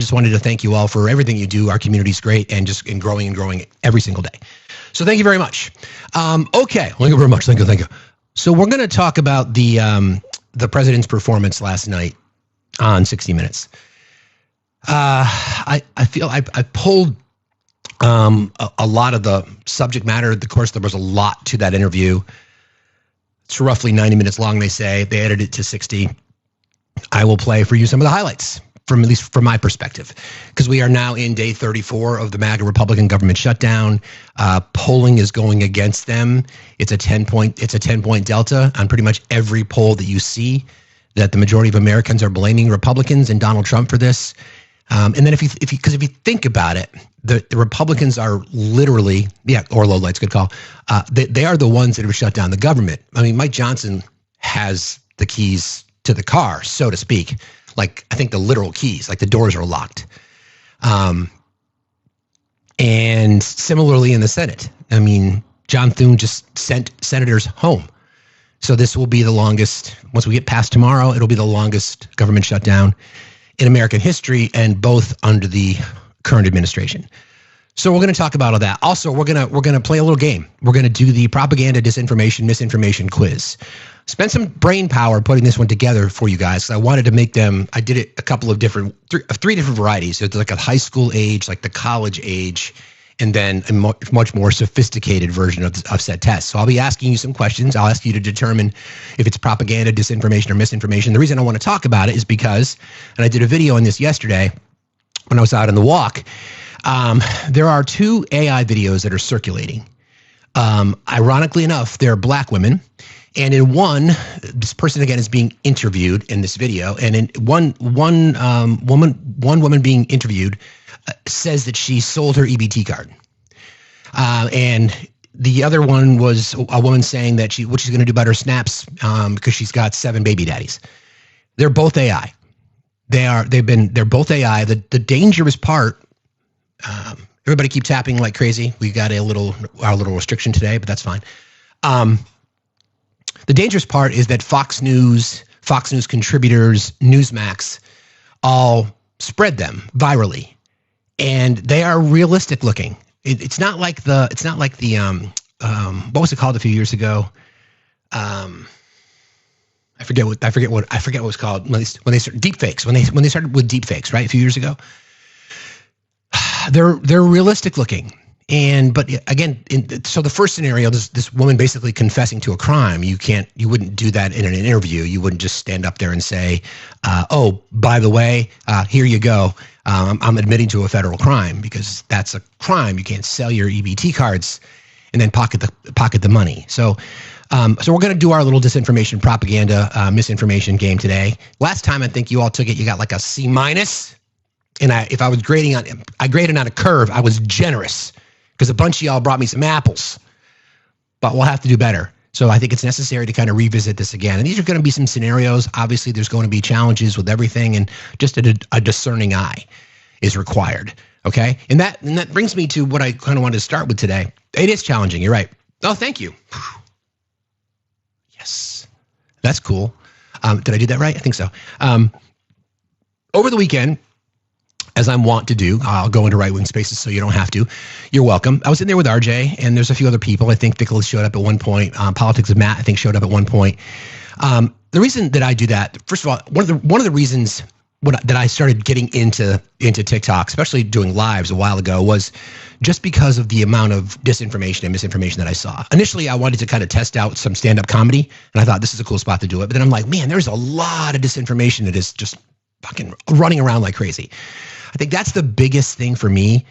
Just wanted to thank you all for everything you do. Our community's great and just growing and growing every single day. So thank you very much. Okay, thank you very much. Thank you. So we're going to talk about the president's performance last night on 60 Minutes. I feel I pulled a lot of the subject matter. Of course, there was a lot to that interview. It's roughly 90 minutes long, they say. They edited it to 60. I will play for you some of the highlights, from at least from my perspective, because we are now in day 34 of the MAGA Republican government shutdown. Polling is going against them. It's a 10-point delta on pretty much every poll that you see, that the majority of Americans are blaming Republicans and Donald Trump for this. And then if you think about it, the Republicans are literally, or low lights, good call. They are the ones that have shut down the government. I mean, Mike Johnson has the keys to the car, so to speak. Like, I think the literal keys, like the doors are locked. And similarly in the Senate, I mean, John Thune just sent senators home. So this will be the longest, once we get past tomorrow, it'll be the longest government shutdown in American history, and both under the current administration. So we're going to talk about all that. Also, we're going to play a little game. We're going to do the propaganda, disinformation, misinformation quiz. Spend some brain power putting this one together for you guys. I wanted to make them, I did it a couple of three different varieties. So it's like a high school age, like the college age, and then a much more sophisticated version of said test. So I'll be asking you some questions. I'll ask you to determine if it's propaganda, disinformation, or misinformation. The reason I want to talk about it is because, and I did a video on this yesterday when I was out on the walk, there are 2 AI videos that are circulating. Ironically enough, they're black women. And in one, this person again is being interviewed in this video. And in one woman being interviewed says that she sold her EBT card. And the other one was a woman saying that what she's going to do about her snaps because she's got 7 baby daddies. They're both AI. They're both AI. The dangerous part, everybody keep tapping like crazy. We got our little restriction today, but that's fine. The dangerous part is that Fox News contributors, Newsmax, all spread them virally, and they are realistic looking. It's not like the what was it called a few years ago? I forget what it was called when they started deep fakes. When they started with deep fakes, right, a few years ago. They're realistic looking. But again, so the first scenario, this woman basically confessing to a crime. You wouldn't do that in an interview. You wouldn't just stand up there and say, "Oh, by the way, here you go. I'm admitting to a federal crime," because that's a crime. You can't sell your EBT cards and then pocket the money. So we're going to do our little disinformation, propaganda, misinformation game today. Last time I think you all took it. You got like a C-, and if I was grading I graded on a curve. I was generous, because a bunch of y'all brought me some apples, but we'll have to do better. So I think it's necessary to kind of revisit this again. And these are going to be some scenarios. Obviously, there's going to be challenges with everything, and just a discerning eye is required. Okay, and that brings me to what I kind of wanted to start with today. It is challenging. You're right. Oh, thank you. Yes, that's cool. Did I do that right? I think so. Over the weekend, as I'm wont to do, I'll go into right-wing spaces so you don't have to. You're welcome. I was in there with RJ, and there's a few other people. I think Nicholas showed up at one point. Politics of Matt, I think, showed up at one point. The reason that I do that, first of all, one of the reasons that I started getting into TikTok, especially doing lives a while ago, was just because of the amount of disinformation and misinformation that I saw. Initially, I wanted to kind of test out some stand-up comedy, and I thought this is a cool spot to do it. But then I'm like, man, there's a lot of disinformation that is just fucking running around like crazy. I think that's the biggest thing for me.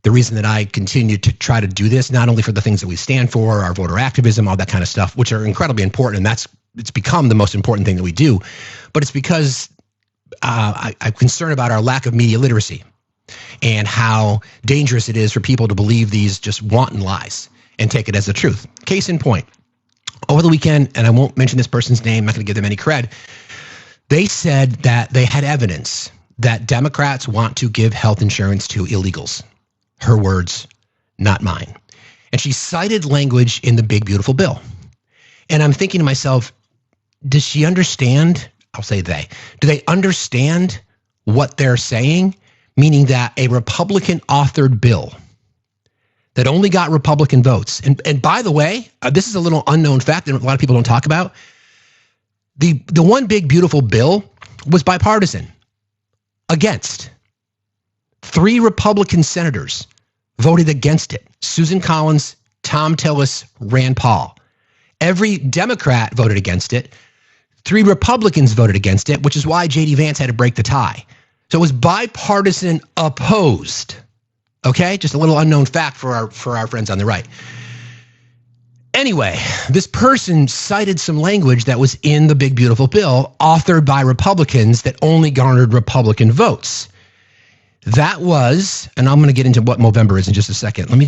The reason that I continue to try to do this, not only for the things that we stand for, our voter activism, all that kind of stuff, which are incredibly important, and it's become the most important thing that we do, but it's because I'm concerned about our lack of media literacy and how dangerous it is for people to believe these just wanton lies and take it as the truth. Case in point, over the weekend, and I won't mention this person's name, I'm not going to give them any cred, they said that they had evidence that Democrats want to give health insurance to illegals. Her words, not mine. And she cited language in the big, beautiful bill. And I'm thinking to myself, does she understand? I'll say do they understand what they're saying? meaning that a Republican authored bill that only got Republican votes. And by the way, this is a little unknown fact that a lot of people don't talk about. The one big beautiful bill was bipartisan. Against. 3 Republican senators voted against it. Susan Collins, Tom Tillis, Rand Paul. Every Democrat voted against it. 3 Republicans voted against it, which is why J.D. Vance had to break the tie. So it was bipartisan opposed. Okay, just a little unknown fact for our friends on the right. Anyway, this person cited some language that was in the big beautiful bill authored by Republicans that only garnered Republican votes. That was, and I'm going to get into what Movember is in just a second. Let me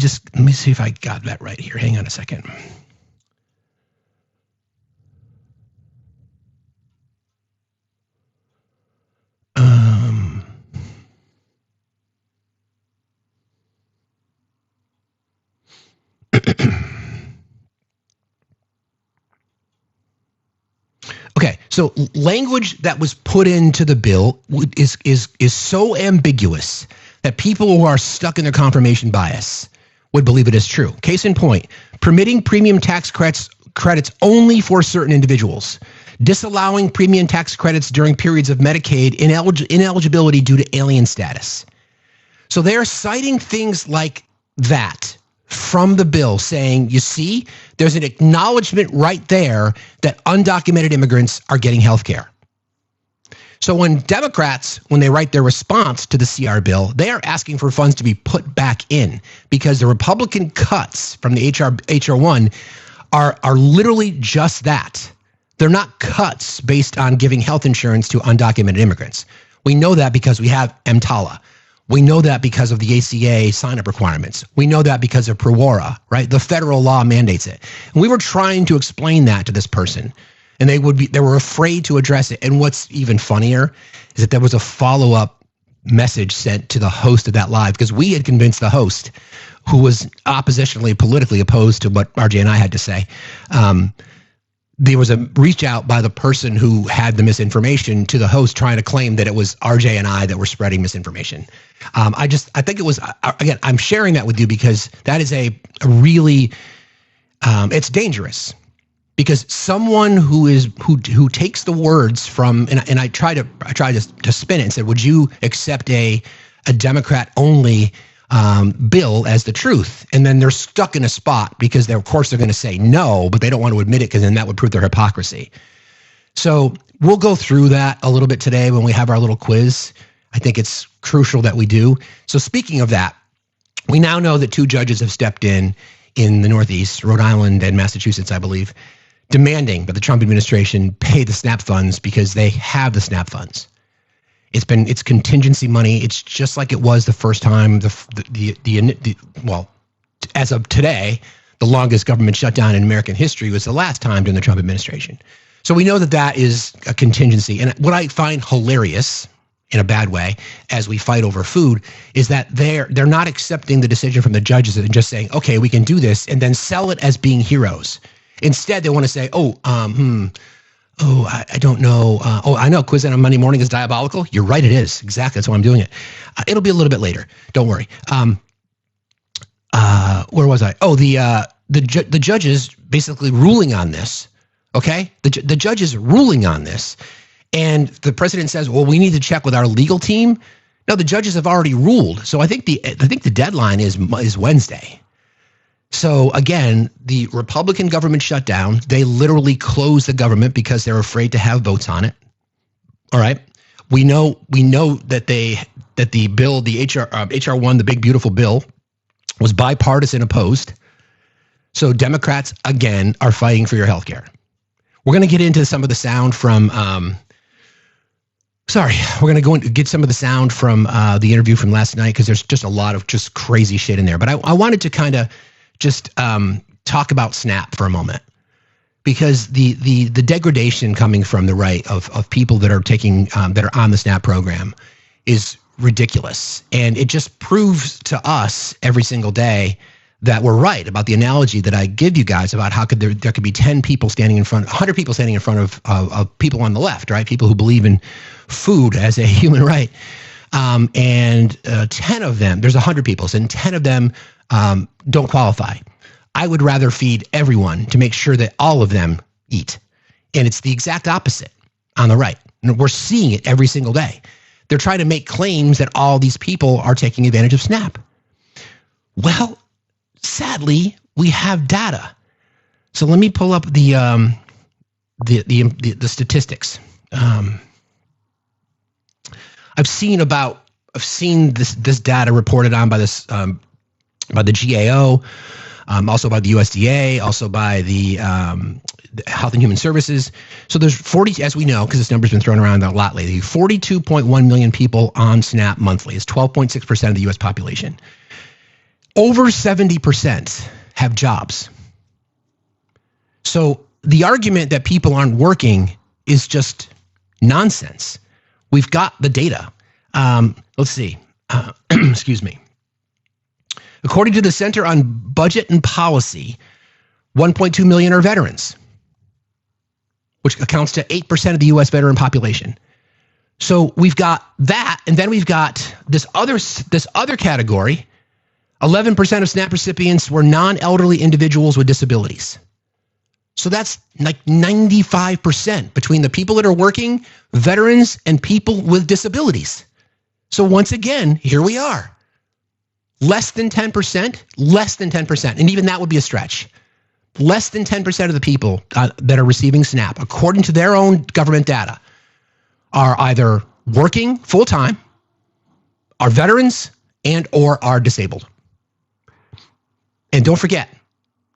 see if I got that right here. Hang on a second. Okay, so language that was put into the bill is so ambiguous that people who are stuck in their confirmation bias would believe it is true. Case in point, permitting premium tax credits only for certain individuals, disallowing premium tax credits during periods of Medicaid ineligibility due to alien status. So they're citing things like that from the bill saying, you see, there's an acknowledgement right there that undocumented immigrants are getting health care. So when Democrats, when they write their response to the CR bill, they are asking for funds to be put back in because the Republican cuts from the HR1 are literally just that. They're not cuts based on giving health insurance to undocumented immigrants. We know that because we have EMTALA. We know that because of the ACA sign-up requirements. We know that because of PROWARA, right? The federal law mandates it. And we were trying to explain that to this person, and they were afraid to address it. And what's even funnier is that there was a follow-up message sent to the host of that live because we had convinced the host, who was oppositionally politically opposed to what RJ and I had to say. There was a reach out by the person who had the misinformation to the host trying to claim that it was RJ and I that were spreading misinformation. I think it was, again, I'm sharing that with you because that is a really, it's dangerous because someone who takes the words from, and I tried to spin it and said, would you accept a Democrat only bill as the truth? And then they're stuck in a spot because of course they're going to say no, but they don't want to admit it because then that would prove their hypocrisy. So we'll go through that a little bit today when we have our little quiz. I think it's crucial that we do. So speaking of that, we now know that 2 judges have stepped in the Northeast, Rhode Island and Massachusetts, I believe, demanding that the Trump administration pay the SNAP funds because they have the SNAP funds. It's contingency money. It's just like it was the first time. Well, as of today, the longest government shutdown in American history was the last time during the Trump administration. So we know that is a contingency. And what I find hilarious, in a bad way, as we fight over food, is that they're not accepting the decision from the judges and just saying, okay, we can do this, and then sell it as being heroes. Instead, they want to say, I don't know. I know quiz on Monday morning is diabolical. You're right, it is. Exactly, that's why I'm doing it. It'll be a little bit later. Don't worry. Where was I? Oh, the judges basically ruling on this. Okay, the judges ruling on this, and the president says, "Well, we need to check with our legal team." No, the judges have already ruled. So I think the deadline is Wednesday. So again, the Republican government shutdown, they literally closed the government because they're afraid to have votes on it. All right. We know that the bill, the HR1, the big beautiful bill, was bipartisan opposed. So Democrats again are fighting for your health care. We're going to get into some of the sound from we're going to go and get some of the sound from the interview from last night because there's just a lot of just crazy shit in there. But I wanted to kind of just talk about SNAP for a moment because the degradation coming from the right of people that are taking that are on the SNAP program is ridiculous, and it just proves to us every single day that we're right about the analogy that I give you guys about how could there could be 10 people standing in front, 100 people standing in front of people on the left, right? People who believe in food as a human right. and 10 of them, there's 100 people, and 10 of them don't qualify. I would rather feed everyone to make sure that all of them eat. And it's the exact opposite on the right. And we're seeing it every single day. They're trying to make claims that all these people are taking advantage of SNAP. Well, sadly, we have data. So let me pull up the statistics. I've seen this data reported on by this by the GAO, also by the USDA, also by the Health and Human Services. So there's 40, as we know, because this number's been thrown around a lot lately, 42.1 million people on SNAP monthly. It's 12.6% of the U.S. population. Over 70% have jobs. So the argument that people aren't working is just nonsense. We've got the data. Let's see. Excuse me. According to the Center on Budget and Policy, 1.2 million are veterans, which accounts to 8% of the U.S. veteran population. So we've got that, and then we've got this other category. 11% of SNAP recipients were non-elderly individuals with disabilities. So that's like 95% between the people that are working, veterans, and people with disabilities. So once again, here we are. Less than 10%, and even that would be a stretch. Less than 10% of the people that are receiving SNAP, according to their own government data, are either working full-time, are veterans, and or are disabled. And don't forget,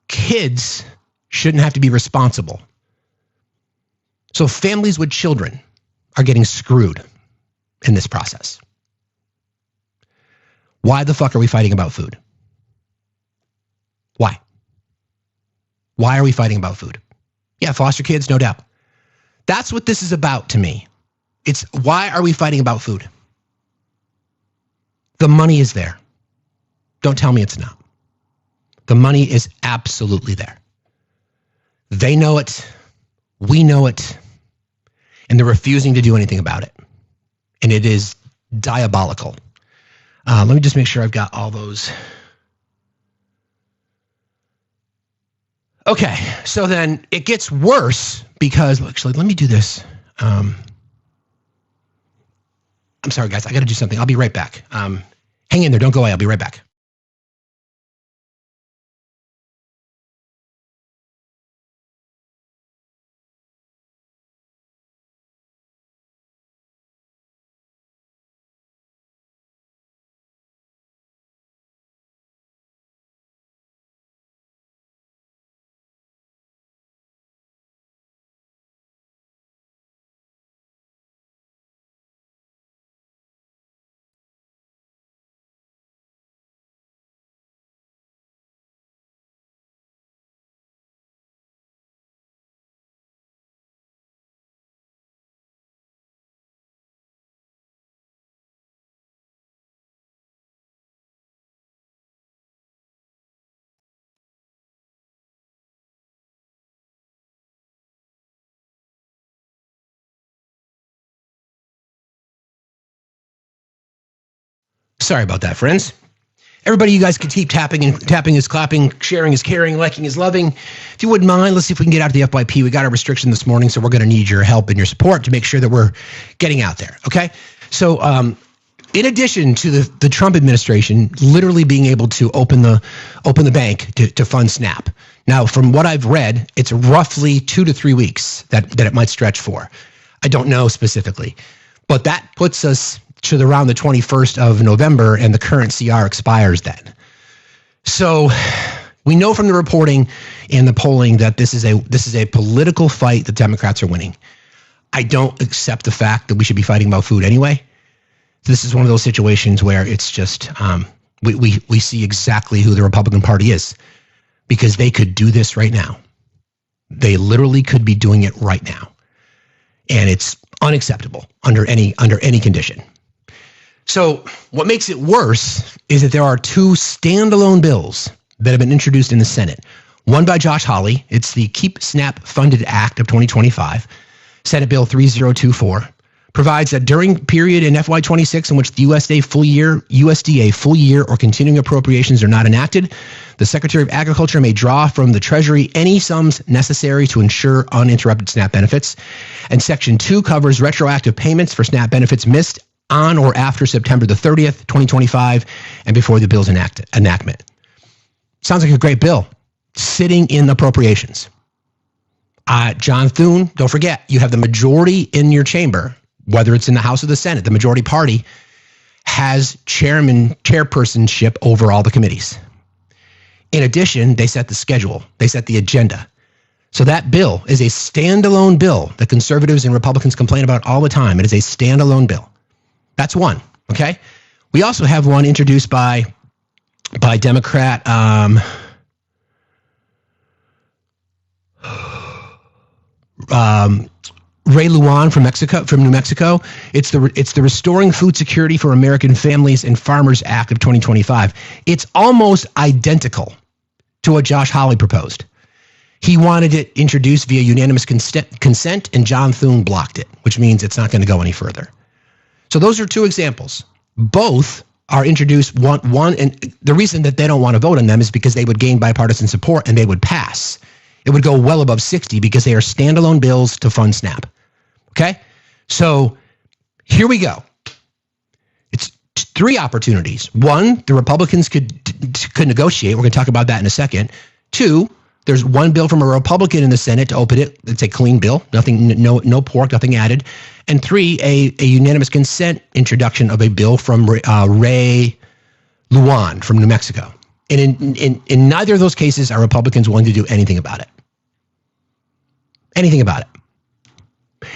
kids shouldn't have to be responsible. So families with children are getting screwed in this process. Why the fuck are we fighting about food? Why? Why are we fighting about food? Yeah, foster kids, no doubt. That's what this is about to me. It's why are we fighting about food? The money is there. Don't tell me it's not. The money is absolutely there. They know it. We know it. And they're refusing to do anything about it. And it is diabolical. Let me just make sure I've got all those. Okay, so then it gets worse because, actually, let me do this. I'm sorry, guys. I got to do something. I'll be right back. Hang in there. Don't go away. I'll be right back. Sorry about that, friends. Everybody, you guys can keep tapping is clapping, sharing is caring, liking is loving. If you wouldn't mind, let's see if we can get out to the FYP. We got a restriction this morning, so we're going to need your help and your support to make sure that we're getting out there, okay? So in addition to the Trump administration literally being able to open the bank to fund SNAP. Now, from what I've read, it's roughly 2 to 3 weeks that it might stretch for. I don't know specifically, but that puts us to around the 21st of November, and the current CR expires then. So we know from the reporting and the polling that this is a political fight that Democrats are winning. I don't accept the fact that we should be fighting about food anyway. This is one of those situations where it's just we see exactly who the Republican Party is, because they could do this right now. They literally could be doing it right now, and it's unacceptable under any condition. So what makes it worse is that there are 2 standalone bills that have been introduced in the Senate. One by Josh Hawley. It's the Keep SNAP Funded Act of 2025, Senate Bill 3024, provides that during period in FY26 in which the USDA full year or continuing appropriations are not enacted, the Secretary of Agriculture may draw from the Treasury any sums necessary to ensure uninterrupted SNAP benefits. And Section 2 covers retroactive payments for SNAP benefits missed on or after September the 30th, 2025, and before the bill's enactment. Sounds like a great bill sitting in appropriations. John Thune, don't forget, you have the majority in your chamber, whether it's in the House or the Senate. The majority party has chairpersonship over all the committees. In addition, they set the schedule. They set the agenda. So that bill is a standalone bill that conservatives and Republicans complain about all the time. It is a standalone bill. That's one, okay? We also have one introduced by Democrat Ray Lujan from New Mexico. It's the Restoring Food Security for American Families and Farmers Act of 2025. It's almost identical to what Josh Hawley proposed. He wanted it introduced via unanimous consent, and John Thune blocked it, which means it's not going to go any further. So those are two examples. Both are introduced one, and the reason that they don't want to vote on them is because they would gain bipartisan support and they would pass. It would go well above 60 because they are standalone bills to fund SNAP. Okay? So here we go. It's three opportunities. One, the Republicans could negotiate. We're going to talk about that in a second. Two, there's one bill from a Republican in the Senate to open it. It's a clean bill. Nothing, no pork, nothing added. And three, a unanimous consent introduction of a bill from Ray Lujan from New Mexico. And in neither of those cases are Republicans willing to do anything about it. Anything about it.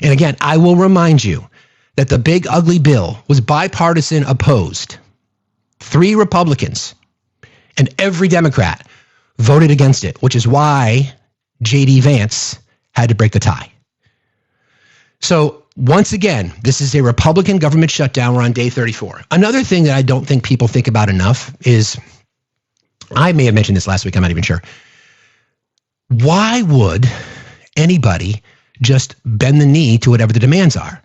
And again, I will remind you that the big ugly bill was bipartisan opposed. 3 Republicans and every Democrat voted against it, which is why J.D. Vance had to break the tie. So once again, this is a Republican government shutdown. We're on day 34. Another thing that I don't think people think about enough is, I may have mentioned this last week, I'm not even sure. Why would anybody just bend the knee to whatever the demands are?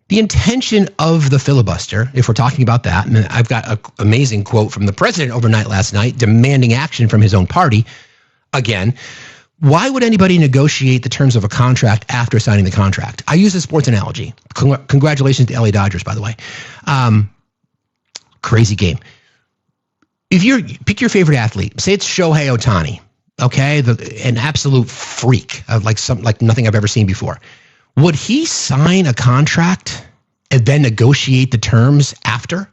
The intention of the filibuster, if we're talking about that, and I've got an amazing quote from the president overnight last night demanding action from his own party. Again, why would anybody negotiate the terms of a contract after signing the contract? I use a sports analogy. Congratulations to LA Dodgers, by the way. Crazy game. If you pick your favorite athlete, say it's Shohei Ohtani, okay, an absolute freak of like nothing I've ever seen before. Would he sign a contract and then negotiate the terms after?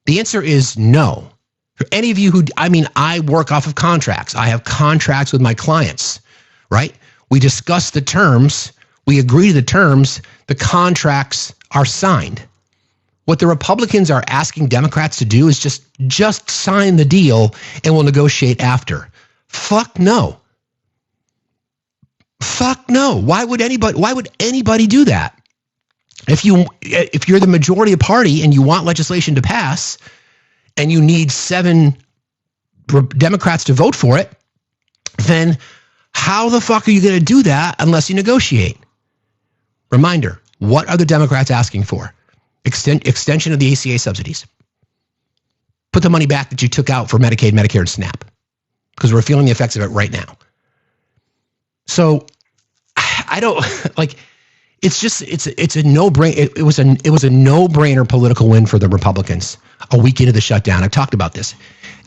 The answer is no. For any of you I work off of contracts. I have contracts with my clients, right? We discuss the terms. We agree to the terms. The contracts are signed. What the Republicans are asking Democrats to do is just sign the deal and we'll negotiate after. Fuck no. Fuck no. Why would anybody do that? If you're the majority party and you want legislation to pass and you need 7 Democrats to vote for it, then how the fuck are you going to do that unless you negotiate? Reminder, what are the Democrats asking for? Extension of the ACA subsidies. Put the money back that you took out for Medicaid, Medicare, and SNAP, because we're feeling the effects of it right now. So I don't it's a no-brainer. It was a no-brainer political win for the Republicans a week into the shutdown. I've talked about this.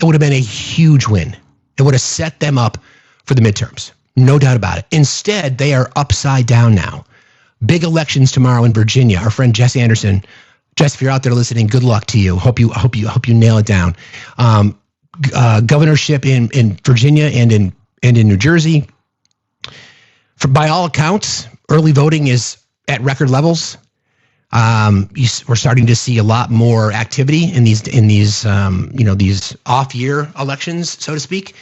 It would have been a huge win. It would have set them up for the midterms. No doubt about it. Instead, they are upside down now. Big elections tomorrow in Virginia. Our friend Jess Anderson. Jess, if you're out there listening, good luck to you. Hope you nail it down. Governorship in Virginia and in New Jersey. By all accounts, early voting is at record levels. We're starting to see a lot more activity in these off-year elections, so to speak.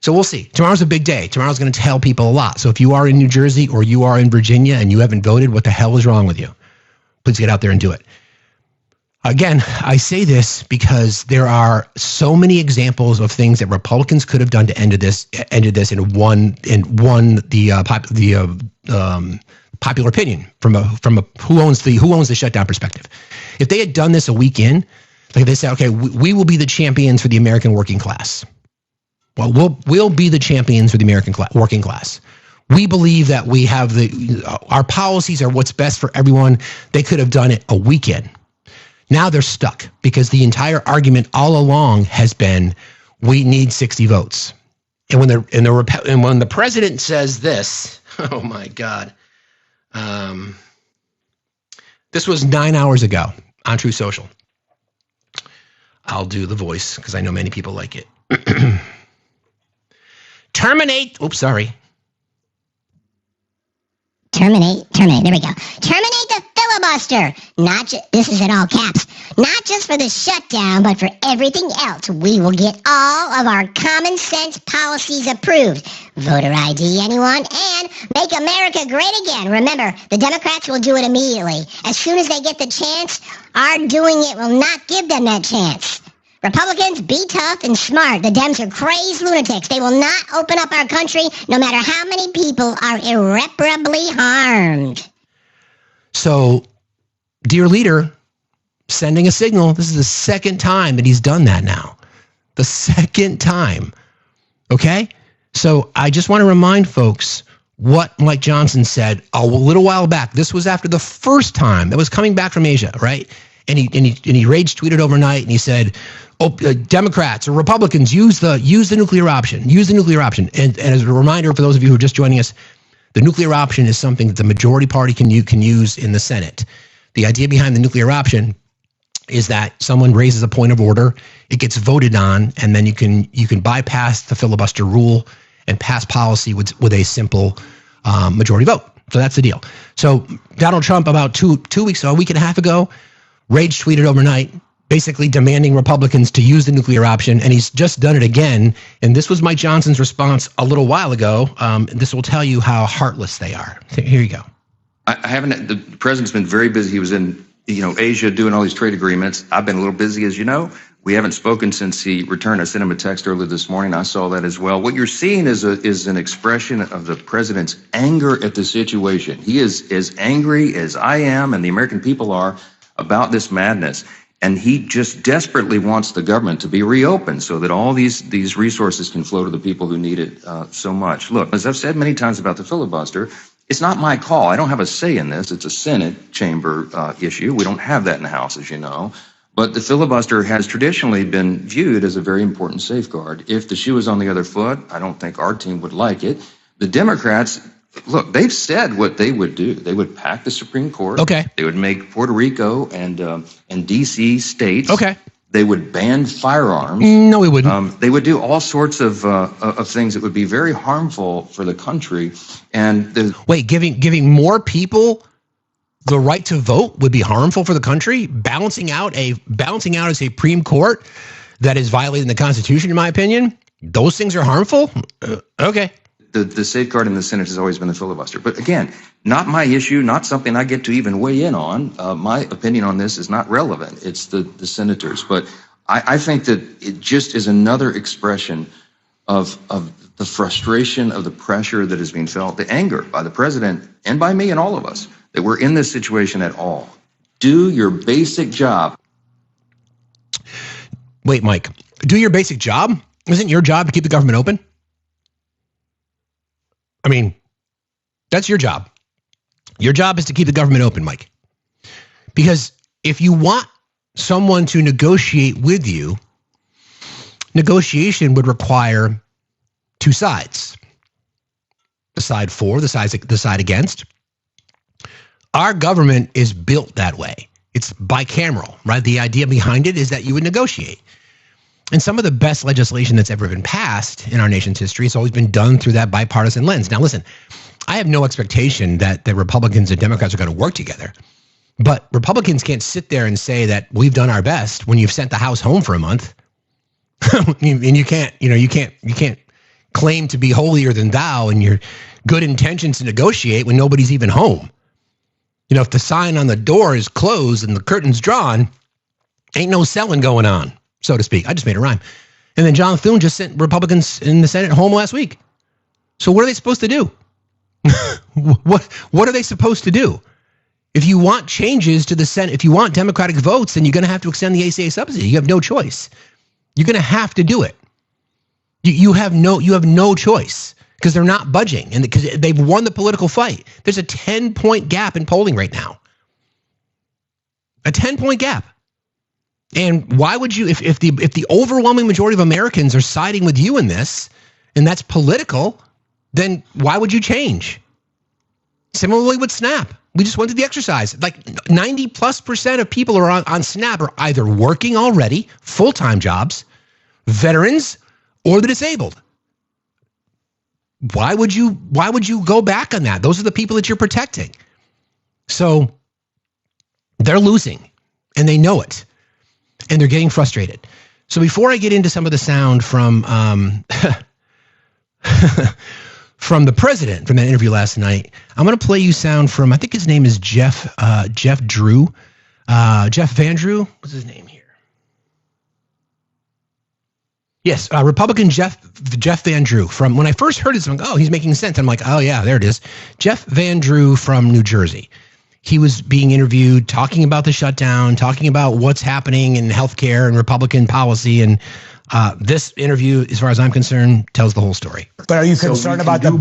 So we'll see. Tomorrow's a big day. Tomorrow's going to tell people a lot. So if you are in New Jersey or you are in Virginia and you haven't voted, what the hell is wrong with you? Please get out there and do it. Again, I say this because there are so many examples of things that Republicans could have done to end this and won the popular opinion from a who owns the shutdown perspective. If they had done this a week in, like they said, okay, we will be the champions for the American working class. Well, we'll be the champions for the American working class. We believe that we have our policies are what's best for everyone. They could have done it a weekend. Now they're stuck because the entire argument all along has been we need 60 votes. And when the president says this, oh my God, this was 9 hours ago on True Social. I'll do the voice because I know many people like it. Terminate Terminate, there we go. Terminate the filibuster. This is in all caps. Not just for the shutdown, but for everything else. We will get all of our common sense policies approved. Voter ID, anyone? And make America great again. Remember, the Democrats will do it immediately. As soon as they get the chance, our doing it will not give them that chance. Republicans, be tough and smart. The Dems are crazed lunatics. They will not open up our country no matter how many people are irreparably harmed. So, dear leader, sending a signal. This is the second time that he's done that now. The second time. Okay? So I just want to remind folks what Mike Johnson said a little while back. This was after the first time that was coming back from Asia, right? And he rage tweeted overnight and he said, Democrats or Republicans use the nuclear option. Use the nuclear option. And as a reminder for those of you who are just joining us, the nuclear option is something that the majority party can use in the Senate. The idea behind the nuclear option is that someone raises a point of order, it gets voted on, and then you can bypass the filibuster rule and pass policy with a simple majority vote. So that's the deal. So Donald Trump about two weeks, a week and a half ago, rage tweeted overnight, basically demanding Republicans to use the nuclear option, and he's just done it again. And this was Mike Johnson's response a little while ago. This will tell you how heartless they are. Here you go. The president's been very busy. He was in Asia doing all these trade agreements. I've been a little busy, as you know. We haven't spoken since he returned. I sent him a text earlier this morning. I saw that as well. What you're seeing is an expression of the president's anger at the situation. He is as angry as I am and the American people are about this madness. And he just desperately wants the government to be reopened so that all these resources can flow to the people who need it so much. Look, as I've said many times about the filibuster, it's not my call. I don't have a say in this. It's a Senate chamber issue. We don't have that in the House, as you know. But the filibuster has traditionally been viewed as a very important safeguard. If the shoe was on the other foot, I don't think our team would like it. The Democrats, look, they've said what they would do. They would pack the Supreme Court. Okay. They would make Puerto Rico and D.C. states. Okay. They would ban firearms. No, we wouldn't. They would do all sorts of things that would be very harmful for the country. And giving more people the right to vote would be harmful for the country. Balancing out a Supreme Court that is violating the Constitution, in my opinion, those things are harmful. Okay. The safeguard in the Senate has always been the filibuster. But again, not my issue, not something I get to even weigh in on. My opinion on this is not relevant. It's the senators. But I think that it just is another expression of the frustration, of the pressure that is being felt, the anger by the president and by me and all of us that we're in this situation at all. Do your basic job. Wait, Mike, do your basic job? Isn't your job to keep the government open? I mean, that's your job. Your job is to keep the government open, Mike. Because if you want someone to negotiate with you, negotiation would require two sides. The side for, the side against. Our government is built that way. It's bicameral, right? The idea behind it is that you would negotiate. And some of the best legislation that's ever been passed in our nation's history has always been done through that bipartisan lens. Now, listen, I have no expectation that the Republicans and Democrats are going to work together. But Republicans can't sit there and say that we've done our best when you've sent the House home for a month. And you can't claim to be holier than thou in your good intentions to negotiate when nobody's even home. If the sign on the door is closed and the curtain's drawn, ain't no selling going on, so to speak. I just made a rhyme. And then John Thune just sent Republicans in the Senate home last week. So what are they supposed to do? What are they supposed to do? If you want changes to the Senate, if you want Democratic votes, then you're going to have to extend the ACA subsidy. You have no choice. You're going to have to do it. You have no choice because they're not budging and because they've won the political fight. There's a 10-point gap in polling right now. A 10-point gap. And why would you, if the overwhelming majority of Americans are siding with you in this, and that's political, then why would you change? Similarly with SNAP. We just went through the exercise. Like 90+% of people are on SNAP are either working already, full-time jobs, veterans, or the disabled. Why would you go back on that? Those are the people that you're protecting. So they're losing, and they know it, and they're getting frustrated. So before I get into some of the sound from from the president from that interview last night, I'm going to play you sound from, I think his name is Jeff Drew. Jeff Van Drew. What's his name here? Yes, Republican Jeff Van Drew. From when I first heard it, I'm like, oh, he's making sense. I'm like, oh yeah, there it is. Jeff Van Drew from New Jersey. He was being interviewed, talking about the shutdown, talking about what's happening in healthcare and Republican policy. And this interview, as far as I'm concerned, tells the whole story. But are you concerned about the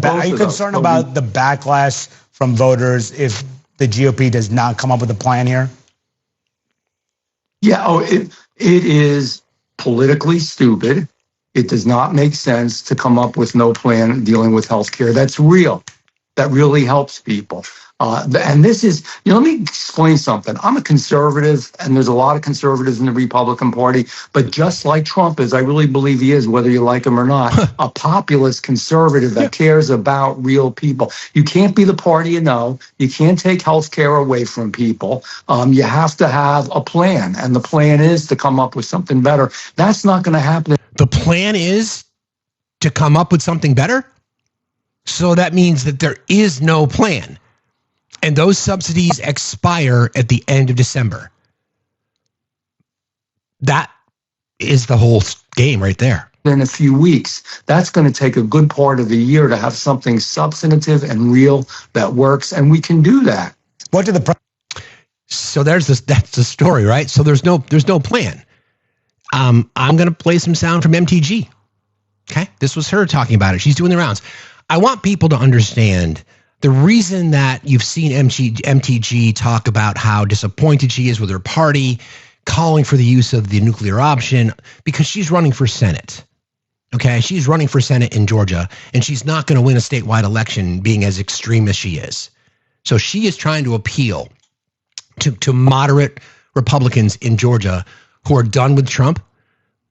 backlash from voters if the GOP does not come up with a plan here? Yeah, it is politically stupid. It does not make sense to come up with no plan dealing with healthcare. That's real. That really helps people. And this is, let me explain something. I'm a conservative, and there's a lot of conservatives in the Republican Party, but just like Trump is, I really believe he is, whether you like him or not, a populist conservative that cares about real people. You can't be the party you know. You can't take health care away from people. You have to have a plan, and the plan is to come up with something better. That's not going to happen. The plan is to come up with something better? So that means that there is no plan. And those subsidies expire at the end of December. That is the whole game right there. In a few weeks, that's going to take a good part of the year to have something substantive and real that works, and we can do that. So that's the story, right? So there's no plan. I'm going to play some sound from MTG. Okay, this was her talking about it. She's doing the rounds. I want people to understand the reason that you've seen MTG talk about how disappointed she is with her party, calling for the use of the nuclear option, because she's running for Senate. Okay, she's running for Senate in Georgia, and she's not going to win a statewide election being as extreme as she is. So she is trying to appeal to moderate Republicans in Georgia who are done with Trump,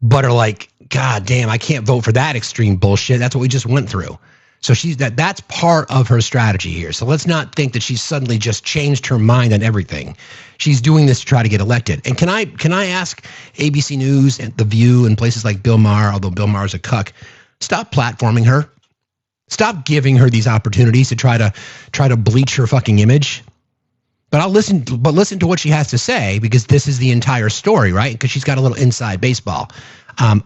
but are like, God damn, I can't vote for that extreme bullshit. That's what we just went through. So that's part of her strategy here. So let's not think that she's suddenly just changed her mind on everything. She's doing this to try to get elected. And can I ask ABC News and The View and places like Bill Maher, although Bill Maher's a cuck, stop platforming her. Stop giving her these opportunities to try to bleach her fucking image. But listen to what she has to say, because this is the entire story, right? Because she's got a little inside baseball.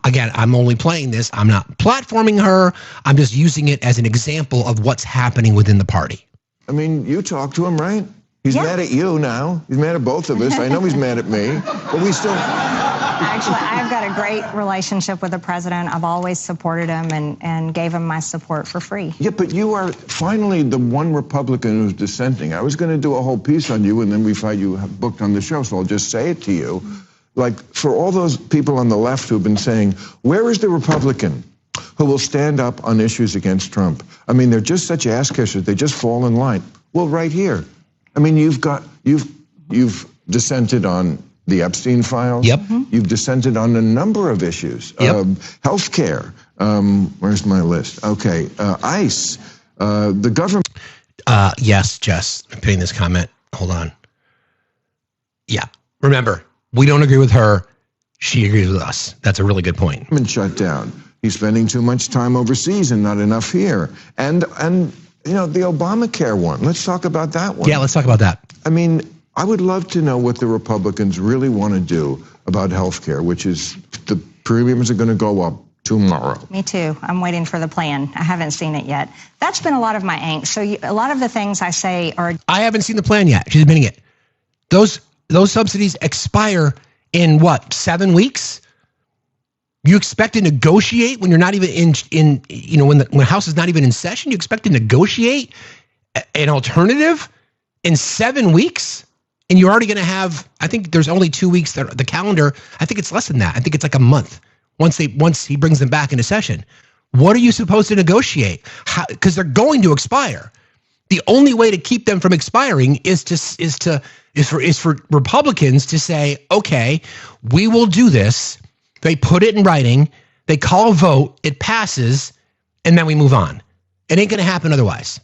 Again, I'm only playing this. I'm not platforming her. I'm just using it as an example of what's happening within the party. I mean, you talked to him, right? He's mad at you now. He's mad at both of us. I know he's mad at me, but we still... Actually, I've got a great relationship with the president. I've always supported him and gave him my support for free. Yeah, but you are finally the one Republican who's dissenting. I was going to do a whole piece on you, and then we find you booked on the show, so I'll just say it to you. Like, for all those people on the left who've been saying, where is the Republican who will stand up on issues against Trump? I mean, they're just such ass kissers. They just fall in line. Well, right here. I mean, you've dissented on the Epstein files. Yep. You've dissented on a number of issues. Yep. Healthcare. Where's my list? Okay. ICE. The government. Yes, Jess, I'm putting this comment. Hold on. Yeah. Remember, we don't agree with her. She agrees with us. That's a really good point. Shut down. He's spending too much time overseas and not enough here. And the Obamacare one. Let's talk about that one. Yeah, let's talk about that. I mean, I would love to know what the Republicans really want to do about health care, which is the premiums are going to go up tomorrow. Me too. I'm waiting for the plan. I haven't seen it yet. That's been a lot of my angst. So a lot of the things I say are... I haven't seen the plan yet. She's admitting it. Those subsidies expire in what, 7 weeks? You expect to negotiate when you're not even in when the House is not even in session? You expect to negotiate an alternative in 7 weeks? And you're already going to have, I think there's only 2 weeks that the calendar, I think it's less than that. I think it's like a month once he brings them back into session. What are you supposed to negotiate? Because they're going to expire. The only way to keep them from expiring is for Republicans to say, okay, we will do this. They put it in writing. They call a vote. It passes, and then we move on. It ain't going to happen otherwise.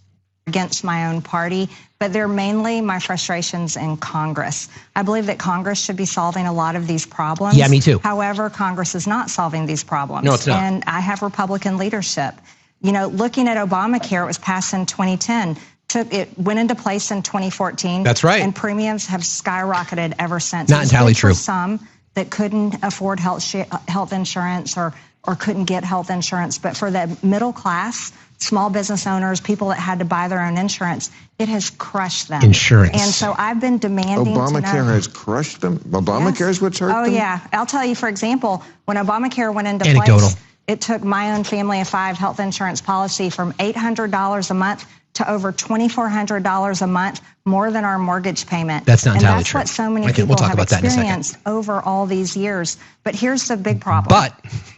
Against my own party, but they're mainly my frustrations in Congress. I believe that Congress should be solving a lot of these problems. Yeah, me too. However, Congress is not solving these problems. No, it's not. And I have Republican leadership. Looking at Obamacare, it was passed in 2010. It went into place in 2014. That's right. And premiums have skyrocketed ever since. Not entirely true. For some that couldn't afford health insurance or couldn't get health insurance, but for the middle class, small business owners, people that had to buy their own insurance, it has crushed them. Insurance. And so I've been demanding Obamacare has crushed them? Obamacare is what's hurt them? Oh, yeah. I'll tell you, for example, when Obamacare went into Anecdotal. place, it took my own family of 5 health insurance policy from $800 a month to over $2,400 a month, more than our mortgage payment. That's not entirely true. true. And that's what so many people have experienced in over all these years. But here's the big problem.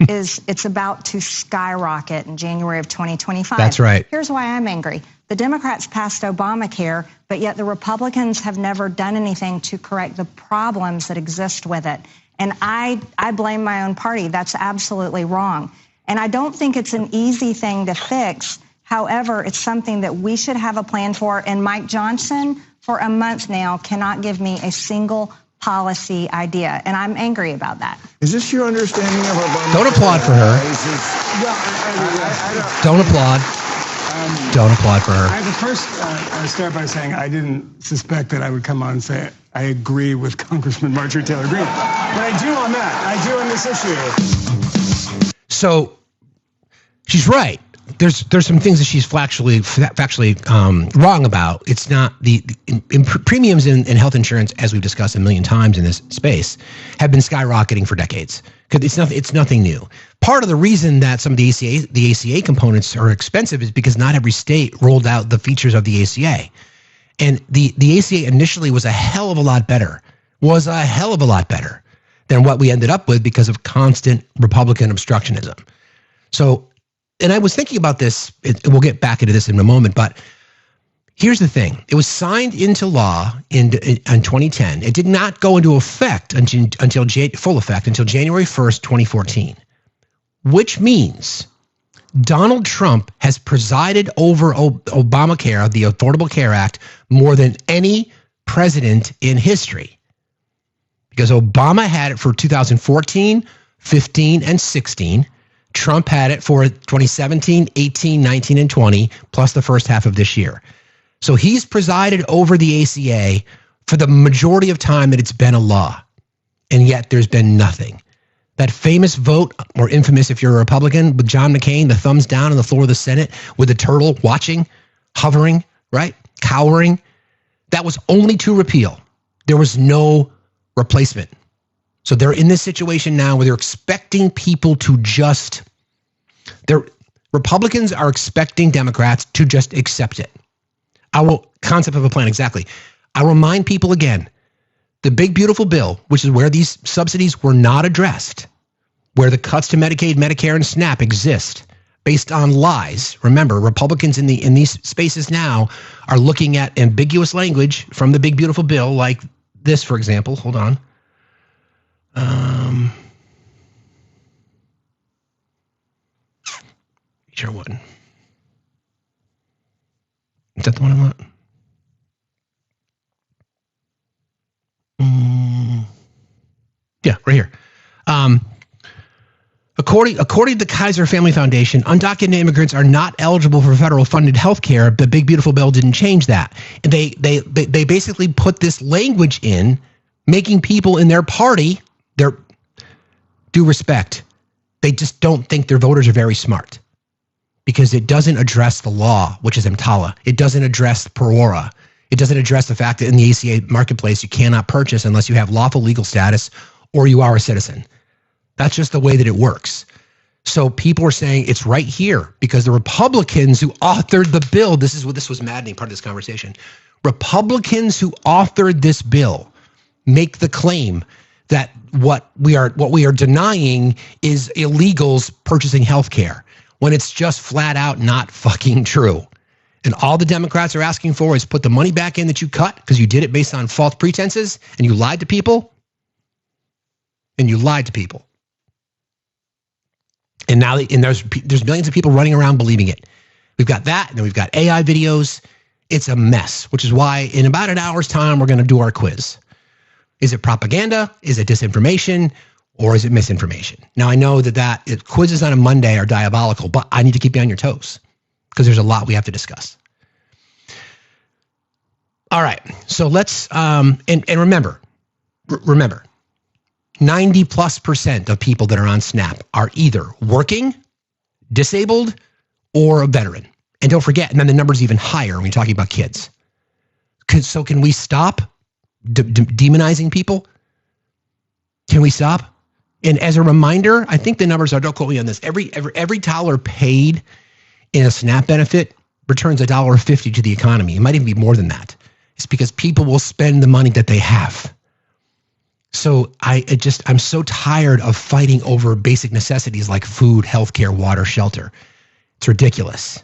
Is it's about to skyrocket in January of 2025. That's right. Here's why I'm angry. The Democrats passed Obamacare, but yet the Republicans have never done anything to correct the problems that exist with it. And I blame my own party. That's absolutely wrong. And I don't think it's an easy thing to fix. However, it's something that we should have a plan for. And Mike Johnson, for a month now, cannot give me a single policy idea. And I'm angry about that. Is this your understanding of Obama? Don't applaud for her. Don't applaud. Don't applaud for her. I have to first start by saying I didn't suspect that I would come on and say I agree with Congressman Marjorie Taylor Greene. But I do on that. I do on this issue. So she's right. There's some things that she's factually wrong about. It's not the premiums in health insurance, as we've discussed a million times in this space, have been skyrocketing for decades. Because it's nothing new. Part of the reason that some of the ACA components are expensive is because not every state rolled out the features of the ACA, and the ACA initially was a hell of a lot better than what we ended up with because of constant Republican obstructionism. So. And I was thinking about this, and we'll get back into this in a moment, but here's the thing. It was signed into law in 2010. It did not go into effect until full effect until January 1st, 2014, which means Donald Trump has presided over Obamacare, the Affordable Care Act, more than any president in history. Because Obama had it for 2014, 15, and 16. Trump had it for 2017, 18, 19, and 20, plus the first half of this year. So he's presided over the ACA for the majority of time that it's been a law, and yet there's been nothing. That famous vote, or infamous if you're a Republican, with John McCain, the thumbs down on the floor of the Senate with the turtle watching, hovering, right, cowering, that was only to repeal. There was no replacement. So they're in this situation now where they're expecting people to Republicans are expecting Democrats to just accept it. Concept of a plan, exactly. I'll remind people again, the big beautiful bill, which is where these subsidies were not addressed, where the cuts to Medicaid, Medicare, and SNAP exist based on lies. Remember, Republicans in these spaces now are looking at ambiguous language from the big beautiful bill, like this, for example. Hold on. Sure one. Is that the one I want? Yeah, right here. According to the Kaiser Family Foundation, undocumented immigrants are not eligible for federal funded health care. The big beautiful bill didn't change that. And they basically put this language in, making people in their party, their due respect. They just don't think their voters are very smart because it doesn't address the law, which is EMTALA. It doesn't address PERORA. It doesn't address the fact that in the ACA marketplace, you cannot purchase unless you have lawful legal status or you are a citizen. That's just the way that it works. So people are saying it's right here because the Republicans who authored the bill, this was maddening part of this conversation. Republicans who authored this bill make the claim that what we are denying is illegals purchasing health care when it's just flat out not fucking true. And all the Democrats are asking for is put the money back in that you cut because you did it based on false pretenses and you lied to people. And now there's millions of people running around believing it. We've got that, and then we've got AI videos. It's a mess, which is why in about an hour's time, we're going to do our quiz. Is it propaganda? Is it disinformation? Or is it misinformation? Now, I know that quizzes on a Monday are diabolical, but I need to keep you on your toes because there's a lot we have to discuss. All right, so let's, and remember, 90+% of people that are on SNAP are either working, disabled, or a veteran. And don't forget, and then the number's even higher when you're talking about kids. So can we stop demonizing people? Can we stop? And as a reminder, I think the numbers are, don't quote me on this, every dollar paid in a SNAP benefit returns $1.50 to the economy. It might even be more than that. It's because people will spend the money that they have. So I'm so tired of fighting over basic necessities like food, healthcare, water, shelter. It's ridiculous.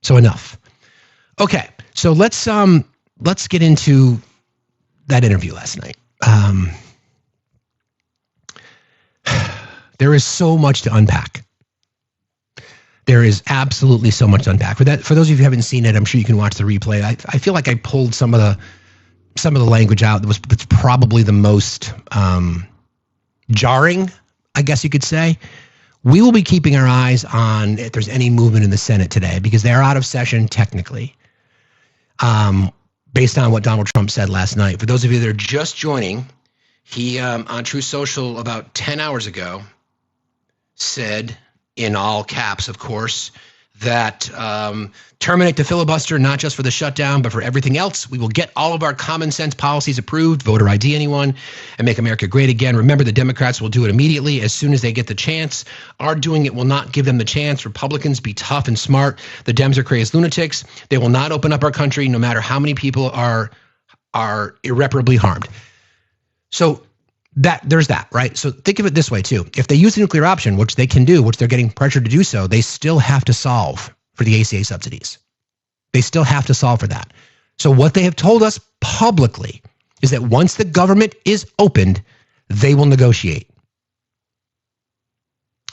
So enough. Okay, so let's get into that interview last night. There is so much to unpack. There is absolutely so much to unpack. For those of you who haven't seen it, I'm sure you can watch the replay. I feel like I pulled some of the language out that's probably the most jarring, I guess you could say. We will be keeping our eyes on if there's any movement in the Senate today because they're out of session technically, based on what Donald Trump said last night. For those of you that are just joining, he on Truth Social about 10 hours ago said, in all caps, of course, that terminate the filibuster, not just for the shutdown, but for everything else. We will get all of our common sense policies approved, voter ID anyone, and make America great again. Remember, the Democrats will do it immediately as soon as they get the chance. Our doing it will not give them the chance. Republicans, be tough and smart. The Dems are crazed lunatics. They will not open up our country no matter how many people are irreparably harmed. So there's that, right? So think of it this way too. If they use the nuclear option, which they can do, which they're getting pressured to do so, they still have to solve for the ACA subsidies. They still have to solve for that. So what they have told us publicly is that once the government is opened, they will negotiate.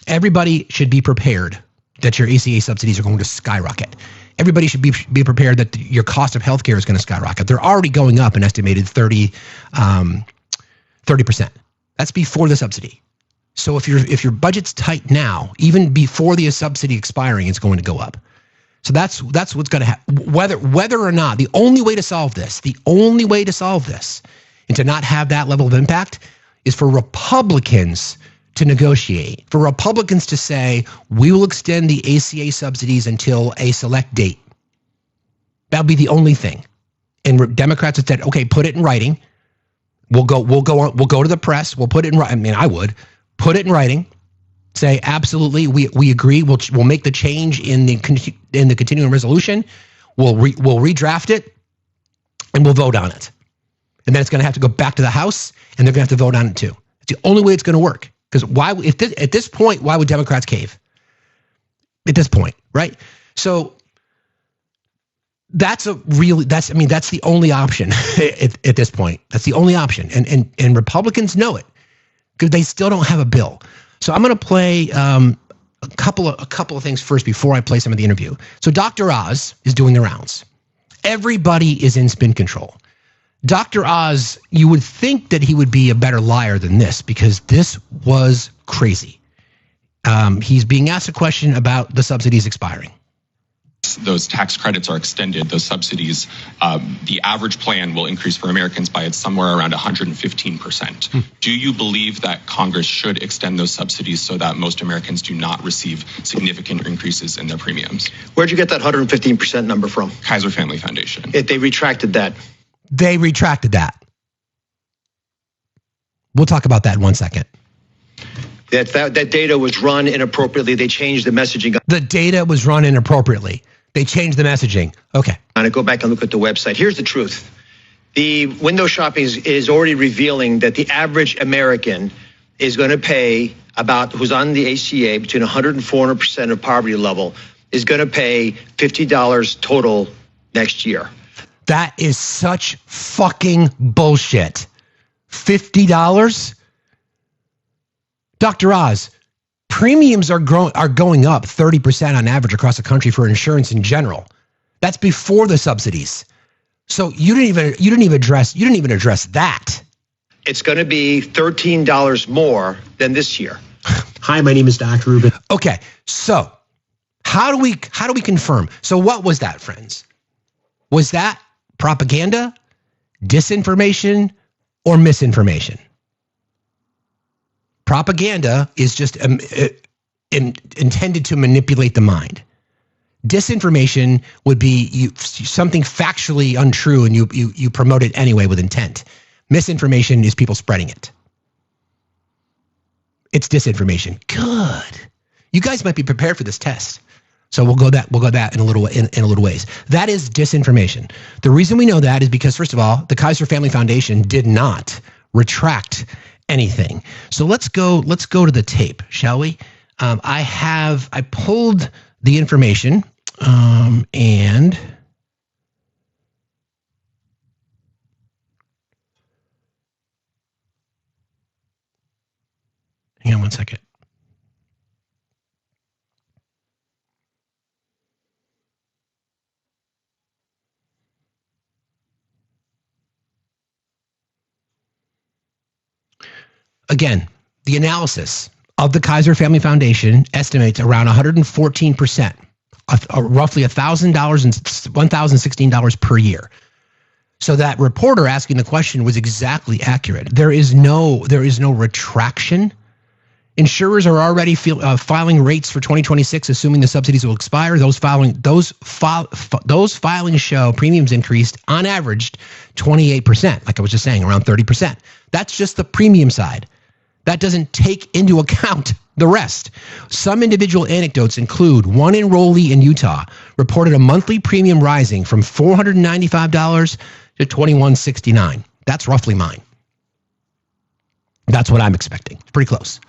Everybody should be prepared that your ACA subsidies are going to skyrocket. Everybody should be prepared that your cost of healthcare is going to skyrocket. They're already going up an estimated 30%. That's before the subsidy. So if your budget's tight now, even before the subsidy expiring, it's going to go up. So that's what's going to happen. Whether or not, the only way to solve this, and to not have that level of impact is for Republicans to negotiate, for Republicans to say, we will extend the ACA subsidies until a select date. That'll be the only thing. And Democrats have said, okay, put it in writing. We'll go to the press. We'll put it in writing. I mean, I would put it in writing. Say absolutely, we agree. We'll make the change in the continuing resolution. We'll redraft it, and we'll vote on it. And then it's going to have to go back to the House, and they're going to have to vote on it too. It's the only way it's going to work. Because at this point, why would Democrats cave? At this point, right? So that's the only option at this point. That's the only option. And Republicans know it because they still don't have a bill. So I'm going to play a couple of things first before I play some of the interview. So Dr. Oz is doing the rounds. Everybody is in spin control. Dr. Oz, you would think that he would be a better liar than this because this was crazy. He's being asked a question about the subsidies expiring. those tax credits are extended, those subsidies, the average plan will increase for Americans by somewhere around 115%. Do you believe that Congress should extend those subsidies so that most Americans do not receive significant increases in their premiums? Where'd you get that 115% number from? Kaiser Family Foundation. They retracted that. They retracted that. We'll talk about that in 1 second. That data was run inappropriately. They changed the messaging. The data was run inappropriately. They changed the messaging. Okay. I'm going to go back and look at the website. Here's the truth. The window shopping is already revealing that the average American is going to pay who's on the ACA between 100 and 400% of poverty level, is going to pay $50 total next year. That is such fucking bullshit. $50? Dr. Oz, premiums are going up 30% on average across the country for insurance in general. That's before the subsidies. So you didn't even address that. It's going to be $13 more than this year. Hi, my name is Dr. Rubin. Okay, so how do we confirm? So what was that, friends? Was that propaganda, disinformation, or misinformation? Propaganda is just intended to manipulate the mind. Disinformation would be something factually untrue and you promote it anyway with intent. Misinformation is people spreading it. It's disinformation. Good. You guys might be prepared for this test. So we'll go that in a little ways. That is disinformation. The reason we know that is because, first of all, the Kaiser Family Foundation did not retract anything. So let's go to the tape, shall we? I pulled the information and hang on 1 second. Again, the analysis of the Kaiser Family Foundation estimates around 114%, roughly $1,000 and $1,016 per year. So that reporter asking the question was exactly accurate. There is no retraction. Insurers are already filing rates for 2026, assuming the subsidies will expire. Those filings show premiums increased on average 28%, like I was just saying, around 30%. That's just the premium side. That doesn't take into account the rest. Some individual anecdotes include one enrollee in Utah reported a monthly premium rising from $495 to $2,169. That's roughly mine. That's what I'm expecting. It's pretty close.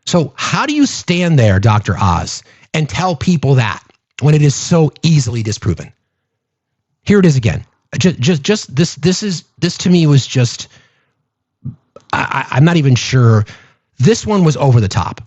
So how do you stand there, Dr. Oz, and tell people that when it is so easily disproven? Here it is again. Just this to me was just, I'm not even sure. This one was over the top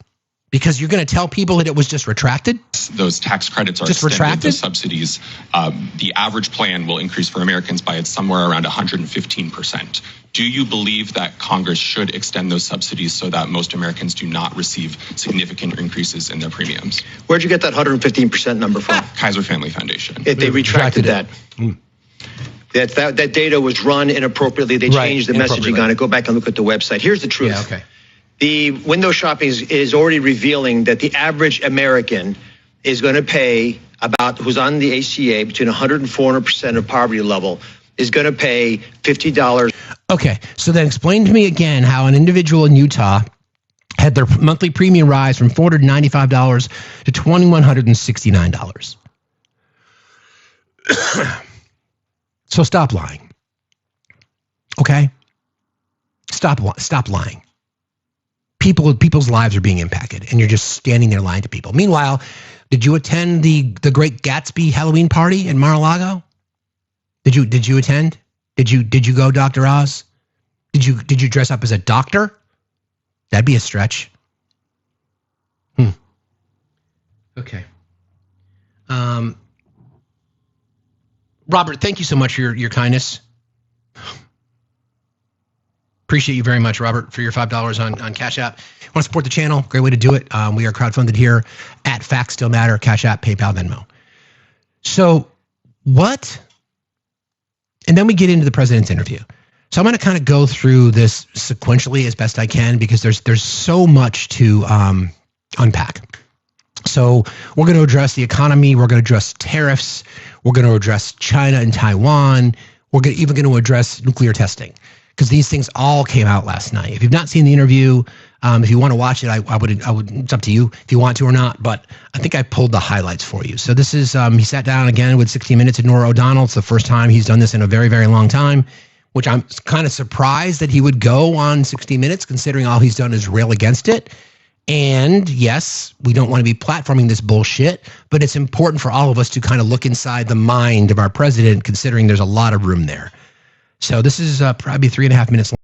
because you're going to tell people that it was just retracted. Those tax credits are just extended, retracted. those subsidies, the average plan will increase for Americans by somewhere around 115%. Do you believe that Congress should extend those subsidies so that most Americans do not receive significant increases in their premiums? Where'd you get that 115% number from? Kaiser Family Foundation. They retracted that. That data was run inappropriately. They changed the messaging on it. Go back and look at the website. Here's the truth. Yeah, okay. The window shopping is already revealing that the average American is going to pay who's on the ACA between 100 and 400% of poverty level, is going to pay $50. Okay, so then explain to me again how an individual in Utah had their monthly premium rise from $495 to $2,169. So stop lying. Okay? Stop lying. People's lives are being impacted, and you're just standing there lying to people. Meanwhile, did you attend the Great Gatsby Halloween party in Mar-a-Lago? Did you attend? Did you go, Dr. Oz? Did you dress up as a doctor? That'd be a stretch. Okay. Robert, thank you so much for your kindness. Appreciate you very much, Robert, for your $5 on Cash App. Want to support the channel? Great way to do it. We are crowdfunded here at Factsstillmatter, Cash App, PayPal, Venmo. So what? And then we get into the president's interview. So I'm going to kind of go through this sequentially as best I can because there's so much to unpack. So we're going to address the economy. We're going to address tariffs. We're going to address China and Taiwan. We're even going to address nuclear testing because these things all came out last night. If you've not seen the interview, if you want to watch it, I would. It's up to you if you want to or not. But I think I pulled the highlights for you. So this is he sat down again with 60 Minutes and Norah O'Donnell. It's the first time he's done this in a very, very long time, which I'm kind of surprised that he would go on 60 Minutes considering all he's done is rail against it. And yes, we don't want to be platforming this bullshit, but it's important for all of us to kind of look inside the mind of our president, considering there's a lot of room there. So this is probably 3.5 minutes long.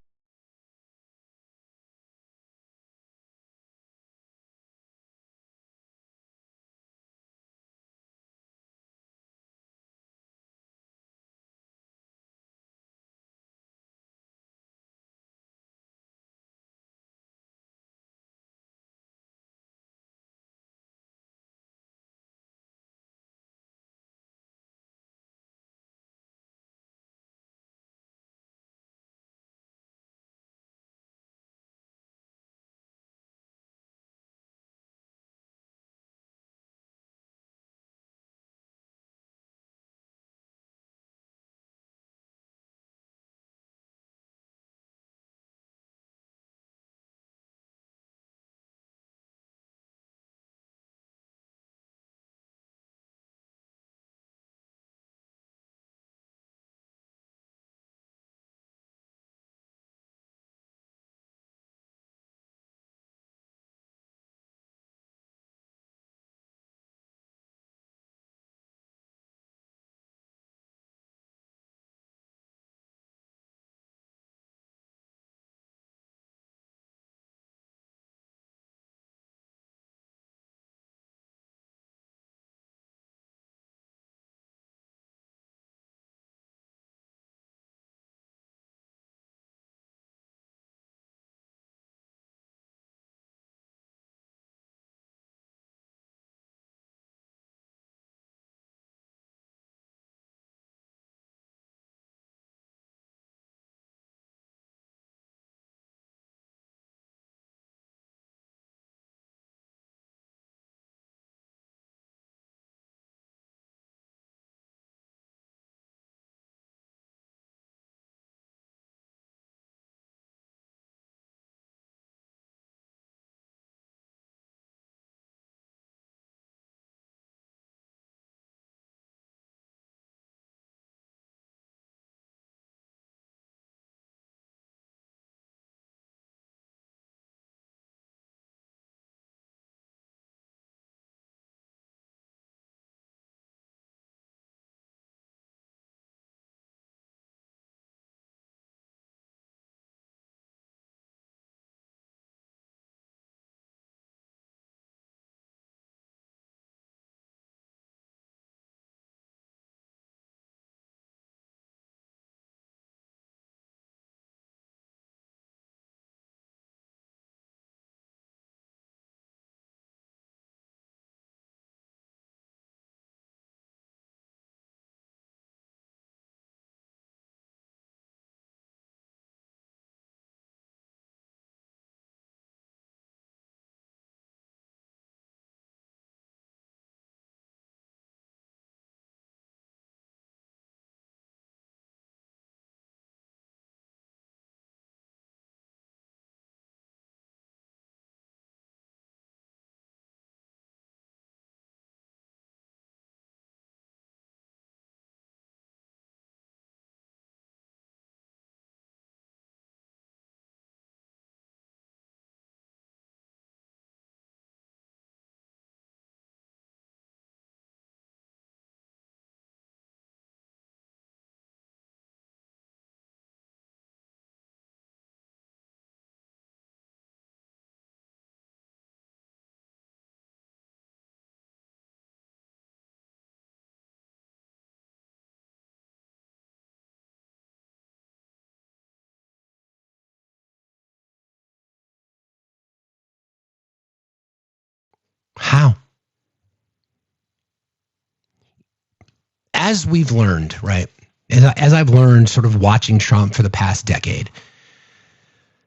How? as we've learned, right? As I've learned sort of watching Trump for the past decade,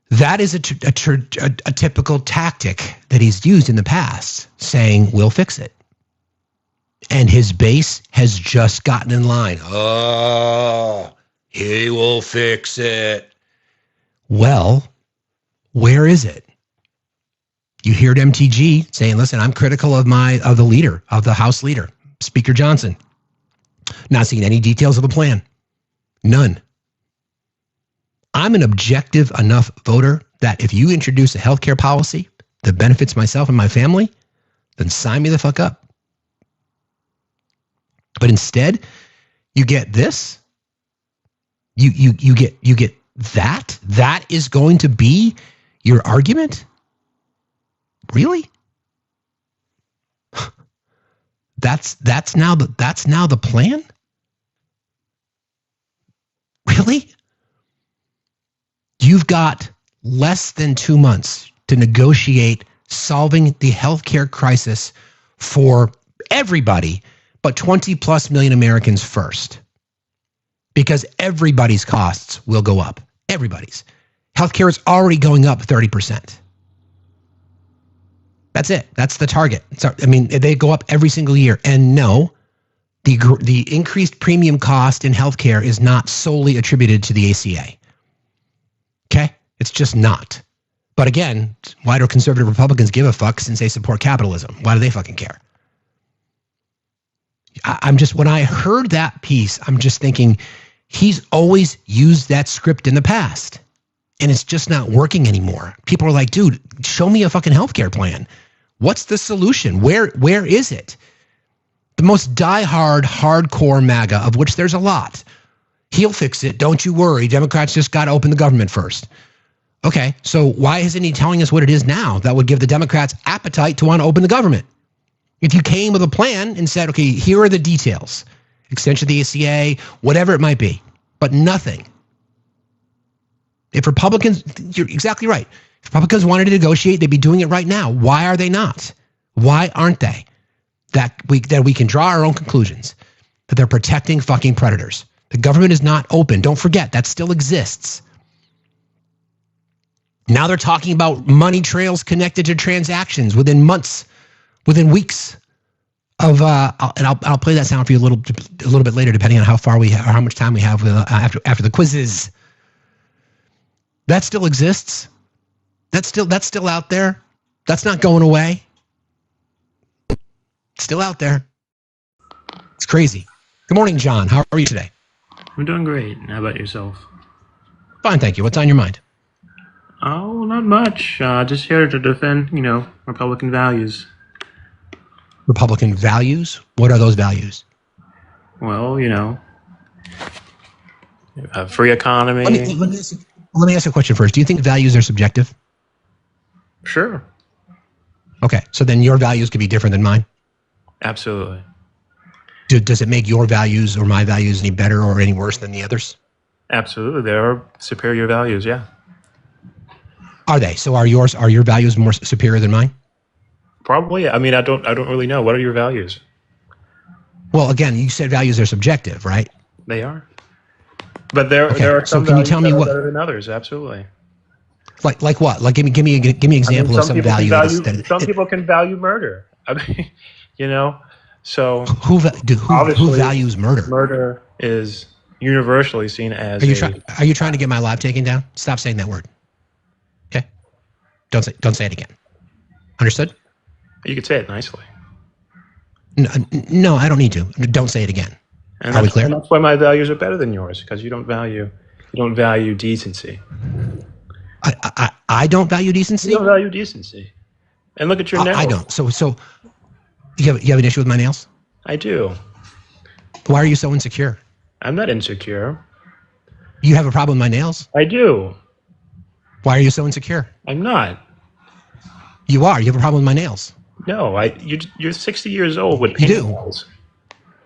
that is a typical tactic that he's used in the past, saying, we'll fix it. And his base has just gotten in line. Oh, he will fix it. Well, where is it? You hear MTG saying, listen, I'm critical of the leader, of the House leader, Speaker Johnson. Not seeing any details of the plan. None. I'm an objective enough voter that if you introduce a healthcare policy that benefits myself and my family, then sign me the fuck up. But instead, you get this. You get that. That is going to be your argument? Really? That's now the plan? Really? You've got less than 2 months to negotiate solving the healthcare crisis for everybody, but 20 plus million Americans first. Because everybody's costs will go up. Everybody's. Healthcare is already going up 30%. That's it. That's the target. So, I mean, they go up every single year. And no, the increased premium cost in healthcare is not solely attributed to the ACA. Okay? It's just not. But again, why do conservative Republicans give a fuck since they support capitalism? Why do they fucking care? When I heard that piece, I'm just thinking, he's always used that script in the past. And it's just not working anymore. People are like, dude, show me a fucking healthcare plan. What's the solution? Where is it? The most diehard, hardcore MAGA, of which there's a lot. He'll fix it. Don't you worry. Democrats just got to open the government first. Okay, so why isn't he telling us what it is now that would give the Democrats appetite to want to open the government? If you came with a plan and said, okay, here are the details, extension of the ACA, whatever it might be, but nothing. If Republicans, you're exactly right. If Republicans wanted to negotiate, they'd be doing it right now. Why are they not? Why aren't they? That we can draw our own conclusions, that they're protecting fucking predators. The government is not open. Don't forget, that still exists. Now they're talking about money trails connected to transactions within months, within weeks of, and I'll play that sound for you a little bit later, depending on how far we have, or how much time we have after the quizzes. That still exists. That's still out there. That's not going away. Still out there. It's crazy. Good morning, John. How are you today? I'm doing great. How about yourself? Fine, thank you. What's on your mind? Oh, not much. Just here to defend, Republican values. Republican values? What are those values? Well, a free economy. Let me ask you a question first. Do you think values are subjective? Sure. Okay, so then your values could be different than mine? Absolutely. Does it make your values or my values any better or any worse than the others? Absolutely. There are superior values, yeah. Are they? So are your values more superior than mine? Probably. I mean, I don't really know. What are your values? Well, again, you said values are subjective, right? They are. But there are some values that are better than others, absolutely. Like what? Like give me an example of some value. Some people can value murder. I mean, so who values murder? Murder is universally seen as. Are you trying to get my live taken down? Stop saying that word. Okay. Don't say it again. Understood? You could say it nicely. No, I don't need to. Don't say it again. And are we clear? And that's why my values are better than yours, because you don't value decency. I don't value decency? You don't value decency. And look at your nails. I don't. So you have an issue with my nails? I do. Why are you so insecure? I'm not insecure. You have a problem with my nails? I do. Why are you so insecure? I'm not. You are. You have a problem with my nails. No, you're 60 years old with paint nails.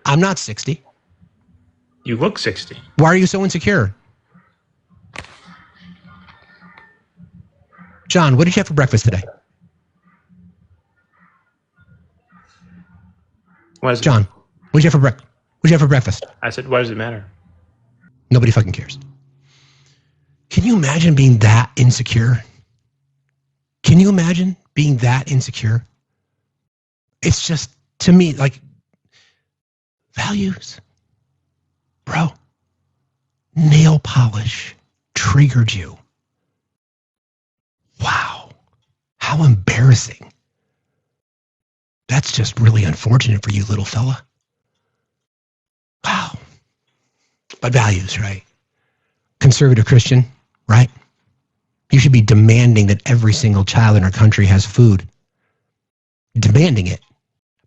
I'm not 60. You look 60. Why are you so insecure? John, what did you have for breakfast today? John, what did you have for breakfast? What'd you have for breakfast? I said, why does it matter? Nobody fucking cares. Can you imagine being that insecure? Can you imagine being that insecure? It's just, to me, like, values. Bro, nail polish triggered you. Wow. How embarrassing. That's just really unfortunate for you, little fella. Wow. But values, right? Conservative Christian, right? You should be demanding that every single child in our country has food. Demanding it.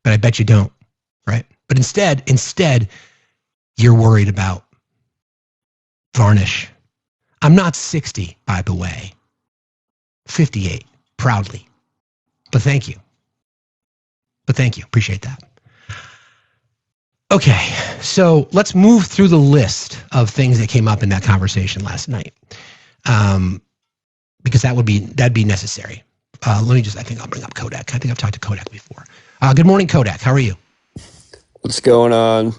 But I bet you don't, right? But instead, you're worried about varnish. I'm not 60, by the way. 58, proudly. But thank you. Appreciate that. Okay, so let's move through the list of things that came up in that conversation last night, because that'd be necessary. I think I'll bring up Kodak. I think I've talked to Kodak before. Good morning, Kodak. How are you? What's going on? Do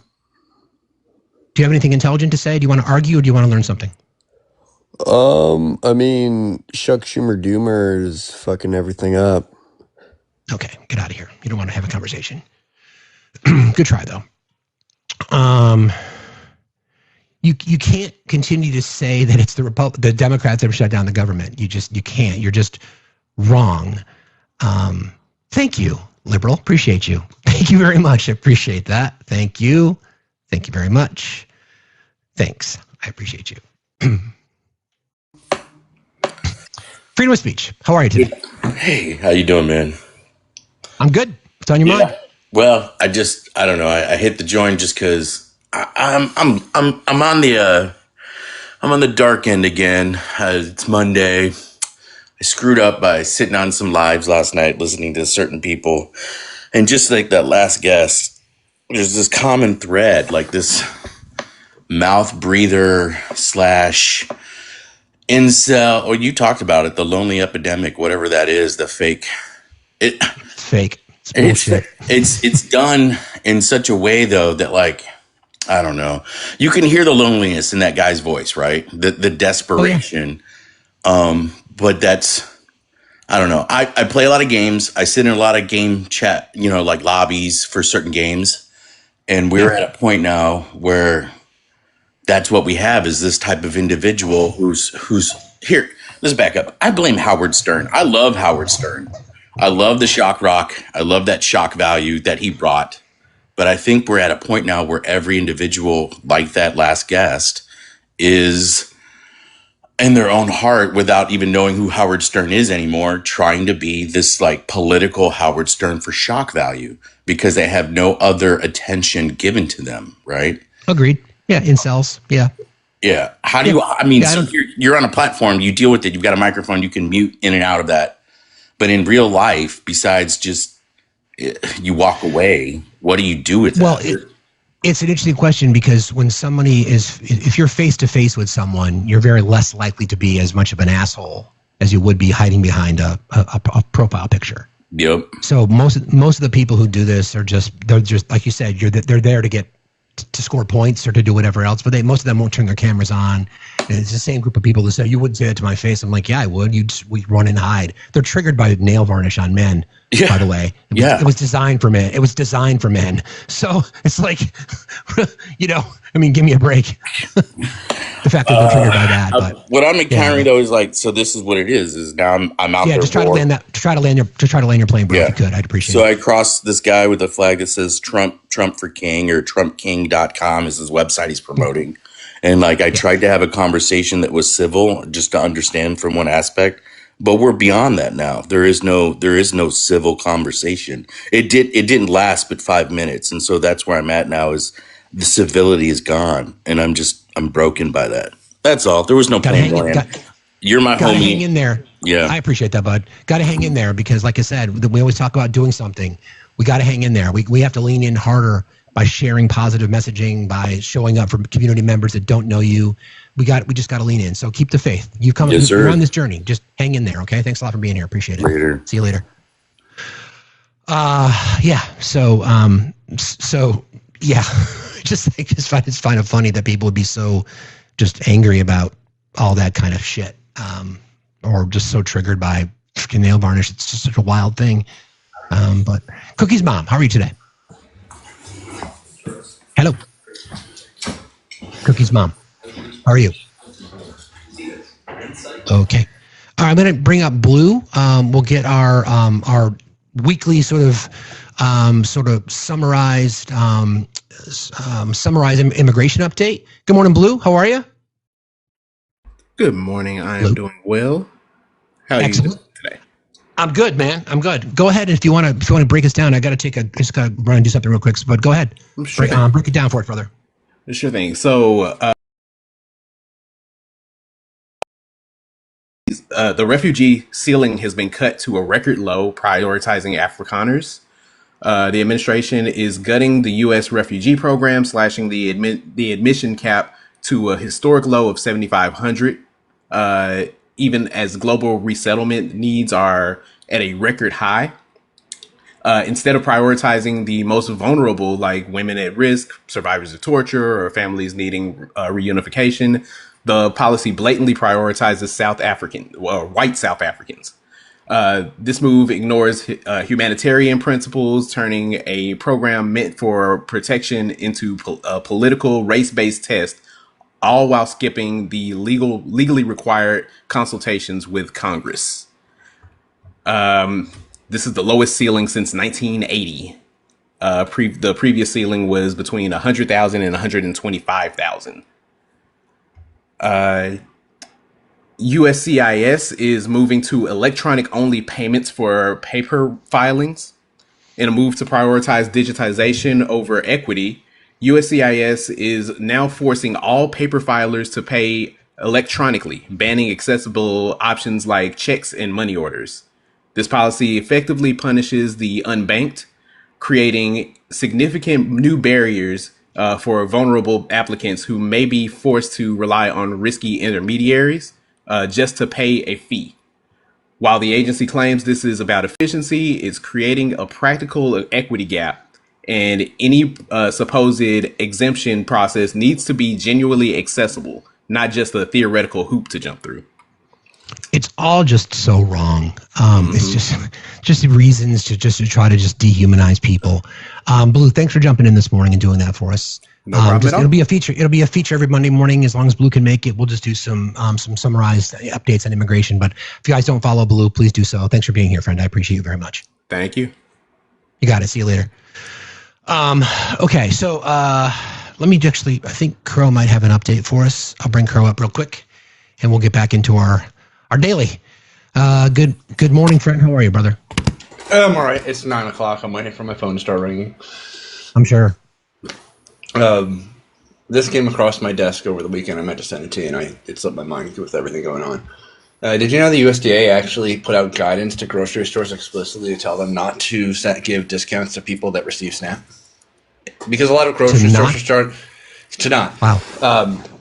you have anything intelligent to say? Do you want to argue, or do you want to learn something? I mean, Chuck Schumer Doomer is fucking everything up. Okay, get out of here. You don't want to have a conversation. Good try, though. You can't continue to say that it's the Democrats that have shut down the government. You can't. You're just wrong. Thank you, liberal. Appreciate you. Thank you very much. I appreciate that. Thank you. Thank you very much. Thanks. I appreciate you. Freedom of speech. How are you today? Hey, how you doing, man? I'm good. What's on your mind? Well, I don't know. I hit the join just because I'm on the dark end again. It's Monday. I screwed up by sitting on some lives last night, listening to certain people, and just like that last guest, there's this common thread, like this mouth breather / incel, or you talked about it, the lonely epidemic, whatever that is, the fake. Fake. It's bullshit. It's done in such a way though that, like, I don't know. You can hear the loneliness in that guy's voice, right? The desperation. Oh, yeah. But that's, I don't know. I play a lot of games. I sit in a lot of game chat, like lobbies for certain games. And we're at a point now where that's what we have, is this type of individual who's here. Let's back up. I blame Howard Stern. I love Howard Stern. I love the shock rock. I love that shock value that he brought. But I think we're at a point now where every individual, like that last guest, is in their own heart, without even knowing who Howard Stern is anymore, trying to be this like political Howard Stern for shock value because they have no other attention given to them, right? Agreed. Yeah, incels. Yeah. Yeah. How do you, I mean, so you're on a platform, you deal with it, you've got a microphone, you can mute in and out of that. But in real life, besides just you walk away, what do you do with that? Well, it's an interesting question, because when somebody if you're face to face with someone, you're very less likely to be as much of an asshole as you would be hiding behind a profile picture. Yep. So most of the people who do this they're just like you said, they're there to get to score points or to do whatever else, but most of them won't turn their cameras on. And it's the same group of people that say, you wouldn't say that to my face. I'm like, yeah, I would. We run and hide. They're triggered by nail varnish on men, by the way. It was designed for men. It was designed for men. So it's like, give me a break. The fact that they're triggered by that. But what I'm encountering though is like, so this is what it is now I'm out there. Yeah, just try to land your plane, bro, if you could. I'd appreciate it. So I crossed this guy with a flag that says Trump for King, or TrumpKing.com is his website he's promoting. And like, I tried to have a conversation that was civil, just to understand from one aspect, but we're beyond that now. There is no civil conversation. It didn't last but 5 minutes. And so that's where I'm at now, is the civility is gone. And I'm broken by that. That's all. There was no plan. You're my homie. Hang in there. Yeah. I appreciate that, bud. Got to hang in there, because like I said, we always talk about doing something. We got to hang in there. We have to lean in harder by sharing positive messaging, by showing up for community members that don't know you. We just got to lean in. So keep the faith. You're on this journey. Just hang in there. Okay. Thanks a lot for being here. Appreciate it. Later. See you later. Yeah. So yeah, find it funny that people would be so just angry about all that kind of shit, or just so triggered by freaking nail varnish. It's just such a wild thing. But Cookie's mom, how are you today? Hello, Cookie's mom, how are you? Okay. All right, I'm going to bring up Blue. We'll get our weekly sort of summarized immigration update. Good morning, Blue. How are you? Good morning. I am doing well. How are you doing today? I'm good, man. I'm good. Go ahead if you want to break us down. I got to just got to run and do something real quick. But go ahead. Sure. Break it down for us, brother. Sure thing. So the refugee ceiling has been cut to a record low, prioritizing Afrikaners. The administration is gutting the U.S. refugee program, slashing the admission cap to a historic low of 7,500, even as global resettlement needs are at a record high. Instead of prioritizing the most vulnerable, like women at risk, survivors of torture, or families needing reunification, the policy blatantly prioritizes white South Africans. This move ignores humanitarian principles, turning a program meant for protection into a political race-based test, all while skipping the legally required consultations with Congress. This is the lowest ceiling since 1980. The previous ceiling was between 100,000 and 125,000. USCIS is moving to electronic-only payments for paper filings. In a move to prioritize digitization over equity, USCIS is now forcing all paper filers to pay electronically, banning accessible options like checks and money orders. This policy effectively punishes the unbanked, creating significant new barriers for vulnerable applicants who may be forced to rely on risky intermediaries just to pay a fee. While the agency claims this is about efficiency, it's creating a practical equity gap, and any supposed exemption process needs to be genuinely accessible, not just a theoretical hoop to jump through. It's all just so wrong. It's just reasons to try to dehumanize people. Blue, thanks for jumping in this morning and doing that for us. No problem at all. It'll be a feature. It'll be a feature every Monday morning as long as Blue can make it. We'll just do some summarized updates on immigration. But if you guys don't follow Blue, please do so. Thanks for being here, friend. I appreciate you very much. Thank you. You got it. See you later. Okay, so let me I think Crow might have an update for us. I'll bring Crow up real quick, and we'll get back into our daily. Good morning, friend. How are you, brother? I'm all right. It's 9 o'clock. I'm waiting for my phone to start ringing. I'm sure. This came across my desk over the weekend. I meant to send it to you, and it slipped my mind with everything going on. Did you know the USDA actually put out guidance to grocery stores explicitly to tell them not to give discounts to people that receive SNAP? Because a lot of grocery stores are starting to not. Wow.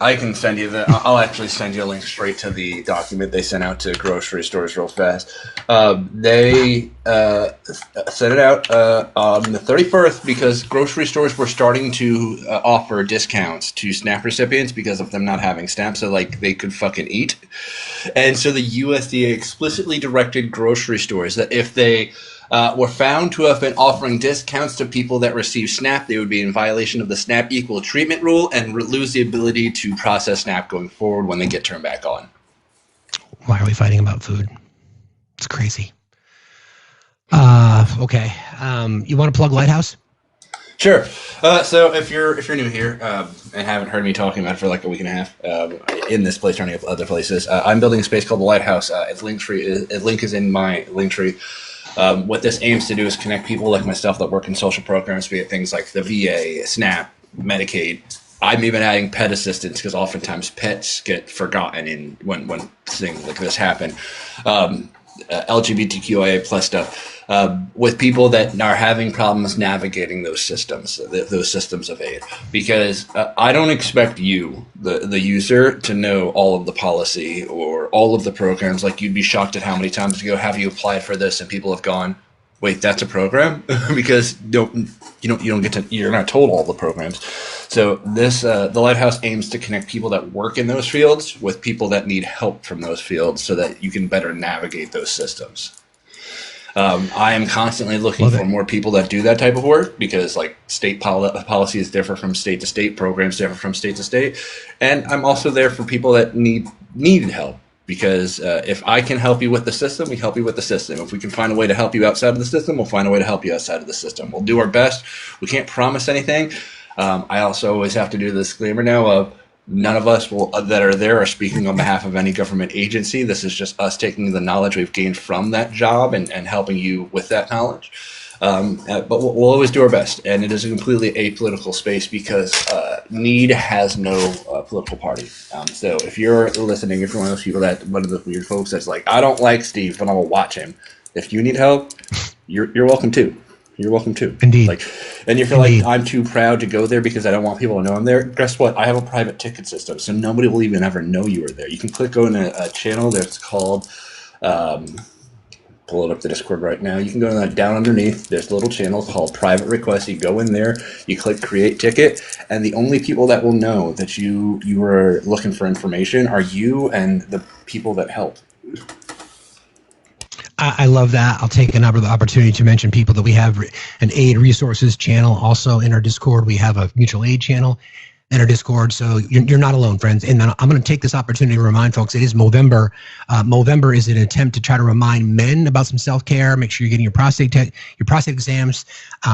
I can send you I'll actually send you a link straight to the document they sent out to grocery stores real fast. They sent it out on the 31st because grocery stores were starting to offer discounts to SNAP recipients because of them not having SNAP, so they could fucking eat. And so the USDA explicitly directed grocery stores that if they were found to have been offering discounts to people that receive SNAP, they would be in violation of the SNAP equal treatment rule and lose the ability to process SNAP going forward when they get turned back on. Why are we fighting about food? It's crazy. Okay. You want to plug Lighthouse? Sure. So if you're new here and haven't heard me talking about it for like a week and a half in this place or any other places, I'm building a space called the Lighthouse. Its link is in my link tree. What this aims to do is connect people like myself that work in social programs, be it things like the VA, SNAP, Medicaid. I'm even adding pet assistance because oftentimes pets get forgotten when things like this happen. LGBTQIA plus stuff with people that are having problems navigating those systems of aid. Because I don't expect you, the user, to know all of the policy or all of the programs. Like, you'd be shocked at how many times ago have you applied for this and people have gone, wait, that's a program? Because you're not told all the programs. So this the Lighthouse aims to connect people that work in those fields with people that need help from those fields so that you can better navigate those systems. I am constantly looking for more people that do that type of work because like state policies differ from state to state, programs differ from state to state. And I'm also there for people that need help because if I can help you with the system, we help you with the system. If we can find a way to help you outside of the system, we'll find a way to help you outside of the system. We'll do our best. We can't promise anything. I also always have to do the disclaimer now of none of us that are there are speaking on behalf of any government agency. This is just us taking the knowledge we've gained from that job and helping you with that knowledge. But we'll always do our best. And it is a completely apolitical space because need has no political party. So if you're listening, if you're one of those people one of the weird folks that's like, I don't like Steve, but I will watch him. If you need help, you're welcome too. You're welcome too. Indeed. And you feel like I'm too proud to go there because I don't want people to know I'm there. Guess what? I have a private ticket system, so nobody will even ever know you are there. You can go in a channel that's called, pull it up the Discord right now. You can go to that down underneath. There's a little channel called Private Requests. You go in there, you click Create Ticket, and the only people that will know that you were looking for information are you and the people that help. I love that. I'll take another opportunity to mention people that we have an aid resources channel also in our Discord. We have a mutual aid channel in our Discord. So you're not alone, friends. And I'm going to take this opportunity to remind folks, it is Movember. Movember is an attempt to try to remind men about some self-care. Make sure you're getting your prostate exams,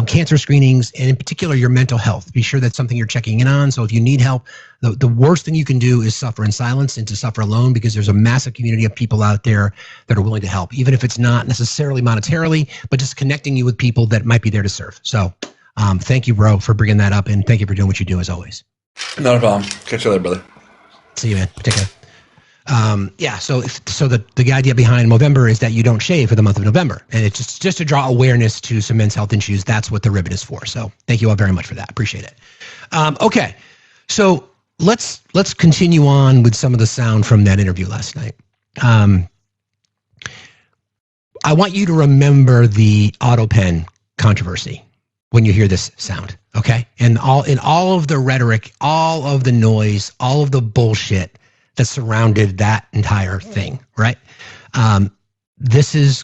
cancer screenings, and in particular, your mental health. Be sure that's something you're checking in on. So if you need help, the worst thing you can do is suffer in silence and to suffer alone, because there's a massive community of people out there that are willing to help, even if it's not necessarily monetarily, but just connecting you with people that might be there to serve. So thank you, bro, for bringing that up, and thank you for doing what you do as always. Not a problem. Catch you later, brother. See you, man. Take care. Yeah, so the idea behind Movember is that you don't shave for the month of November, and it's just to draw awareness to some men's health issues. That's what the ribbon is for. So thank you all very much for that. Appreciate it. Okay, so let's continue on with some of the sound from that interview last night. I want you to remember the auto pen controversy when you hear this sound, okay? And in all of the rhetoric, all of the noise, all of the bullshit that surrounded that entire thing, right? This is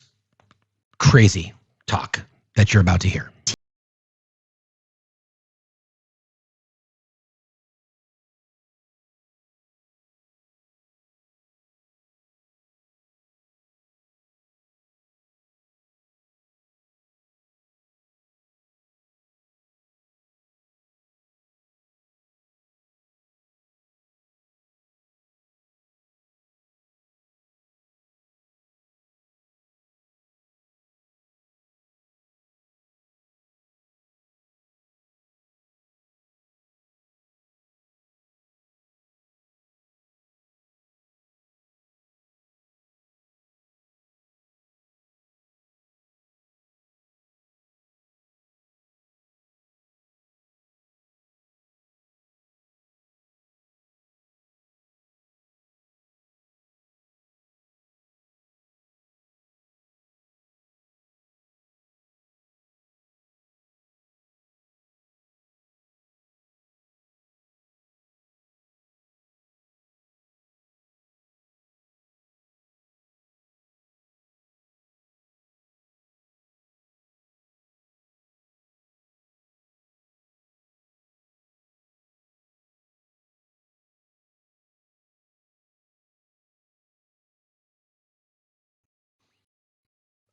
crazy talk that you're about to hear.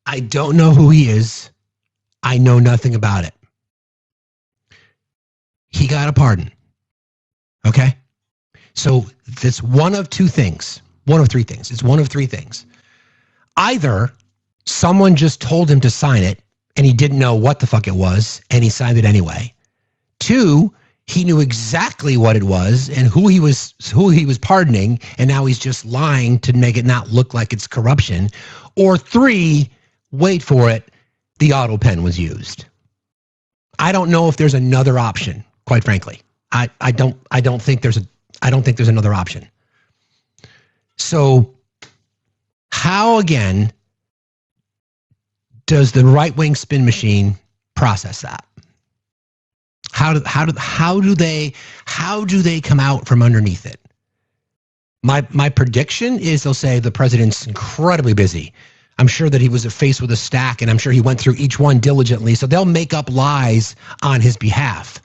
I don't know who he is. I know nothing about it. He got a pardon. Okay? So that's one of two things. One of three things. It's one of three things. Either someone just told him to sign it and he didn't know what the fuck it was and he signed it anyway. Two, he knew exactly what it was and who he was pardoning, and now he's just lying to make it not look like it's corruption. Or three, wait for it, the auto pen was used. I don't know if there's another option, quite frankly. I don't think there's another option. So how again does the right-wing spin machine process that? How do they come out from underneath it? My prediction is they'll say the president's incredibly busy. I'm sure that he was faced with a stack, and I'm sure he went through each one diligently. So they'll make up lies on his behalf,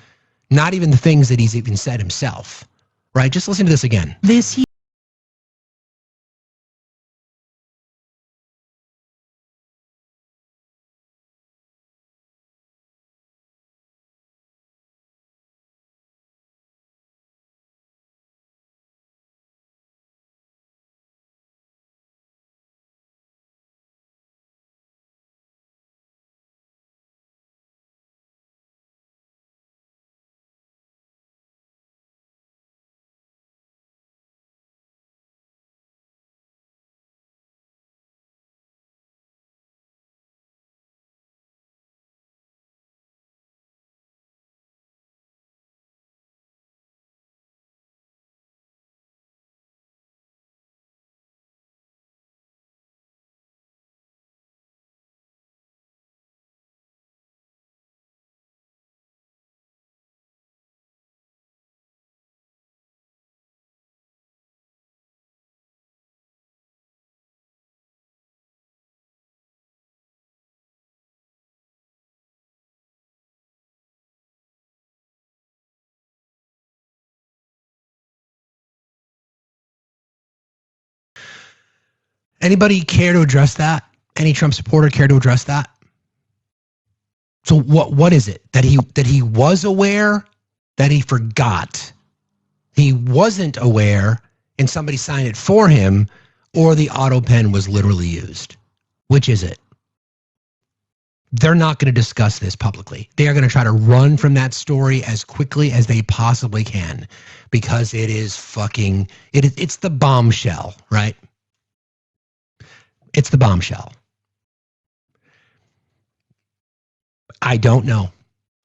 not even the things that he's even said himself. Right? Just listen to this again. Anybody care to address that? Any Trump supporter care to address that? So what is it that he was aware, that he forgot, he wasn't aware, and somebody signed it for him, or the auto pen was literally used? Which is it? They're not going to discuss this publicly. They are going to try to run from that story as quickly as they possibly can, because it is fucking it's the bombshell, right? It's the bombshell. I don't know.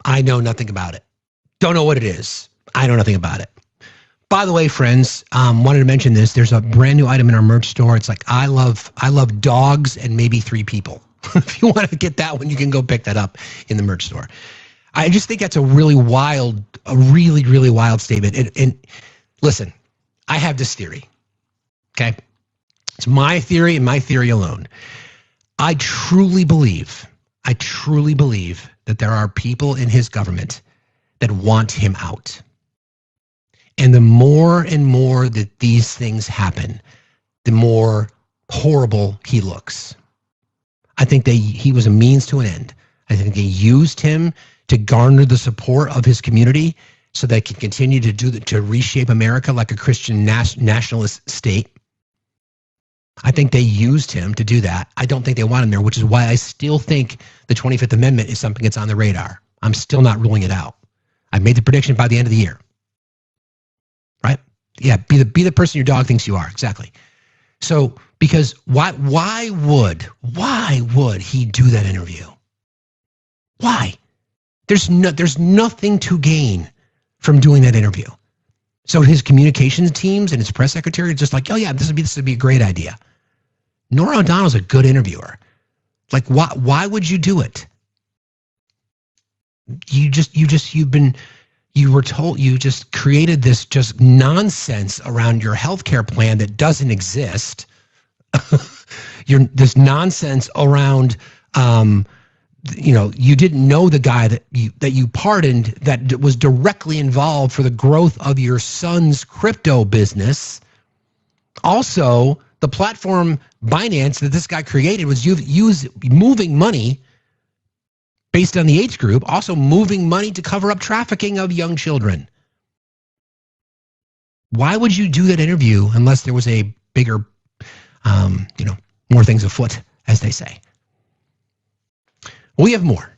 I know nothing about it. Don't know what it is. I know nothing about it. By the way, friends, wanted to mention this. There's a brand new item in our merch store. It's like I love dogs and maybe 3 people. If you want to get that one, you can go pick that up in the merch store. I just think that's a really wild statement. And listen, I have this theory. Okay. It's my theory and my theory alone. I truly believe that there are people in his government that want him out. And the more and more that these things happen, the more horrible he looks. I think he was a means to an end. I think they used him to garner the support of his community so they can continue to reshape America like a Christian nationalist state. I think they used him to do that. I don't think they want him there, which is why I still think the 25th Amendment is something that's on the radar. I'm still not ruling it out. I made the prediction by the end of the year. Right? Yeah, be the person your dog thinks you are. Exactly. So, because why would he do that interview? Why? There's nothing to gain from doing that interview. So his communications teams and his press secretary are just like, oh yeah, this would be a great idea. Norah O'Donnell's a good interviewer. Like, why would you do it? You just created this just nonsense around your healthcare plan that doesn't exist. This nonsense around, you didn't know the guy that you pardoned that was directly involved for the growth of your son's crypto business. Also, the platform Binance that this guy created was moving money based on the age group, also moving money to cover up trafficking of young children. Why would you do that interview unless there was a bigger, more things afoot, as they say? We have more.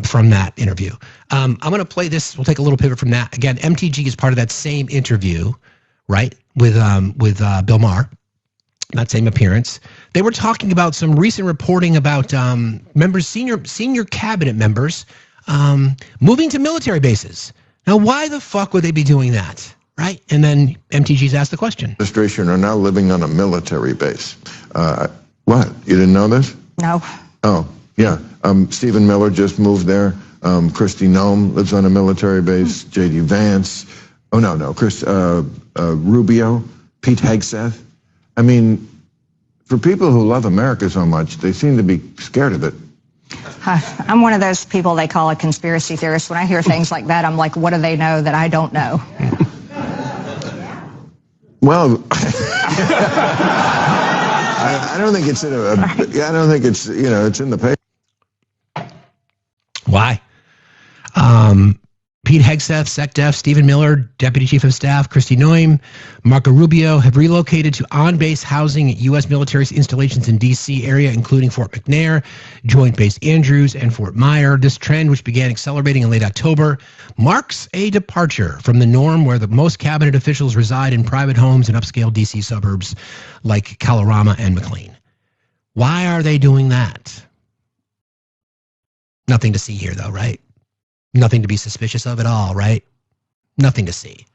From that interview. I'm going to play this. We'll take a little pivot from that. Again, MTG is part of that same interview, right, with Bill Maher, that same appearance. They were talking about some recent reporting about senior cabinet members moving to military bases. Now, why the fuck would they be doing that, right? And then MTG's asked the question. Administration are now living on a military base. What? You didn't know this? No. Oh, yeah. Stephen Miller just moved there Kristi Noem lives on a military base. J.D. Vance. Oh, no. Rubio. Pete Hegseth. I mean, for people who love America so much, they seem to be scared of it. I'm one of those people they call a conspiracy theorist. When I hear things like that, I'm like, what do they know that I don't know? Well, I don't think it's in I don't think it's, it's in the paper. Why? Pete Hegseth, SecDef, Stephen Miller, Deputy Chief of Staff, Kristi Noem, Marco Rubio have relocated to on-base housing at U.S. military installations in D.C. area, including Fort McNair, Joint Base Andrews, and Fort Myer. This trend, which began accelerating in late October, marks a departure from the norm where the most cabinet officials reside in private homes in upscale D.C. suburbs like Kalorama and McLean. Why are they doing that? Nothing to see here, though, right? Nothing to be suspicious of at all, right? Nothing to see.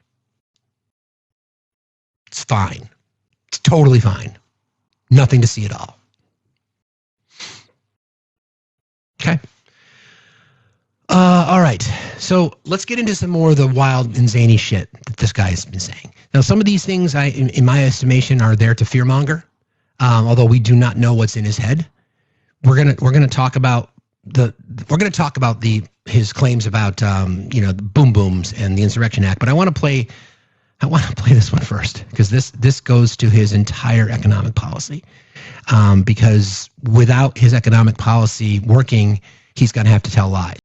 It's fine. It's totally fine. Nothing to see at all. Okay. All right. So let's get into some more of the wild and zany shit that this guy has been saying. Now, some of these things, in my estimation, are there to fearmonger. Although we do not know what's in his head. We're gonna talk about his claims about the boom booms and the Insurrection Act, but I want to play this one first because this goes to his entire economic policy. Because without his economic policy working, he's going to have to tell lies.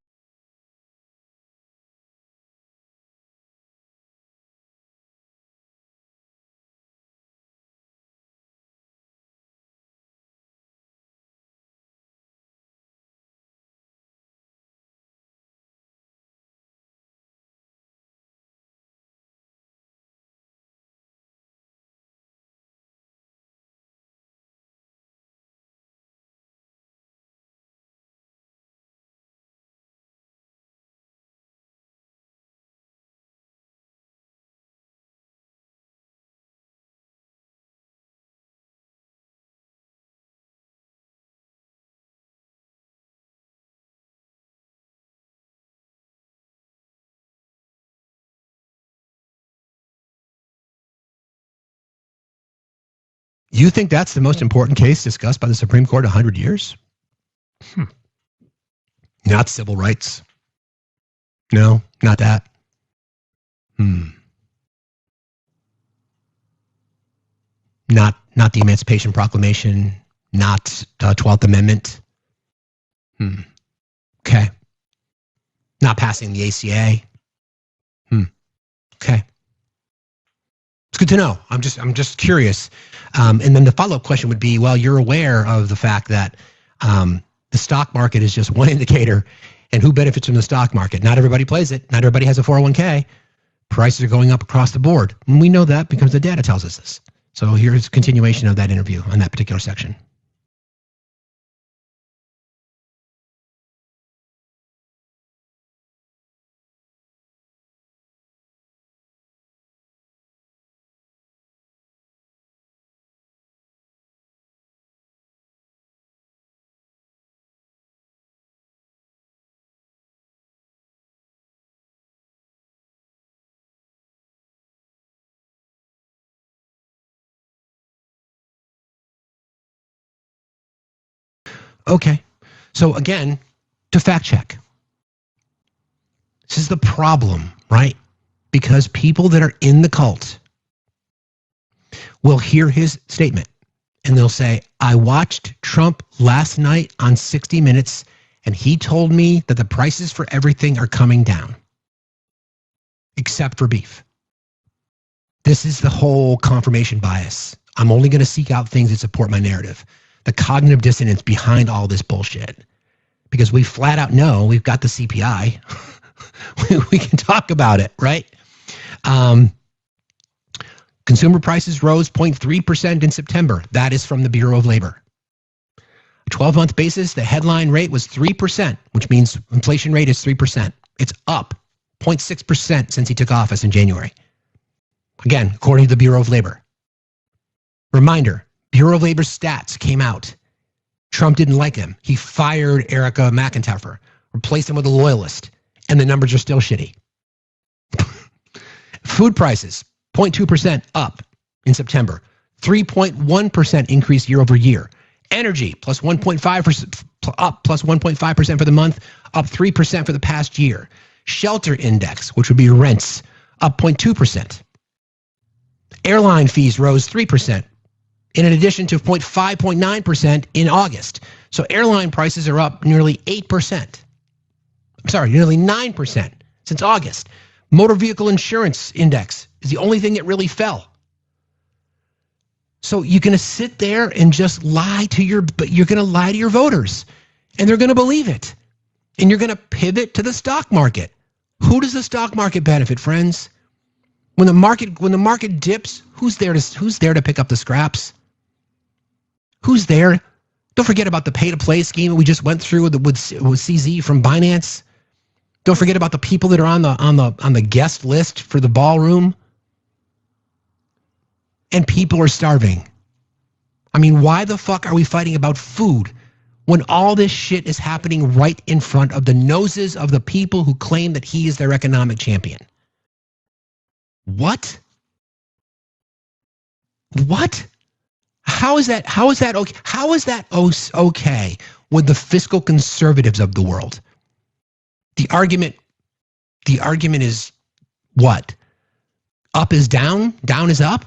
You think that's the most important case discussed by the Supreme Court in 100 years? Not civil rights. No, not that. Not the Emancipation Proclamation. Not the 12th Amendment. Okay. Not passing the ACA. Okay. It's good to know. I'm just curious. And then the follow-up question would be, well, you're aware of the fact that the stock market is just one indicator, and who benefits from the stock market? Not everybody plays it. Not everybody has a 401k. Prices are going up across the board. And we know that because the data tells us this. So here's a continuation of that interview on that particular section. Okay. So again, to fact check. This is the problem, right? Because people that are in the cult will hear his statement and they'll say, I watched Trump last night on 60 Minutes and he told me that the prices for everything are coming down, except for beef. This is the whole confirmation bias. I'm only going to seek out things that support my narrative. The cognitive dissonance behind all this bullshit. Because we flat out know we've got the CPI. We can talk about it, right? Consumer prices rose 0.3% in September. That is from the Bureau of Labor. 12-month basis, the headline rate was 3%, which means inflation rate is 3%. It's up 0.6% since he took office in January. Again, according to the Bureau of Labor. Reminder, Bureau of Labor's stats came out. Trump didn't like him. He fired Erica McIntyre, Replace them with a loyalist, and the numbers are still shitty. Food prices, 0.2% up in September. 3.1% increase year over year. Energy, plus 1.5%, up plus 1.5% for the month, up 3% for the past year. Shelter index, which would be rents, up 0.2%. Airline fees rose 3%, in addition to 5.9% in August. So airline prices are up nearly 8%. I'm sorry, nearly 9% since August. Motor vehicle insurance index is the only thing that really fell. So you're going to sit there and just lie to your voters, and they're going to believe it. And you're going to pivot to the stock market. Who does the stock market benefit, friends? When the market dips, who's there to pick up the scraps? Who's there? Don't forget about the pay-to-play scheme that we just went through with CZ from Binance. Don't forget about the people that are on the guest list for the ballroom. And people are starving. I mean, why the fuck are we fighting about food when all this shit is happening right in front of the noses of the people who claim that he is their economic champion? What? What? How is that okay? How is that okay with the fiscal conservatives of the world? The argument is what? Up is down, down is up.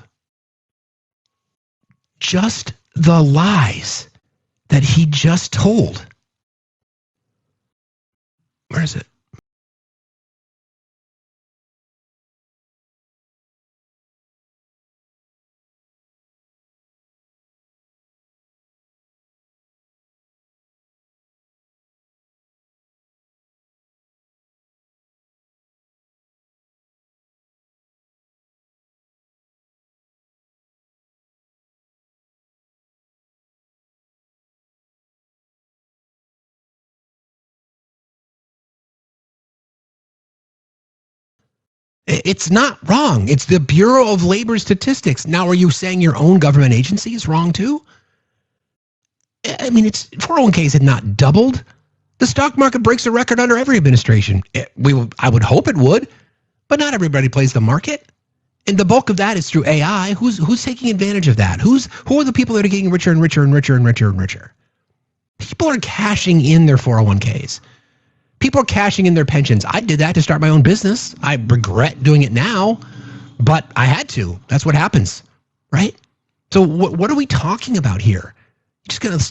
Just the lies that he just told. Where is it? It's not wrong. It's the Bureau of Labor Statistics. Now, are you saying your own government agency is wrong too? I mean, 401ks had not doubled. The stock market breaks a record under every administration. I would hope it would, but not everybody plays the market. And the bulk of that is through AI. Who's taking advantage of that? Who are the people that are getting richer and richer and richer and richer and richer? People are cashing in their 401ks. People are cashing in their pensions. I did that to start my own business. I regret doing it now, but I had to. That's what happens, right? So what are we talking about here?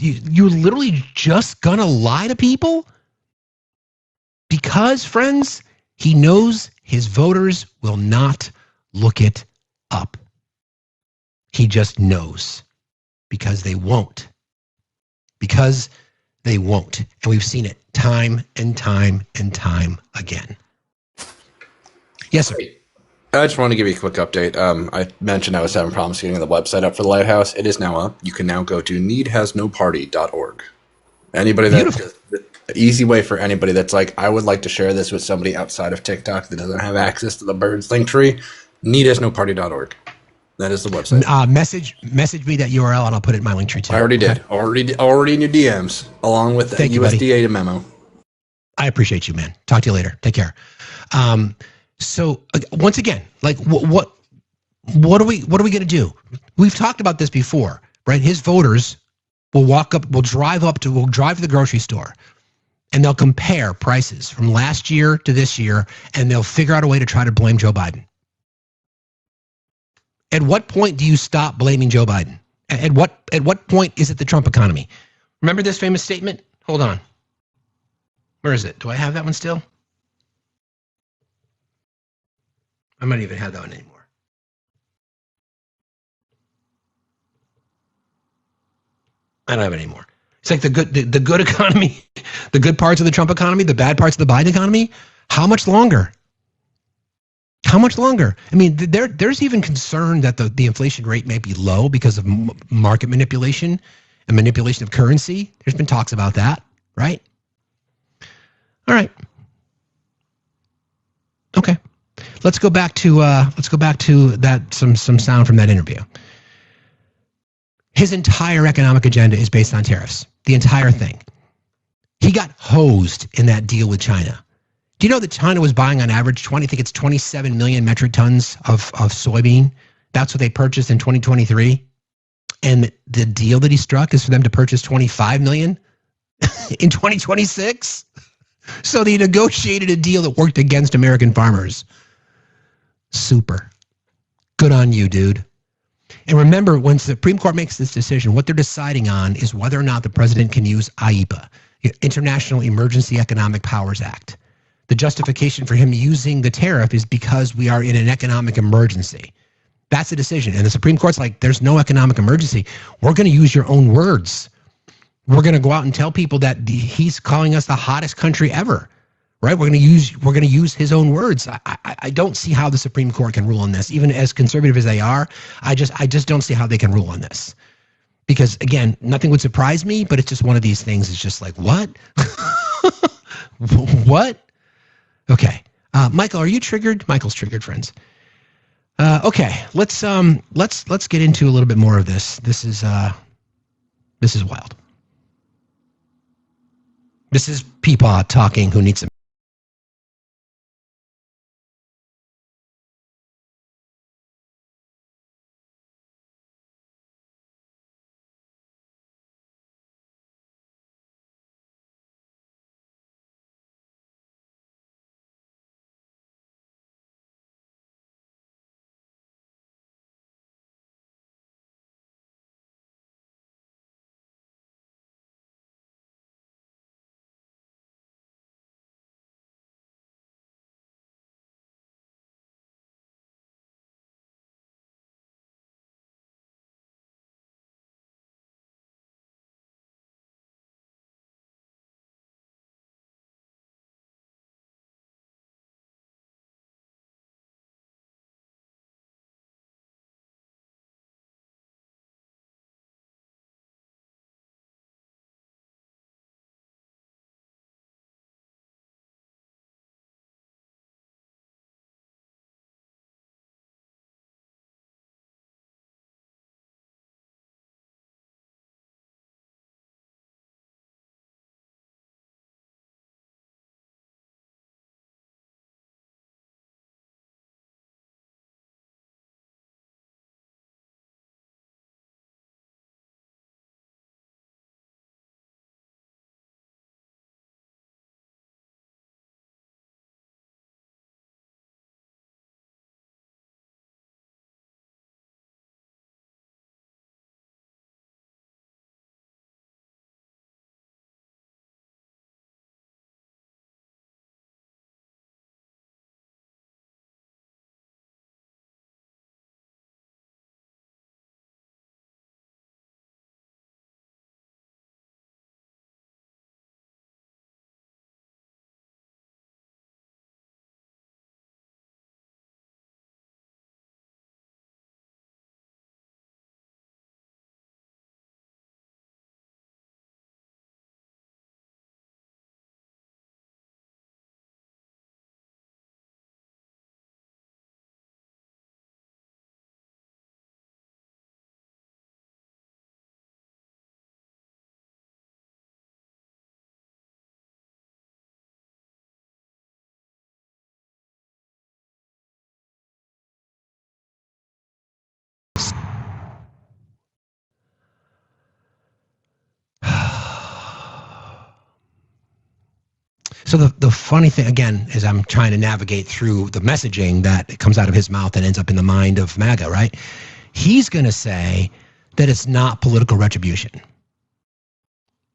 You're literally just gonna lie to people? Because, friends, he knows his voters will not look it up. He just knows. Because they won't. Because they won't. And we've seen it time and time and time again. Yes, sir. I just want to give you a quick update. I mentioned I was having problems getting the website up for the Lighthouse. It is now up. You can now go to needhasnoparty.org. Anybody that easy way for anybody that's like, I would like to share this with somebody outside of TikTok that doesn't have access to the Birds link tree. Needhasnoparty.org. That is the website. Message me that URL and I'll put it in my link tree too. I already did. Already in your DMs, along with the USDA memo. I appreciate you, man. Talk to you later. Take care. So once again, like what are we going to do? We've talked about this before, right? His voters will drive to the grocery store and they'll compare prices from last year to this year and they'll figure out a way to try to blame Joe Biden. At what point do you stop blaming Joe Biden? At what point is it the Trump economy? Remember this famous statement? Hold on. Where is it? Do I have that one still? I might even have that one anymore. I don't have it anymore. It's like the good economy, the good parts of the Trump economy, the bad parts of the Biden economy. How much longer? How much longer? I mean, there's even concern that the inflation rate may be low because of market manipulation and manipulation of currency. There's been talks about that, right? All right. Okay. Let's go back to that some sound from that interview. His entire economic agenda is based on tariffs. The entire thing. He got hosed in that deal with China. Do you know that China was buying on average I think it's 27 million metric tons of soybean? That's what they purchased in 2023. And the deal that he struck is for them to purchase 25 million in 2026. So they negotiated a deal that worked against American farmers. Super. Good on you, dude. And remember, when the Supreme Court makes this decision, what they're deciding on is whether or not the president can use IEPA, International Emergency Economic Powers Act. The justification for him using the tariff is because we are in an economic emergency. That's the decision. And the Supreme Court's like, there's no economic emergency. We're going to use your own words. We're going to go out and tell people that he's calling us the hottest country ever, right? We're going to use his own words. I don't see how the Supreme Court can rule on this, even as conservative as they are. I just don't see how they can rule on this, because again, nothing would surprise me, but it's just one of these things. It's just like, what? What? Okay, Michael, are you triggered? Michael's triggered, friends. Okay, let's get into a little bit more of this. This is wild. This is Peepaw talking who needs some. So the funny thing, again, is I'm trying to navigate through the messaging that comes out of his mouth and ends up in the mind of MAGA, right? He's going to say that it's not political retribution.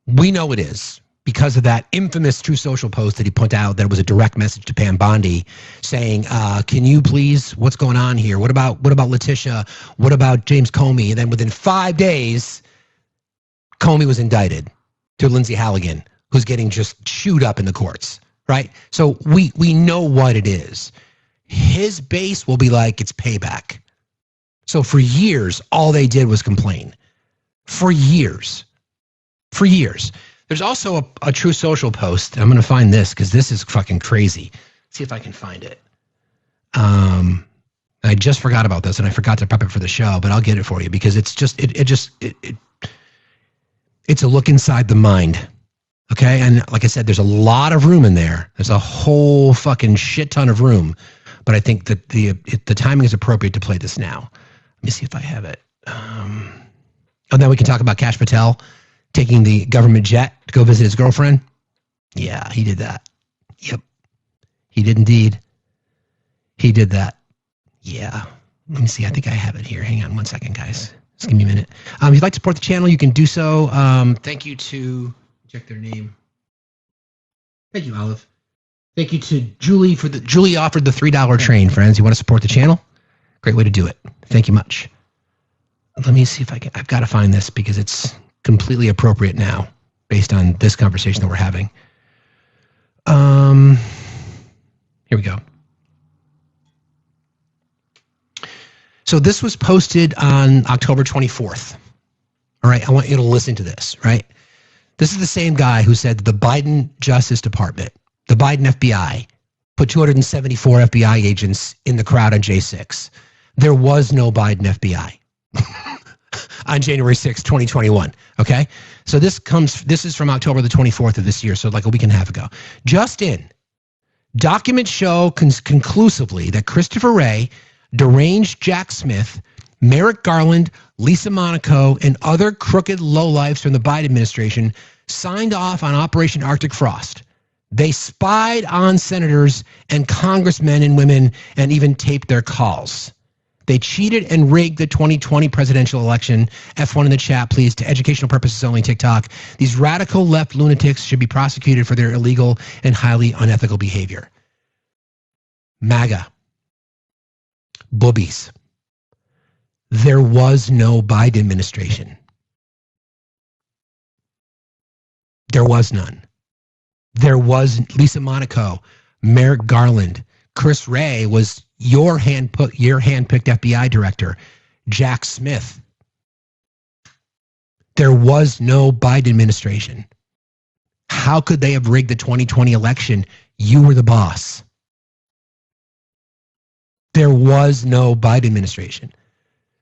We know it is, because of that infamous True Social post that he put out that was a direct message to Pam Bondi saying, can you please, what's going on here? What about Letitia? What about James Comey? And then within 5 days, Comey was indicted to Lindsay Halligan, who's getting just chewed up in the courts, right? So we know what it is. His base will be like, it's payback. So for years, all they did was complain. For years. There's also a True Social post. I'm going to find this because this is fucking crazy. See if I can find it. I just forgot about this and I forgot to prep it for the show, but I'll get it for you because it's just, it's a look inside the mind Okay. And like I said, there's a lot of room in there. There's a whole fucking shit ton of room. But I think that the timing is appropriate to play this now. Let me see if I have it. And then we can talk about Kash Patel taking the government jet to go visit his girlfriend. Yeah, he did that. Yep. He did indeed. He did that. Yeah. Let me see. I think I have it here. Hang on one second, guys. Just give me a minute. If you'd like to support the channel, you can do so. Thank you to, check their name. Thank you, Olive. Thank you to Julie Julie offered the $3 train, friends. You want to support the channel? Great way to do it. Thank you much. Let me see if I've got to find this because it's completely appropriate now based on this conversation that we're having. Here we go. So this was posted on October 24th. All right, I want you to listen to this, right? This is the same guy who said that the Biden Justice Department, the Biden FBI, put 274 FBI agents in the crowd on J6. There was no Biden FBI on January 6, 2021, okay? So this is from October the 24th of this year, so like a week and a half ago. Just in, documents show conclusively that Christopher Wray, deranged Jack Smith, Merrick Garland, Lisa Monaco, and other crooked lowlifes from the Biden administration signed off on Operation Arctic Frost. They spied on senators and congressmen and women and even taped their calls. They cheated and rigged the 2020 presidential election. F1 in the chat, please. To educational purposes only, TikTok. These radical left lunatics should be prosecuted for their illegal and highly unethical behavior. MAGA. Boobies. There was no Biden administration. There was none. There was Lisa Monaco, Merrick Garland. Chris Wray was your handpicked FBI director. Jack Smith. There was no Biden administration. How could they have rigged the 2020 election? You were the boss. There was no Biden administration.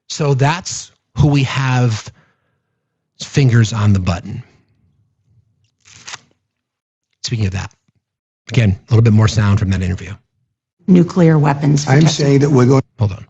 So that's who we have fingers on the button. Speaking of that, again, a little bit more sound from that interview. Nuclear weapons. I'm saying that we're going. Hold on.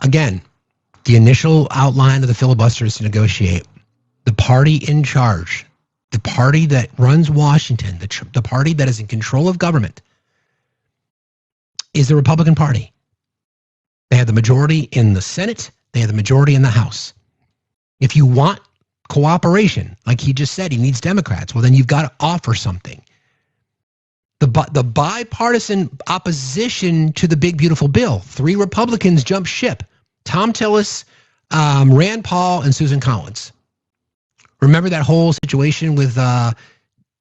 Again, the initial outline of the filibuster is to negotiate. The party in charge, the party that runs Washington, the party that is in control of government, is the Republican Party. They have the majority in the Senate. They have the majority in the House. If you want cooperation, like he just said, he needs Democrats. Well, then you've got to offer something. The bipartisan opposition to the big, beautiful bill, 3 Republicans jumped ship. Tom Tillis, Rand Paul, and Susan Collins. Remember that whole situation with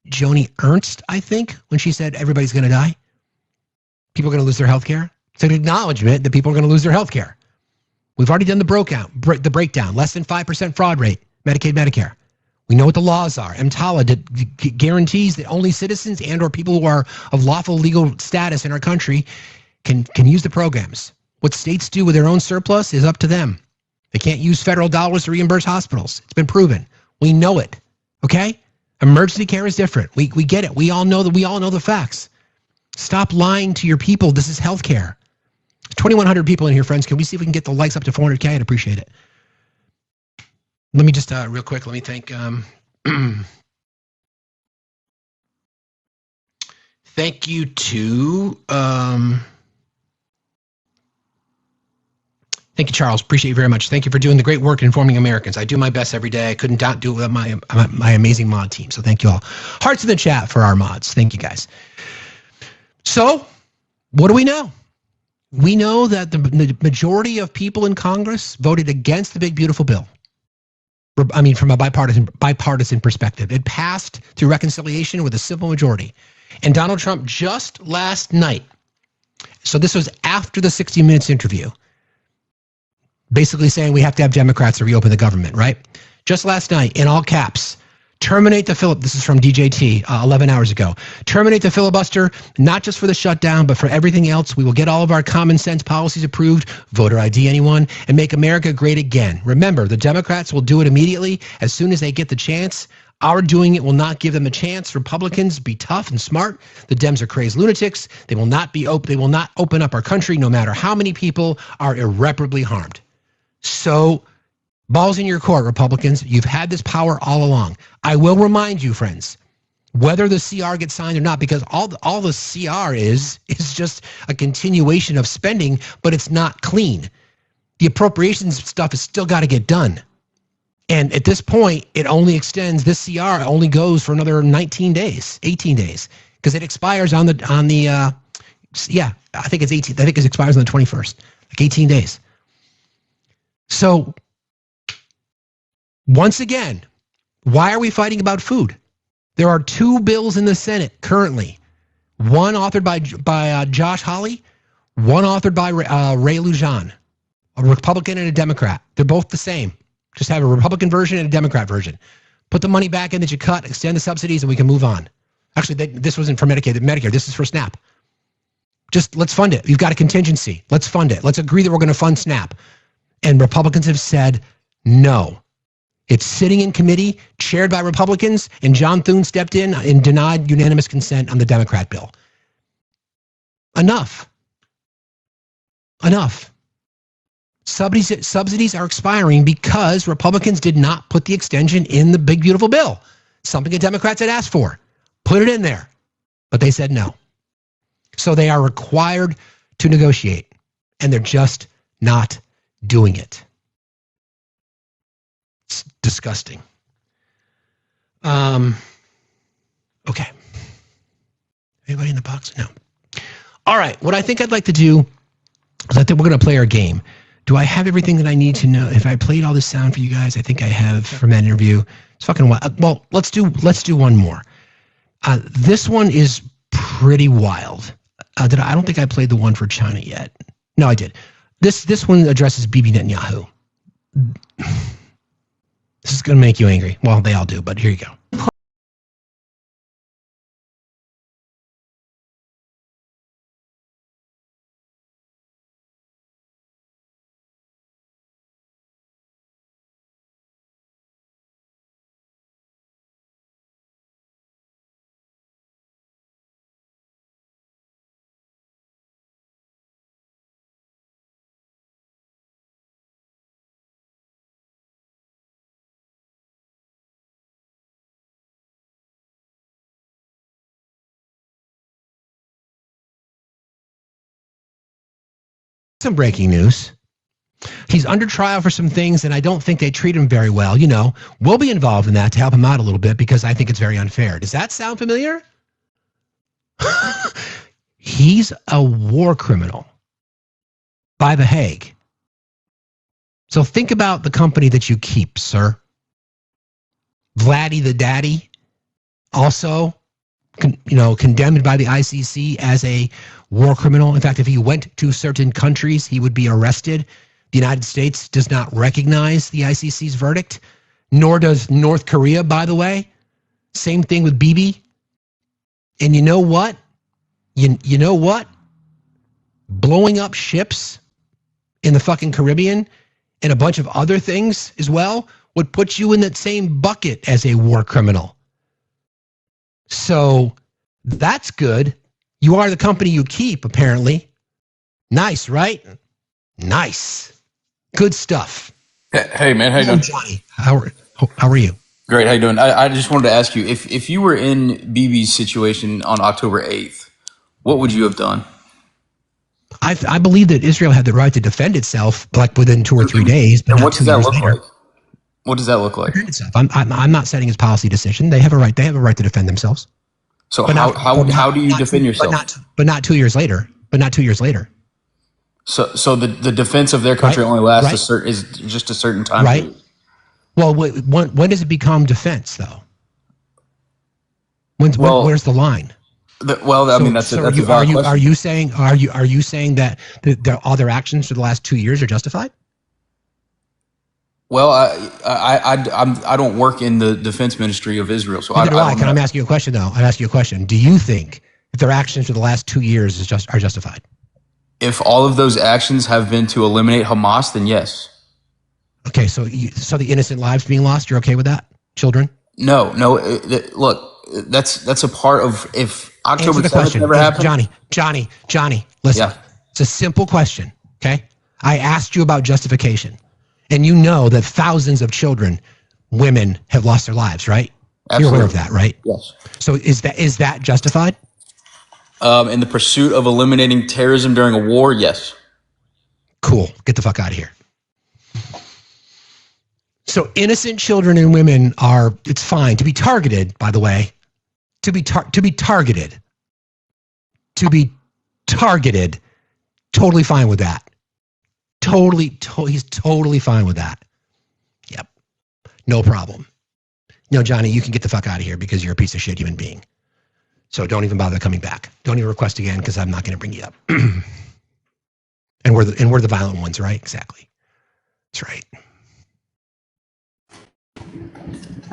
Joni Ernst, I think, when she said everybody's going to die? People are going to lose their health care? It's an acknowledgement that people are going to lose their health care. We've already done the breakdown. Less than 5% fraud rate, Medicaid, Medicare. We know what the laws are. EMTALA guarantees that only citizens and or people who are of lawful legal status in our country can use the programs. What states do with their own surplus is up to them. They can't use federal dollars to reimburse hospitals. It's been proven. We know it. Okay? Emergency care is different. We get it. We all know the facts. Stop lying to your people. This is healthcare. 2,100 people in here, friends. Can we see if we can get the likes up to 400K? I'd appreciate it. Let me just real quick. Let me thank thank you to thank you, Charles. Appreciate you very much. Thank you for doing the great work in informing Americans. I do my best every day. I couldn't do it without my amazing mod team. So thank you all. Hearts in the chat for our mods. Thank you, guys. So, what do we know? We know that the majority of people in Congress voted against the big, beautiful bill. I mean, from a bipartisan perspective. It passed through reconciliation with a simple majority. And Donald Trump just last night, so this was after the 60 Minutes interview, basically saying we have to have Democrats to reopen the government, right? Just last night, in all caps, terminate the filibuster. This is from DJT 11 hours ago. Terminate the filibuster, not just for the shutdown, but for everything else. We will get all of our common sense policies approved, voter ID anyone, and make America great again. Remember, the Democrats will do it immediately as soon as they get the chance. Our doing it will not give them a chance. Republicans, be tough and smart. The Dems are crazed lunatics. They will not open up our country no matter how many people are irreparably harmed. So, balls in your court, Republicans. You've had this power all along. I will remind you, friends, whether the CR gets signed or not, because all the CR is just a continuation of spending, but it's not clean. The appropriations stuff has still got to get done. And at this point, it only extends, this CR only goes for another 19 days, 18 days, because it expires on the yeah, I think it's 18. I think it expires on the 21st, like 18 days. So, once again, why are we fighting about food? There are 2 bills in the Senate currently. One authored by Josh Hawley, one authored by Ray Lujan, a Republican and a Democrat. They're both the same. Just have a Republican version and a Democrat version. Put the money back in that you cut, extend the subsidies, and we can move on. Actually, this wasn't for Medicare. This is for SNAP. Just let's fund it. You've got a contingency. Let's fund it. Let's agree that we're going to fund SNAP. And Republicans have said no. It's sitting in committee, chaired by Republicans, and John Thune stepped in and denied unanimous consent on the Democrat bill. Enough. Subsidies are expiring because Republicans did not put the extension in the big, beautiful bill. Something the Democrats had asked for. Put it in there. But they said no. So they are required to negotiate. And they're just not doing it. It's disgusting. Okay. Anybody in the box? No. All right. What I think I'd like to do is I think we're going to play our game. Do I have everything that I need to know? If I played all this sound for you guys, I think I have from that interview. It's fucking wild. Well, let's do one more. This one is pretty wild. I don't think I played the one for China yet. No, I did. This one addresses Bibi Netanyahu. This is going to make you angry. Well, they all do, but here you go. some breaking news. He's under trial for some things, and I don't think they treat him very well. You know, we'll be involved in that to help him out a little bit because I think it's very unfair. Does that sound familiar? He's a war criminal by The Hague. So think about the company that you keep, sir. Vladdy the Daddy, also, condemned by the ICC as a war criminal. In fact, if he went to certain countries, he would be arrested. The United States does not recognize the ICC's verdict, nor does North Korea, by the way. Same thing with Bibi. And you know what? You know what? Blowing up ships in the fucking Caribbean and a bunch of other things as well would put you in that same bucket as a war criminal. So that's good. You are the company you keep, apparently. Nice, right? Nice. Good stuff. Hey man, how you doing? Johnny, how are you? Great, how you doing? I just wanted to ask you, if you were in Bibi's situation on October 8th, what would you have done? I believe that Israel had the right to defend itself like within 2 or 3 days, but what does that look like? What does that look like? I'm not setting his policy decision. They have a right to defend themselves. So how do you defend yourself? But not 2 years later. So the defense of their country only lasts is just a certain time. Right. Period. Well, when does it become defense though? Where's the line? That's a valid question. Are you saying that all their actions for the last 2 years are justified? Well, I don't work in the defense ministry of Israel, so Neither do I. Can I ask you a question though? I ask you a question. Do you think that their actions for the last 2 years are justified? If all of those actions have been to eliminate Hamas, then yes. Okay, so the innocent lives being lost, you're okay with that? Children? No. Look, that's a part of if October 7th never happened. Johnny, listen. Yeah. It's a simple question, okay? I asked you about justification, and you know that thousands of children, women, have lost their lives, right? Absolutely. You're aware of that, right? Yes. So is that justified? In the pursuit of eliminating terrorism during a war, yes. Cool. Get the fuck out of here. So innocent children and women it's fine to be targeted, by the way, to be targeted, totally fine with that. He's totally fine with that. Yep. No problem. No, Johnny, you can get the fuck out of here because you're a piece of shit human being. So don't even bother coming back. Don't even request again because I'm not going to bring you up. And we're the violent ones, right? Exactly. That's right.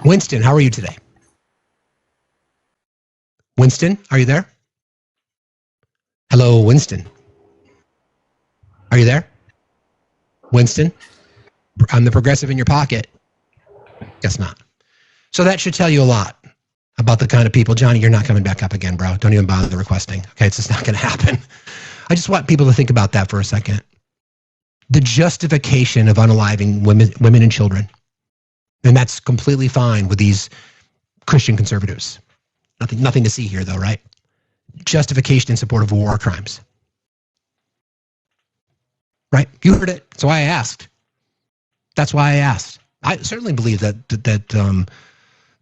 Winston, how are you today? Winston, are you there? Hello, Winston. Are you there? Winston? I'm the progressive in your pocket. Guess not. So that should tell you a lot about the kind of people. Johnny, you're not coming back up again, bro. Don't even bother requesting. Okay, it's just not going to happen. I just want people to think about that for a second. The justification of unaliving women and children. And that's completely fine with these Christian conservatives. Nothing to see here, though, right? Justification in support of war crimes. Right? You heard it. That's why I asked. That's why I asked. I certainly believe that the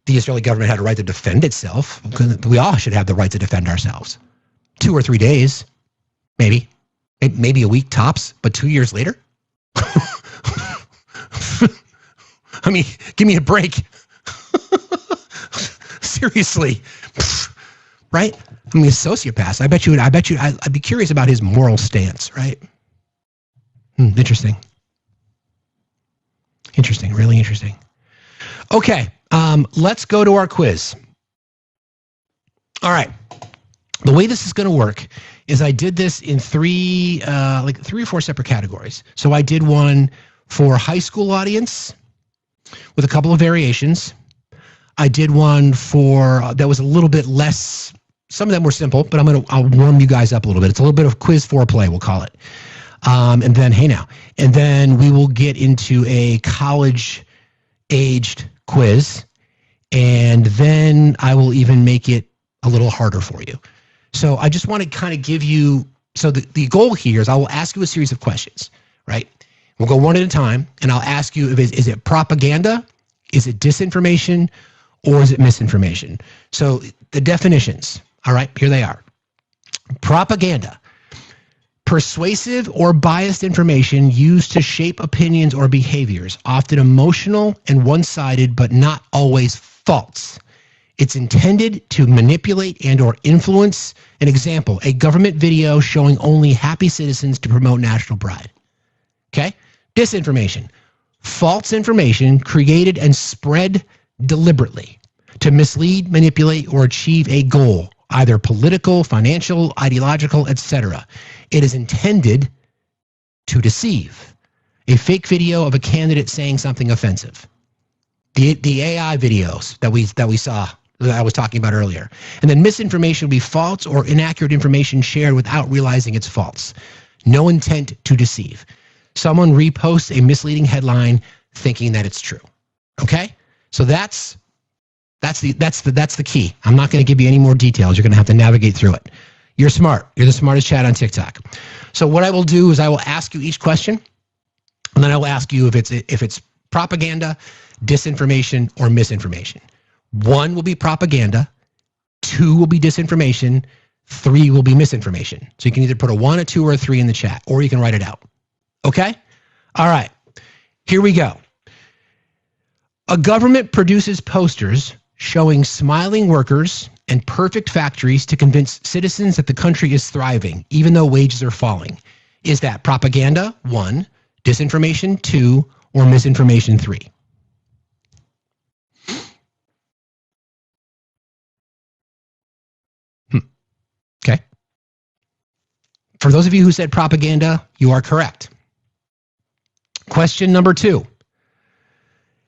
Israeli government had a right to defend itself. We all should have the right to defend ourselves. 2 or 3 days, maybe a week tops, but 2 years later? I mean, give me a break. Seriously. Right? I mean, a sociopath. I'd be curious about his moral stance, right? Interesting. Interesting, really interesting. Okay, let's go to our quiz. All right. The way this is going to work is I did this in three or four separate categories. So I did one for high school audience with a couple of variations. I did one for that was a little bit less. Some of them were simple, but I'll warm you guys up a little bit. It's a little bit of quiz foreplay, we'll call it. And then we will get into a college-aged quiz, and then I will even make it a little harder for you. So I just want to kind of give you So the goal here is I will ask you a series of questions, right? We'll go one at a time, and I'll ask you, is it propaganda, is it disinformation, or is it misinformation? So the definitions, all right, here they are. Propaganda, persuasive or biased information used to shape opinions or behaviors, often emotional and one-sided, but not always false. It's intended to manipulate and or influence. An example, a government video showing only happy citizens to promote national pride. Okay? Disinformation, false information created and spread deliberately to mislead, manipulate, or achieve a goal, either political, financial, ideological, etc. It is intended to deceive. A fake video of a candidate saying something offensive. The AI videos that we saw, that I was talking about earlier. And then misinformation would be false or inaccurate information shared without realizing it's false. No intent to deceive. Someone reposts a misleading headline thinking that it's true. Okay? So that's the key. I'm not going to give you any more details. You're going to have to navigate through it. You're smart. You're the smartest chat on TikTok. So what I will do is I will ask you each question, and then I will ask you if it's propaganda, disinformation, or misinformation. 1 will be propaganda, 2 will be disinformation, 3 will be misinformation. So you can either put a 1, a 2, or a 3 in the chat, or you can write it out. Okay? All right. Here we go. A government produces posters showing smiling workers and perfect factories to convince citizens that the country is thriving, even though wages are falling. Is that propaganda, 1, disinformation, 2, or misinformation, 3? Okay. For those of you who said propaganda, you are correct. Question number 2.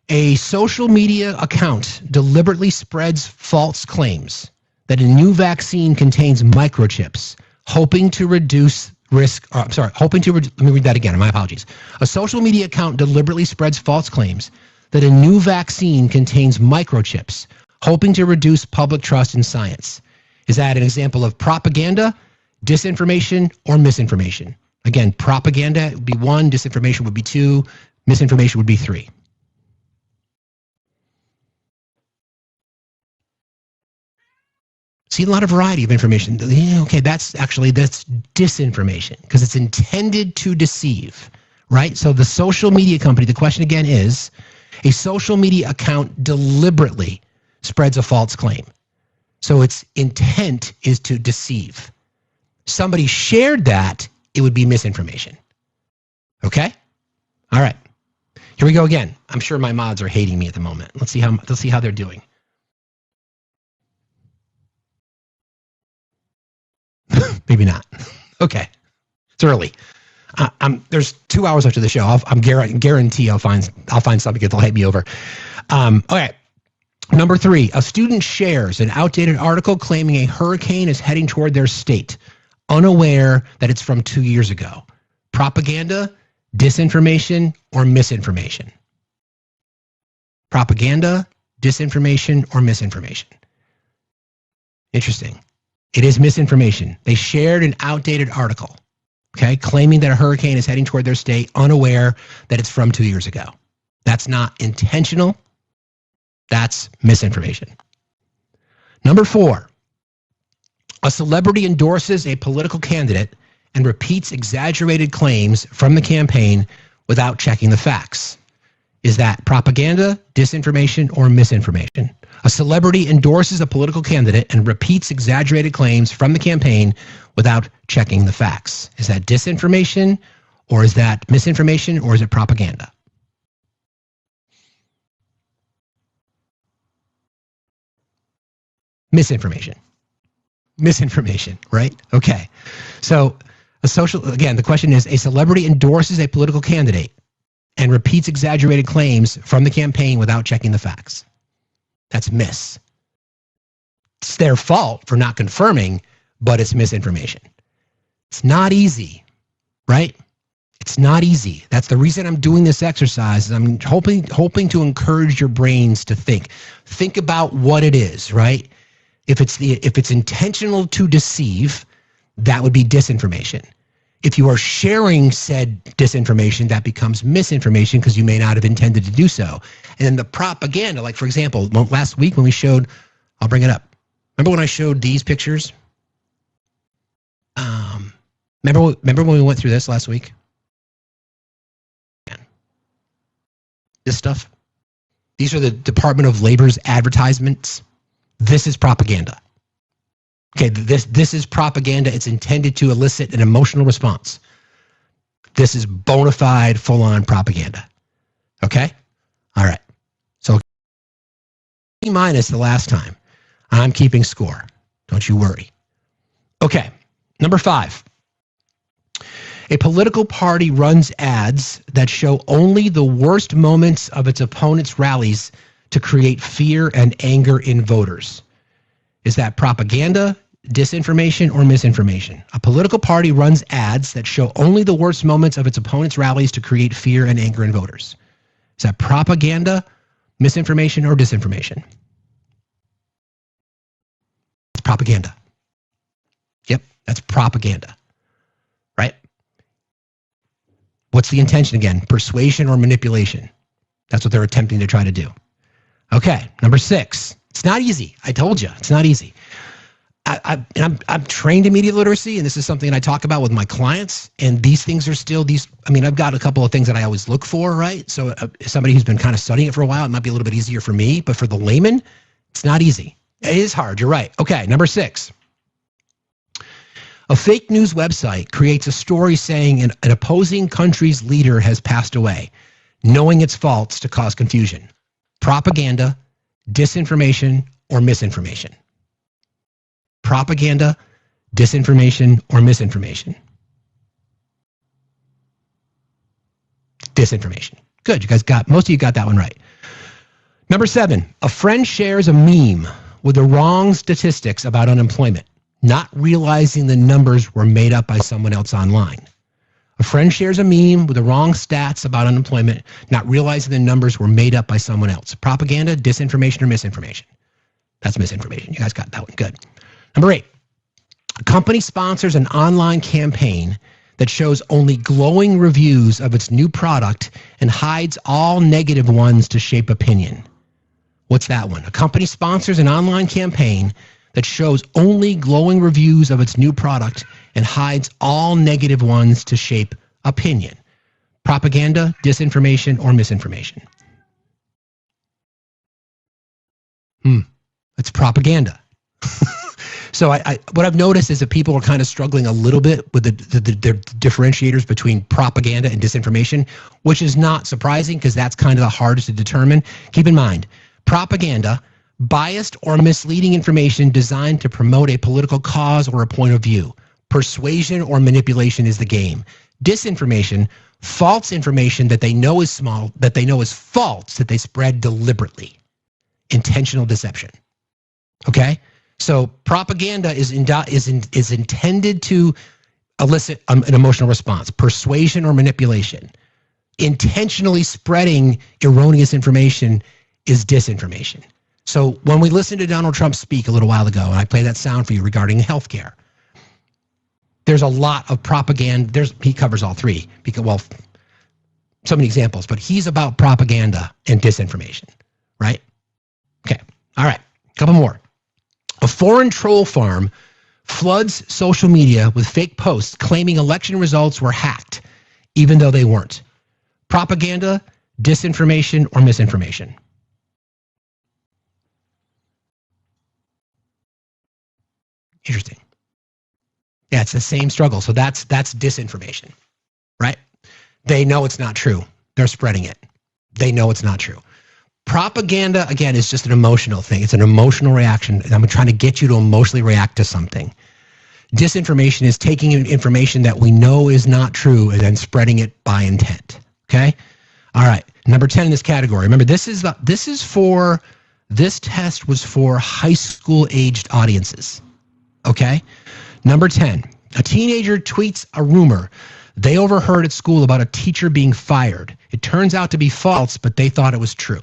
A social media account deliberately spreads false claims that a new vaccine contains microchips, hoping to reduce risk. Let me read that again. My apologies. A social media account deliberately spreads false claims that a new vaccine contains microchips, hoping to reduce public trust in science. Is that an example of propaganda, disinformation, or misinformation? Again, propaganda would be 1, disinformation would be 2, misinformation would be 3. See a lot of variety of information. Okay, that's disinformation because it's intended to deceive, right? So the social media company, the question again is, a social media account deliberately spreads a false claim. So its intent is to deceive. Somebody shared that, it would be misinformation. Okay? All right. Here we go again. I'm sure my mods are hating me at the moment. Let's see how they're doing. Maybe not. Okay. It's early. There's 2 hours after the show. I'm guarantee I'll find something that'll hit me over. Okay. Number 3, a student shares an outdated article claiming a hurricane is heading toward their state, unaware that it's from 2 years ago. Propaganda, disinformation, or misinformation? Propaganda, disinformation, or misinformation? Interesting. It is misinformation. They shared an outdated article, okay, claiming that a hurricane is heading toward their state, unaware that it's from 2 years ago. That's not intentional. That's misinformation. Number 4, a celebrity endorses a political candidate and repeats exaggerated claims from the campaign without checking the facts. Is that propaganda, disinformation, or misinformation? A celebrity endorses a political candidate and repeats exaggerated claims from the campaign without checking the facts. Is that disinformation, or is that misinformation, or is it propaganda? Misinformation. Misinformation, right? Okay. So the question is, a celebrity endorses a political candidate and repeats exaggerated claims from the campaign without checking the facts. That's miss. It's their fault for not confirming, but it's misinformation. It's not easy, right? It's not easy. That's the reason I'm doing this exercise. I'm hoping to encourage your brains to think. Think about what it is, right? If it's intentional to deceive, that would be disinformation. If you are sharing said disinformation, that becomes misinformation because you may not have intended to do so. And then the propaganda, like for example, last week when we showed, I'll bring it up. Remember when I showed these pictures? Remember when we went through this last week? This stuff? These are the Department of Labor's advertisements. This is propaganda. Okay, this is propaganda. It's intended to elicit an emotional response. This is bona fide, full-on propaganda. Okay? All right. So, minus the last time. I'm keeping score. Don't you worry. Okay, number 5. A political party runs ads that show only the worst moments of its opponent's rallies to create fear and anger in voters. Is that propaganda, disinformation, or misinformation? A political party runs ads that show only the worst moments of its opponent's rallies to create fear and anger in voters. Is that propaganda, misinformation, or disinformation? It's propaganda. Yep, that's propaganda. Right? What's the intention again? Persuasion or manipulation? That's what they're attempting to try to do. Okay, number 6. It's not easy. I told you, it's not easy. I'm trained in media literacy, and this is something I talk about with my clients. And these things are still I've got a couple of things that I always look for, right? So somebody who's been kind of studying it for a while, it might be a little bit easier for me, but for the layman, it's not easy. It is hard. You're right. Okay, number 6. A fake news website creates a story saying an opposing country's leader has passed away, knowing it's false to cause confusion. Propaganda, disinformation, or misinformation? Propaganda, disinformation, or misinformation? Disinformation. Good. Most of you got that one right. Number 7, a friend shares a meme with the wrong statistics about unemployment, not realizing the numbers were made up by someone else online. A friend shares a meme with the wrong stats about unemployment, not realizing the numbers were made up by someone else. Propaganda, disinformation, or misinformation? That's misinformation. You guys got that one. Good. Number 8, a company sponsors an online campaign that shows only glowing reviews of its new product and hides all negative ones to shape opinion. What's that one? A company sponsors an online campaign that shows only glowing reviews of its new product and hides all negative ones to shape opinion. Propaganda, disinformation, or misinformation? It's propaganda. So what I've noticed is that people are kind of struggling a little bit with the differentiators between propaganda and disinformation, which is not surprising because that's kind of the hardest to determine. Keep in mind, propaganda, biased or misleading information designed to promote a political cause or a point of view. Persuasion or manipulation is the game. Disinformation, false information that they know is false, that they spread deliberately. Intentional deception. Okay? So propaganda is intended to elicit an emotional response. Persuasion or manipulation. Intentionally spreading erroneous information is disinformation. So when we listened to Donald Trump speak a little while ago, and I played that sound for you regarding healthcare, there's a lot of propaganda. He covers all three, because, well, so many examples, but he's about propaganda and disinformation, right? Okay, all right, a couple more. A foreign troll farm floods social media with fake posts claiming election results were hacked, even though they weren't. Propaganda, disinformation, or misinformation? Interesting. Yeah, it's the same struggle. So that's disinformation, right? They know it's not true. They're spreading it. They know it's not true. Propaganda, again, is just an emotional thing. It's an emotional reaction. I'm trying to get you to emotionally react to something. Disinformation is taking information that we know is not true and then spreading it by intent. Okay? All right. Number 10 in this category. Remember, this test was for high school aged audiences. Okay? Number 10. A teenager tweets a rumor they overheard at school about a teacher being fired. It turns out to be false, but they thought it was true.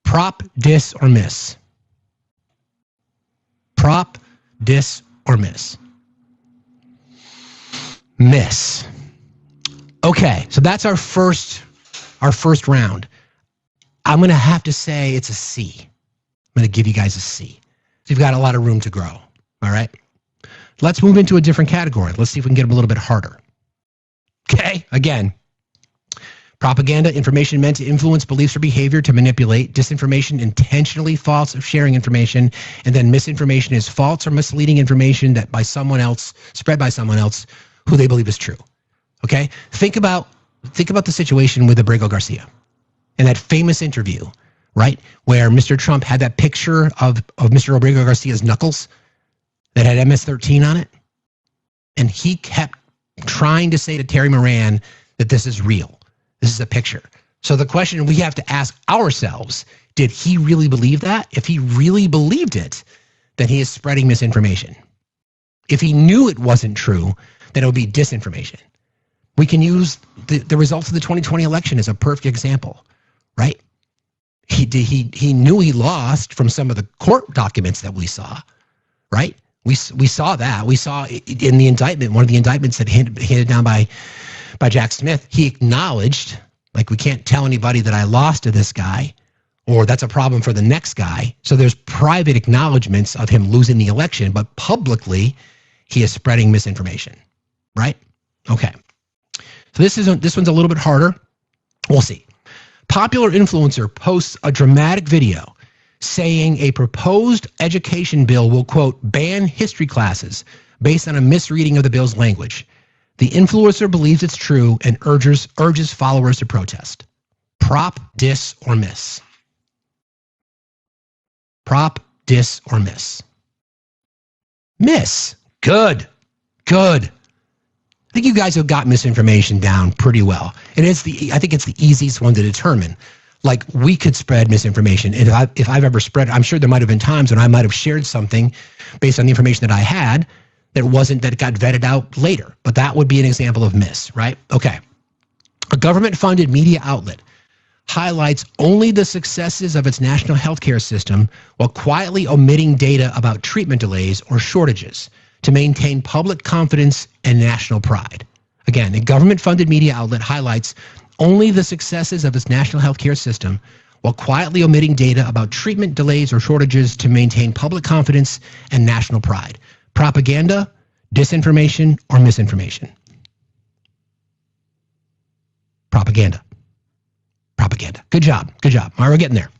Prop, dis, or miss? Prop, dis, or miss? Miss. Okay, so that's our first round. I'm going to have to say it's a C. I'm going to give you guys a C. So you've got a lot of room to grow. All right. Let's move into a different category. Let's see if we can get them a little bit harder. Okay, again. Propaganda, information meant to influence beliefs or behavior, to manipulate. Disinformation, intentionally false of sharing information. And then misinformation is false or misleading information that by someone else, spread by someone else who they believe is true. Okay? Think about the situation with Abrego Garcia and that famous interview, right? Where Mr. Trump had that picture of Mr. Abrego Garcia's knuckles that had MS-13 on it. And he kept trying to say to Terry Moran that this is real. This is a picture. So the question we have to ask ourselves, did he really believe that? If he really believed it, then he is spreading misinformation. If he knew it wasn't true, then it would be disinformation. We can use the results of the 2020 election as a perfect example, right? He knew he lost from some of the court documents that we saw, right? We saw that. We saw in the indictment, one of the indictments that handed down by Jack Smith, he acknowledged, like, we can't tell anybody that I lost to this guy, or that's a problem for the next guy. So there's private acknowledgments of him losing the election, but publicly he is spreading misinformation, right? Okay. So this one's a little bit harder. We'll see. Popular influencer posts a dramatic video saying a proposed education bill will, quote, ban history classes based on a misreading of the bill's language. The influencer believes it's true and urges followers to protest. Prop, diss, or miss? Prop, diss, or miss? Miss. Good. Good. I think you guys have got misinformation down pretty well. And I think it's the easiest one to determine. Like, we could spread misinformation. And if I've ever spread, I'm sure there might have been times when I might have shared something based on the information that I had that it got vetted out later. But that would be an example of miss, right? Okay. A government-funded media outlet highlights only the successes of its national healthcare system while quietly omitting data about treatment delays or shortages to maintain public confidence and national pride. Again, a government-funded media outlet highlights only the successes of its national healthcare system while quietly omitting data about treatment delays or shortages to maintain public confidence and national pride. Propaganda, disinformation, or misinformation? Propaganda. Propaganda. Good job. Good job. All right, we're getting there.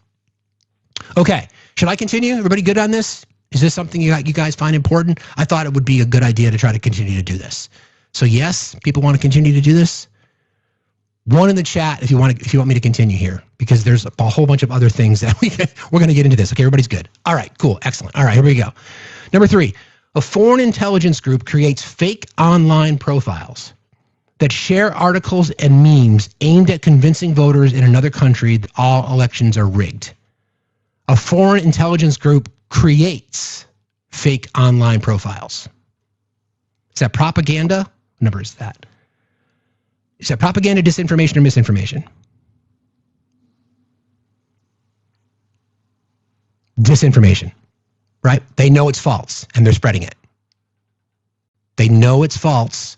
Okay. Should I continue? Everybody good on this? Is this something you guys find important? I thought it would be a good idea to try to continue to do this. So yes, people want to continue to do this. One in the chat if you want me to continue here, because there's a whole bunch of other things that we're going to get into this. Okay, everybody's good. All right, cool, excellent. All right, here we go. Number 3, a foreign intelligence group creates fake online profiles that share articles and memes aimed at convincing voters in another country that all elections are rigged. A foreign intelligence group creates fake online profiles. Is that propaganda? What number is that? Is that propaganda, disinformation, or misinformation? Disinformation, right? They know it's false and they're spreading it. They know it's false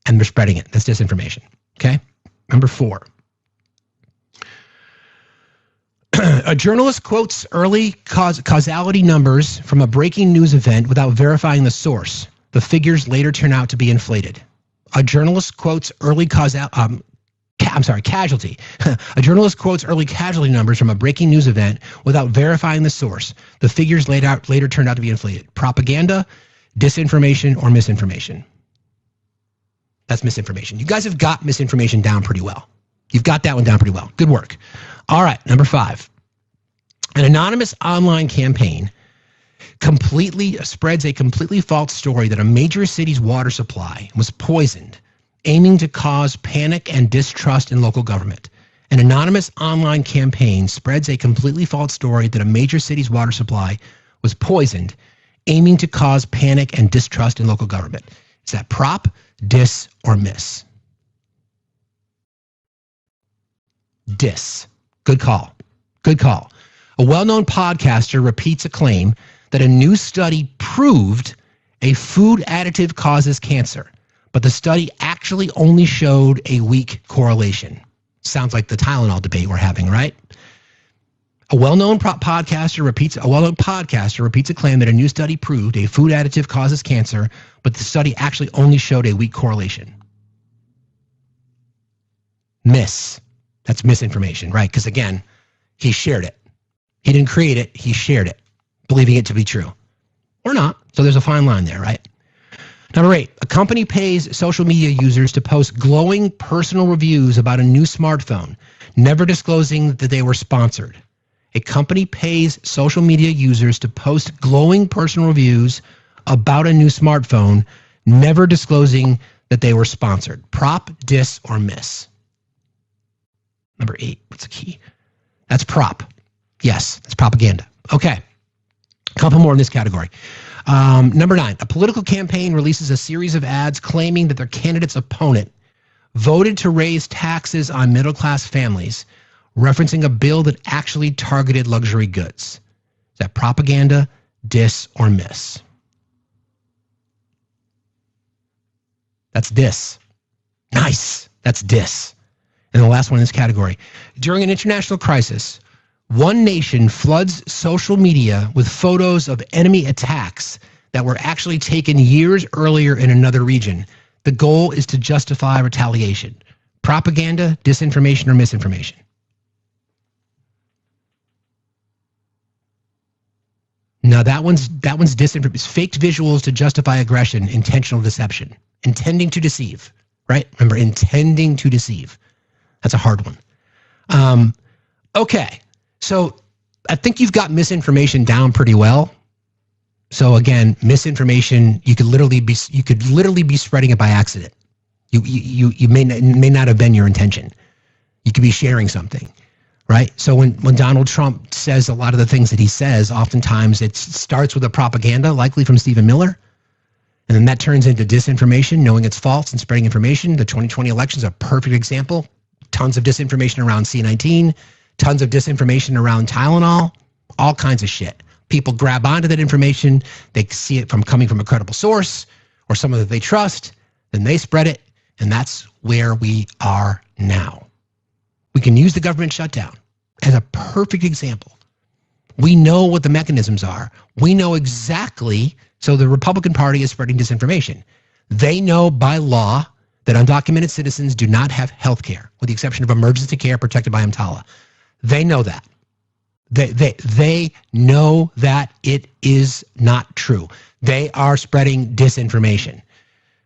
and they're spreading it. That's disinformation, okay? Number 4. A journalist quotes early causality numbers from a breaking news event without verifying the source. The figures later turn out to be inflated. A journalist quotes early casualty. A journalist quotes early casualty numbers from a breaking news event without verifying the source. The figures later turned out to be inflated. Propaganda, disinformation, or misinformation? That's misinformation. You guys have got misinformation down pretty well. You've got that one down pretty well. Good work. All right, number 5. An anonymous online campaign spreads a completely false story that a major city's water supply was poisoned, aiming to cause panic and distrust in local government. An anonymous online campaign spreads a completely false story that a major city's water supply was poisoned, aiming to cause panic and distrust in local government. Is that prop, dis, or miss? Dis. Good call. Good call. A well-known podcaster repeats a claim that a new study proved a food additive causes cancer, but the study actually only showed a weak correlation. Sounds like the Tylenol debate we're having, right? A well-known podcaster repeats a claim that a new study proved a food additive causes cancer, but the study actually only showed a weak correlation. That's misinformation, right? Because again, he shared it. He didn't create it, he shared it, believing it to be true. Or not. So there's a fine line there, right? Number 8, a company pays social media users to post glowing personal reviews about a new smartphone, never disclosing that they were sponsored. A company pays social media users to post glowing personal reviews about a new smartphone, never disclosing that they were sponsored. Prop, diss, or miss? Number 8, what's the key? That's prop. Yes, that's propaganda. Okay. A couple more in this category. Number 9, a political campaign releases a series of ads claiming that their candidate's opponent voted to raise taxes on middle-class families, referencing a bill that actually targeted luxury goods. Is that propaganda, diss, or miss? That's diss. Nice. That's diss. And the last one in this category. During an international crisis, one nation floods social media with photos of enemy attacks that were actually taken years earlier in another region. The goal is to justify retaliation. Propaganda, disinformation, or misinformation? No, that one's disinformation. It's faked visuals to justify aggression, intentional deception, intending to deceive, right? Remember, intending to deceive. That's a hard one. Okay. So I think you've got misinformation down pretty well. So again, misinformation, you could literally be spreading it by accident. You may not have been your intention. You could be sharing something, right? So when Donald Trump says a lot of the things that he says, oftentimes it starts with a propaganda, likely from Stephen Miller, and then that turns into disinformation, knowing it's false and spreading information. The 2020 election is a perfect example. Tons of disinformation around C-19, tons of disinformation around Tylenol, all kinds of shit. People grab onto that information, they see it coming from a credible source or someone that they trust, then they spread it, and that's where we are now. We can use the government shutdown as a perfect example. We know what the mechanisms are. We know exactly, so the Republican Party is spreading disinformation. They know by law that undocumented citizens do not have health care, with the exception of emergency care protected by EMTALA. They know that. They know that it is not true. They are spreading disinformation.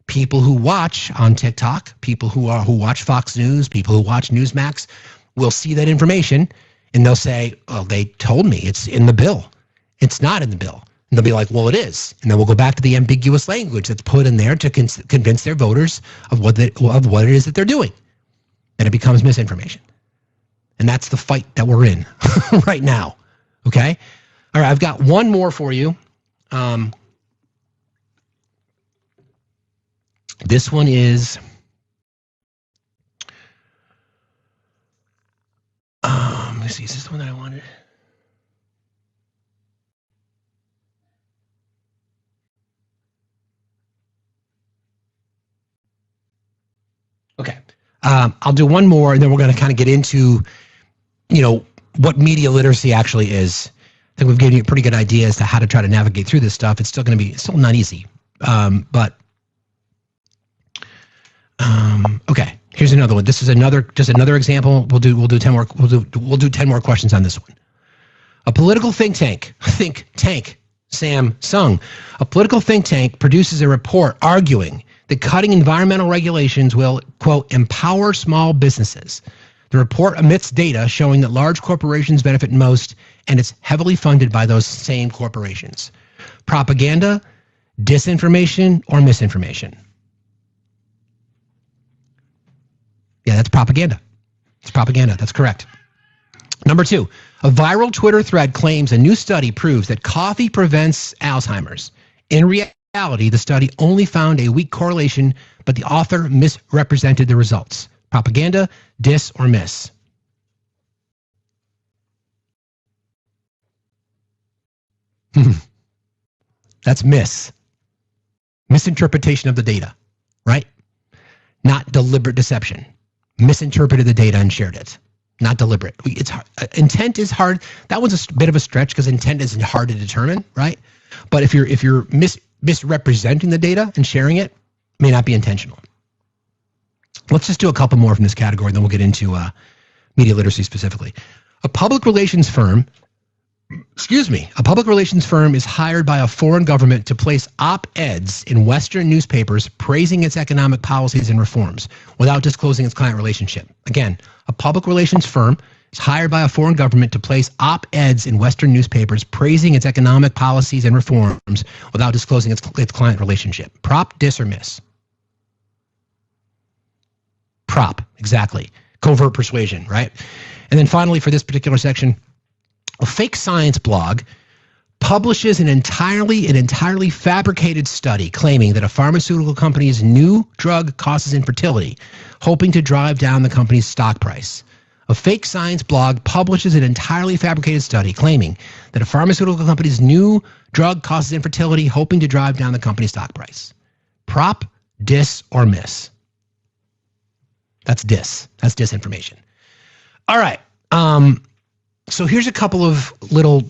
People who watch on TikTok, people who watch Fox News, people who watch Newsmax will see that information and they'll say, "Oh, they told me it's in the bill. It's not in the bill." And they'll be like, "Well, it is." And then we'll go back to the ambiguous language that's put in there to convince their voters of what it is that they're doing. And it becomes misinformation. And that's the fight that we're in right now. Okay? All right, I've got one more for you. This one is... let me see, is this the one that I wanted? Okay. I'll do one more, and then we're going to kind of get into, what media literacy actually is. I think we've given you a pretty good idea as to how to try to navigate through this stuff. It's still not easy. Okay. Here's another one. This is just another example. We'll do 10 more. We'll do 10 more questions on this one. A political think tank, Samsung. A political think tank produces a report arguing that cutting environmental regulations will, quote, empower small businesses. The report omits data showing that large corporations benefit most, and it's heavily funded by those same corporations. Propaganda, disinformation, or misinformation? Yeah, that's propaganda. It's propaganda. That's correct. Number 2, a viral Twitter thread claims a new study proves that coffee prevents Alzheimer's. In reality, the study only found a weak correlation, but the author misrepresented the results. Propaganda, dis, or miss? That's miss. Misinterpretation of the data. right? Not deliberate deception. Misinterpreted the data and shared it. Not deliberate. It's hard. Intent is hard. That one's a bit of a stretch because intent is hard to determine, right? But if you're misrepresenting the data and sharing it, may not be intentional. Let's just do a couple more from this category, then we'll get into media literacy specifically. A public relations firm is hired by a foreign government to place op-eds in Western newspapers praising its economic policies and reforms without disclosing its client relationship. Again, a public relations firm is hired by a foreign government to place op-eds in Western newspapers praising its economic policies and reforms without disclosing its client relationship. Prop, dis, or miss? Prop, exactly. Covert persuasion, right? And then finally, for this particular section, a fake science blog publishes an entirely fabricated study claiming that a pharmaceutical company's new drug causes infertility, hoping to drive down the company's stock price. A fake science blog publishes an entirely fabricated study claiming that a pharmaceutical company's new drug causes infertility, hoping to drive down the company's stock price. Prop, dis, or miss? That's dis. That's disinformation. All right. So here's a couple of little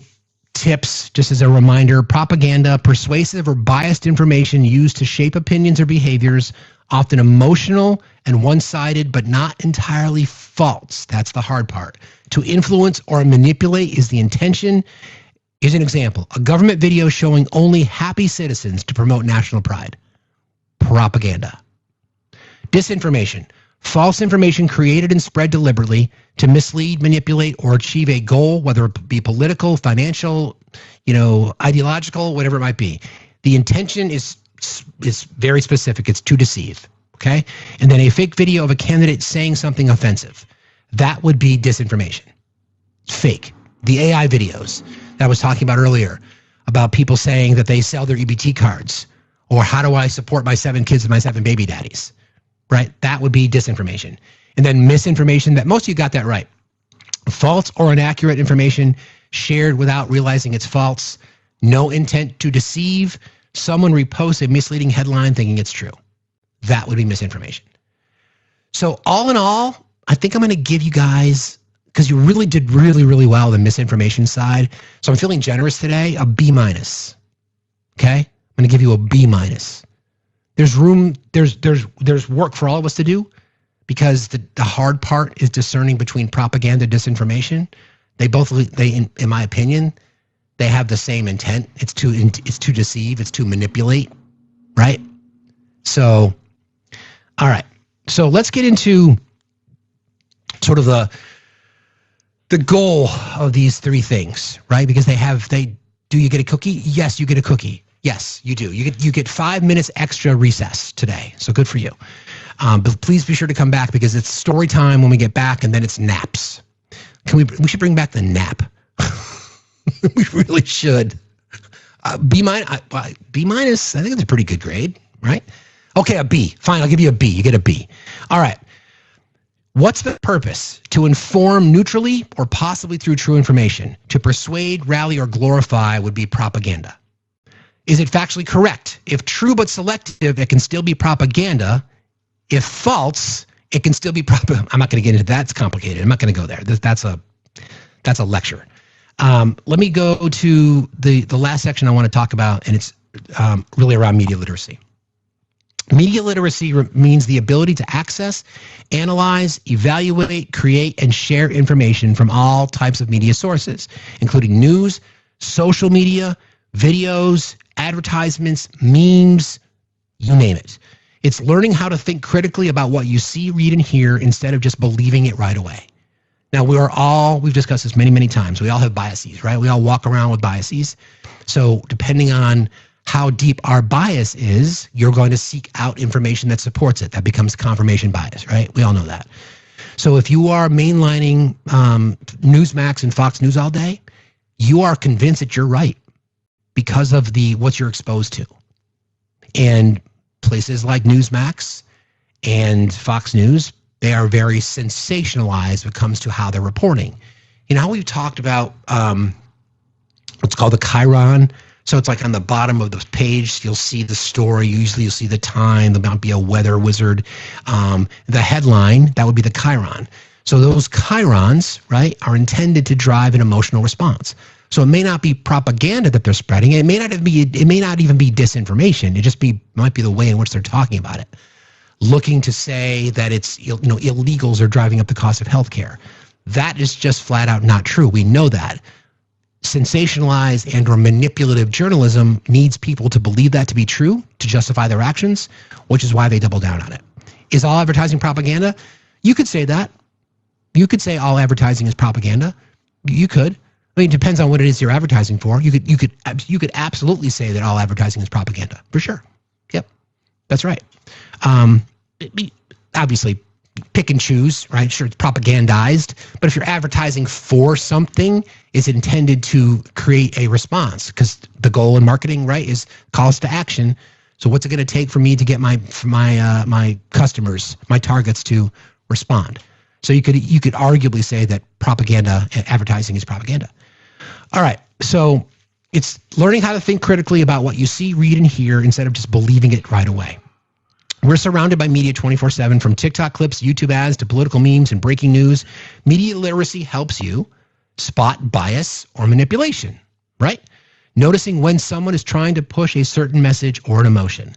tips just as a reminder. Propaganda, persuasive or biased information used to shape opinions or behaviors, often emotional and one-sided, but not entirely false. That's the hard part. To influence or manipulate is the intention. Here's an example. A government video showing only happy citizens to promote national pride. Propaganda. Disinformation. False information created and spread deliberately to mislead, manipulate, or achieve a goal, whether it be political, financial, ideological, whatever it might be. The intention is very specific. It's to deceive, okay? And then a fake video of a candidate saying something offensive. That would be disinformation. Fake. The AI videos that I was talking about earlier about people saying that they sell their EBT cards, or how do I support my 7 kids and my 7 baby daddies? Right? That would be disinformation. And then misinformation, that most of you got that right. False or inaccurate information shared without realizing it's false. No intent to deceive. Someone reposts a misleading headline thinking it's true. That would be misinformation. So all in all, I think I'm going to give you guys, because you really did really well on the misinformation side. So I'm feeling generous today, a B-. Okay? I'm going to give you a B-. There's room, there's work for all of us to do, because the hard part is discerning between propaganda and disinformation. They in my opinion, they have the same intent. It's to deceive, it's to manipulate, right? So, all right. So let's get into sort of the goal of these 3 things, right? Because do you get a cookie? Yes, you get a cookie. Yes, you do. You get 5 minutes extra recess today. So good for you. But please be sure to come back, because it's story time when we get back, and then it's naps. We should bring back the nap. We really should. B-. I think it's a pretty good grade, right? Okay, a B. Fine, I'll give you a B. You get a B. All right. What's the purpose? To inform neutrally or possibly through true information. To persuade, rally, or glorify would be propaganda. Is it factually correct? If true but selective, it can still be propaganda. If false, it can still be propaganda. I'm not going to get into that. It's complicated. I'm not going to go there. That's a lecture. Let me go to the last section I want to talk about, and it's really around media literacy. Media literacy means the ability to access, analyze, evaluate, create, and share information from all types of media sources, including news, social media, videos, advertisements, memes, you name it. It's learning how to think critically about what you see, read, and hear instead of just believing it right away. Now, we've discussed this many times. We all have biases, right? We all walk around with biases. So depending on how deep our bias is, you're going to seek out information that supports it. That becomes confirmation bias, right? We all know that. So if you are mainlining Newsmax and Fox News all day, you are convinced that you're right, because of what you're exposed to. And places like Newsmax and Fox News, they are very sensationalized when it comes to how they're reporting. How we've talked about what's called the Chiron So it's like on the bottom of the page, you'll see the story. Usually you'll see the time. There might be a weather wizard. The headline, that would be the chyron. So those chyrons, right, are intended to drive an emotional response. So it may not be propaganda that they're spreading. It may not even be disinformation. It might be the way in which they're talking about it. Looking to say that it's, illegals are driving up the cost of healthcare. That is just flat out not true. We know that. Sensationalized and or manipulative journalism needs people to believe that to be true to justify their actions, which is why they double down on it. Is all advertising propaganda? You could say that. You could say all advertising is propaganda. You could. I mean, it depends on what it is you're advertising for. You could absolutely say that all advertising is propaganda, for sure. Yep, that's right. Obviously, pick and choose, right? Sure, it's propagandized, but if you're advertising for something, it's intended to create a response, because the goal in marketing, right, is calls to action. So what's it going to take for me to get my customers, my targets to respond? So you could arguably say that propaganda advertising is propaganda. All right, so it's learning how to think critically about what you see, read, and hear instead of just believing it right away. We're surrounded by media 24/7, from TikTok clips, YouTube ads, to political memes and breaking news. Media literacy helps you spot bias or manipulation, right? Noticing when someone is trying to push a certain message or an emotion.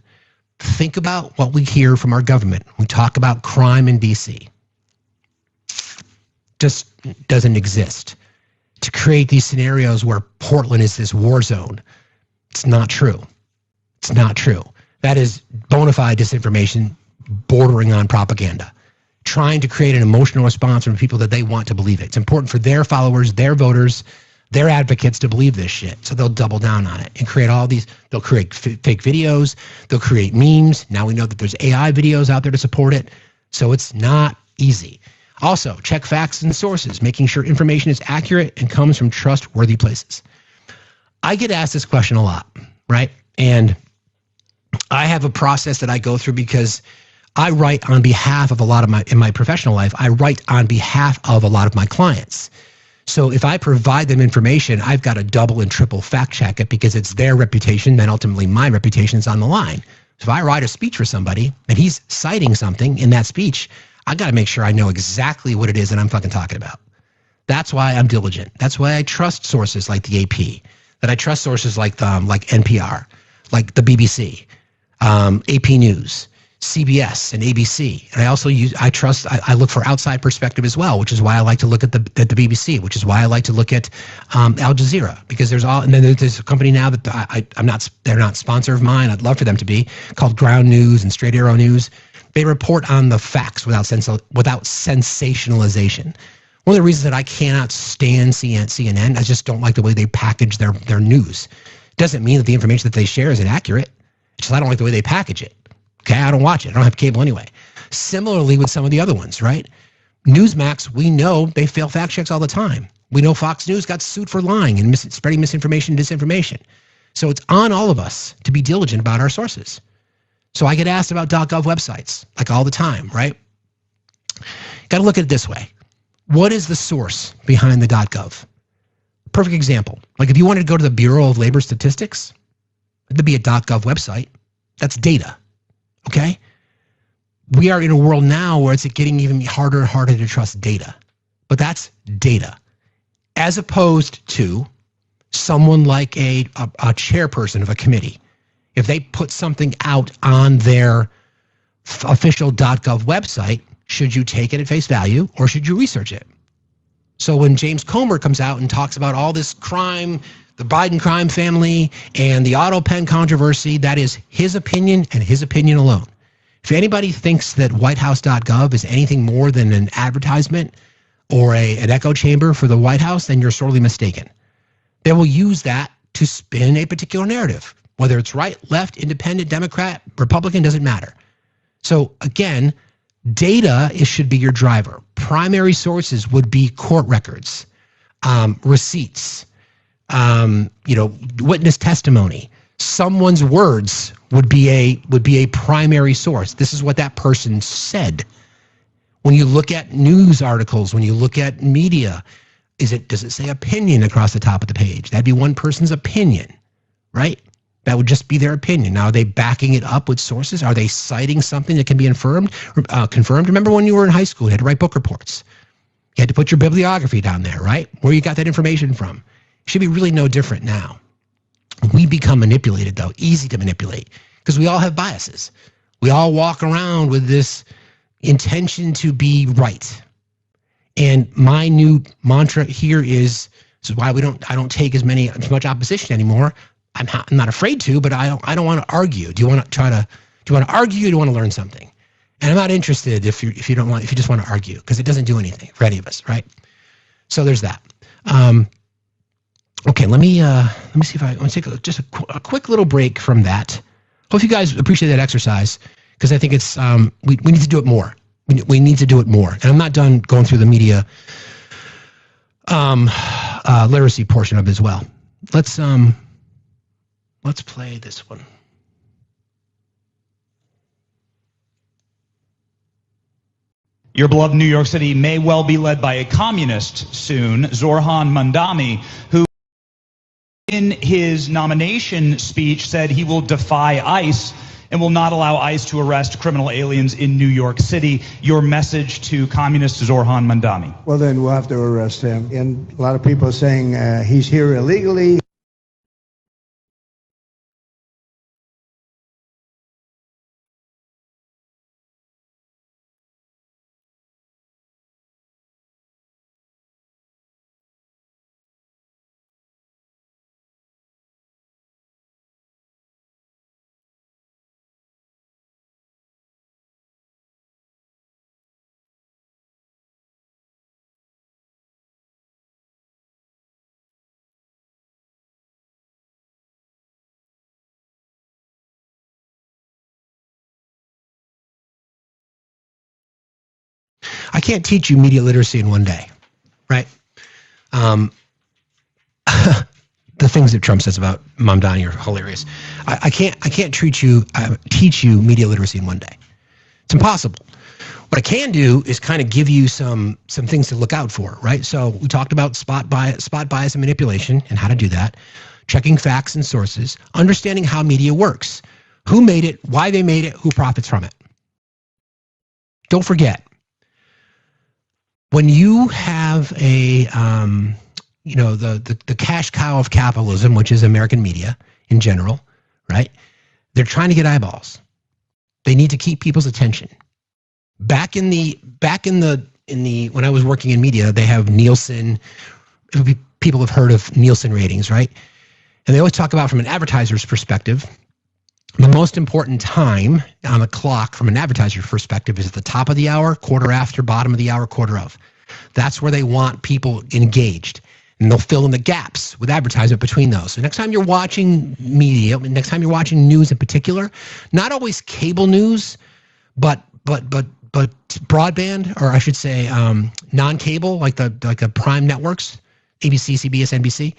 Think about what we hear from our government. We talk about crime in DC. Just doesn't exist. To create these scenarios where Portland is this war zone. It's not true. It's not true. That is bona fide disinformation bordering on propaganda. Trying to create an emotional response from people that they want to believe it. It's important for their followers, their voters, their advocates to believe this shit. So they'll double down on it and create all these. They'll create fake videos. They'll create memes. Now we know that there's AI videos out there to support it. So it's not easy. Also, check facts and sources, making sure information is accurate and comes from trustworthy places. I get asked this question a lot, right? And I have a process that I go through because I write on behalf of in my professional life, I write on behalf of a lot of my clients. So if I provide them information, I've got to double and triple fact check it, because it's their reputation, then ultimately my reputation is on the line. So if I write a speech for somebody and he's citing something in that speech, I got to make sure I know exactly what it is that I'm fucking talking about. That's why I'm diligent. That's why I trust sources like the AP, that I trust sources like NPR, like the BBC, AP News, CBS, and ABC. And I also I look for outside perspective as well, which is why I like to look at the BBC, which is why I like to look at Al Jazeera, because and then there's a company now that they're not sponsor of mine. I'd love for them to be, called Ground News and Straight Arrow News. They report on the facts without sensationalization. One of the reasons that I cannot stand CNN, I just don't like the way they package their news. Doesn't mean that the information that they share is inaccurate. It's just I don't like the way they package it. Okay, I don't watch it. I don't have cable anyway. Similarly with some of the other ones, right? Newsmax, we know they fail fact checks all the time. We know Fox News got sued for lying and spreading misinformation and disinformation. So it's on all of us to be diligent about our sources. So I get asked about .gov websites, like all the time, right? Got to look at it this way. What is the source behind the .gov? Perfect example. Like if you wanted to go to the Bureau of Labor Statistics, it'd be a .gov website. That's data, okay? We are in a world now where it's getting even harder and harder to trust data. But that's data. As opposed to someone like a chairperson of a committee. If they put something out on their official .gov website, should you take it at face value or should you research it? So when James Comer comes out and talks about all this crime, the Biden crime family, and the auto pen controversy, that is his opinion and his opinion alone. If anybody thinks that whitehouse.gov is anything more than an advertisement or an echo chamber for the White House, then you're sorely mistaken. They will use that to spin a particular narrative. Whether it's right, left, independent, Democrat, Republican, doesn't matter. So again, data should be your driver. Primary sources would be court records, receipts, witness testimony. Someone's words would be a primary source. This is what that person said. When you look at news articles, when you look at media, does it say opinion across the top of the page? That'd be one person's opinion. right? That would just be their opinion. Now, are they backing it up with sources? Are they citing something that can be confirmed? Remember when you were in high school, you had to write book reports. You had to put your bibliography down there, right? Where you got that information from. It should be really no different now. We become manipulated, though, easy to manipulate, because we all have biases. We all walk around with this intention to be right. And my new mantra here is, this is why I don't take as much opposition anymore. I'm not afraid to, but I don't want to argue. Do you want to argue, or do you want to learn something? And I'm not interested if you just want to argue, because it doesn't do anything for any of us, right? So there's that. Okay, let me see if I want to take just a quick little break from that. Hope you guys appreciate that exercise, because I think it's we need to do it more. We need to do it more. And I'm not done going through the media literacy portion of it as well. Let's play this one. Your beloved New York City may well be led by a communist soon, Zorhan Mandami, who in his nomination speech said he will defy ICE and will not allow ICE to arrest criminal aliens in New York City. Your message to communist Zorhan Mandami? Well, then we'll have to arrest him. And a lot of people are saying he's here illegally. I can't teach you media literacy in one day, right? The things that Trump says about Mamdani are hilarious. I can't teach you media literacy in one day. It's impossible. What I can do is kind of give you some things to look out for, right? So we talked about spot bias and manipulation and how to do that, checking facts and sources, understanding how media works, who made it, why they made it, who profits from it. Don't forget, when you have a, the cash cow of capitalism, which is American media in general, right? They're trying to get eyeballs. They need to keep people's attention. Back in the when I was working in media, they have Nielsen. People have heard of Nielsen ratings, right? And they always talk about from an advertiser's perspective, the most important time on the clock from an advertiser's perspective is at the top of the hour, quarter after, bottom of the hour, quarter of. That's where they want people engaged. And they'll fill in the gaps with advertisement between those. So next time you're watching media, next time you're watching news in particular, not always cable news, but broadband, or I should say non-cable, like the prime networks, ABC, CBS, NBC.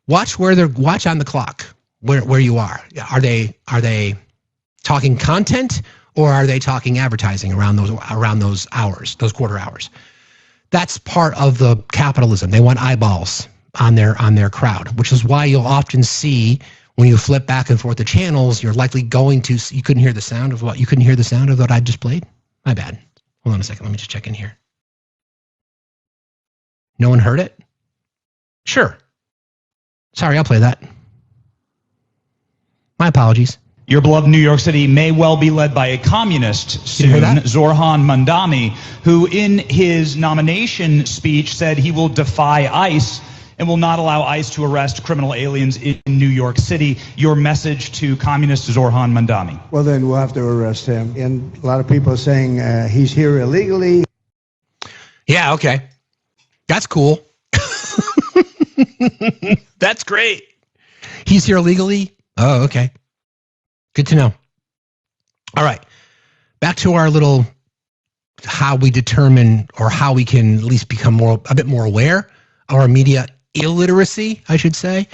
Watch on the clock where you are. Are they talking content, or are they talking advertising around those hours, those quarter hours? That's part of the capitalism. They want eyeballs on their crowd, which is why you'll often see when you flip back and forth the channels, you're likely going to. You couldn't hear the sound of what I just played. My bad. Hold on a second. Let me just check in here. No one heard it? Sure. Sorry, I'll play that. My apologies. Your beloved New York City may well be led by a communist soon, Zorhan Mandami, who in his nomination speech said he will defy ICE and will not allow ICE to arrest criminal aliens in New York City. Your message to communist Zorhan Mandami? Well, then we'll have to arrest him. And a lot of people are saying he's here illegally. Yeah, okay. That's cool. That's great. He's here illegally? Oh, okay. Good to know. All right. Back to our little how we determine, or how we can at least become a bit more aware of our media illiteracy, I should say.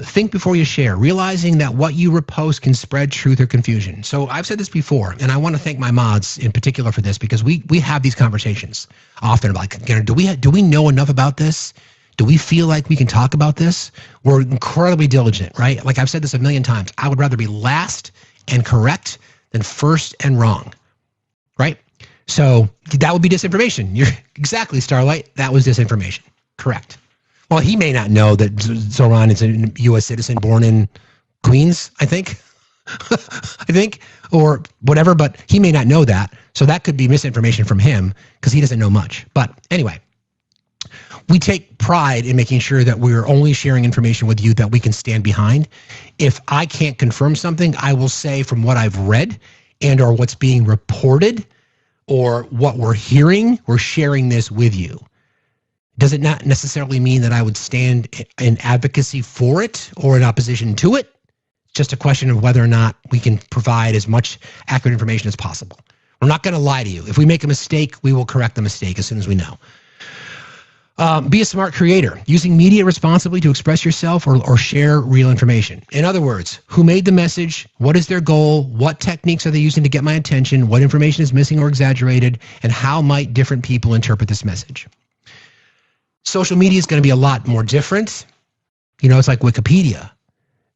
Think before you share, realizing that what you repost can spread truth or confusion. So I've said this before, and I want to thank my mods in particular for this, because we have these conversations often about, do we know enough about this Do we feel like we can talk about this? We're incredibly diligent, right? Like I've said this a million times. I would rather be last and correct than first and wrong, right? So that would be disinformation. You're exactly, Starlight. That was disinformation. Correct. Well, he may not know that Zoran is a U.S. citizen born in Queens, I think. Or whatever, but he may not know that. So that could be misinformation from him because he doesn't know much. But anyway, we take pride in making sure that we're only sharing information with you that we can stand behind. If I can't confirm something, I will say from what I've read and or what's being reported or what we're hearing, we're sharing this with you. Does it not necessarily mean that I would stand in advocacy for it or in opposition to it? It's just a question of whether or not we can provide as much accurate information as possible. We're not going to lie to you. If we make a mistake, we will correct the mistake as soon as we know. Be a smart creator, using media responsibly to express yourself or share real information. In other words, who made the message? What is their goal? What techniques are they using to get my attention? What information is missing or exaggerated? And how might different people interpret this message? Social media is going to be a lot more different. You know, it's like Wikipedia.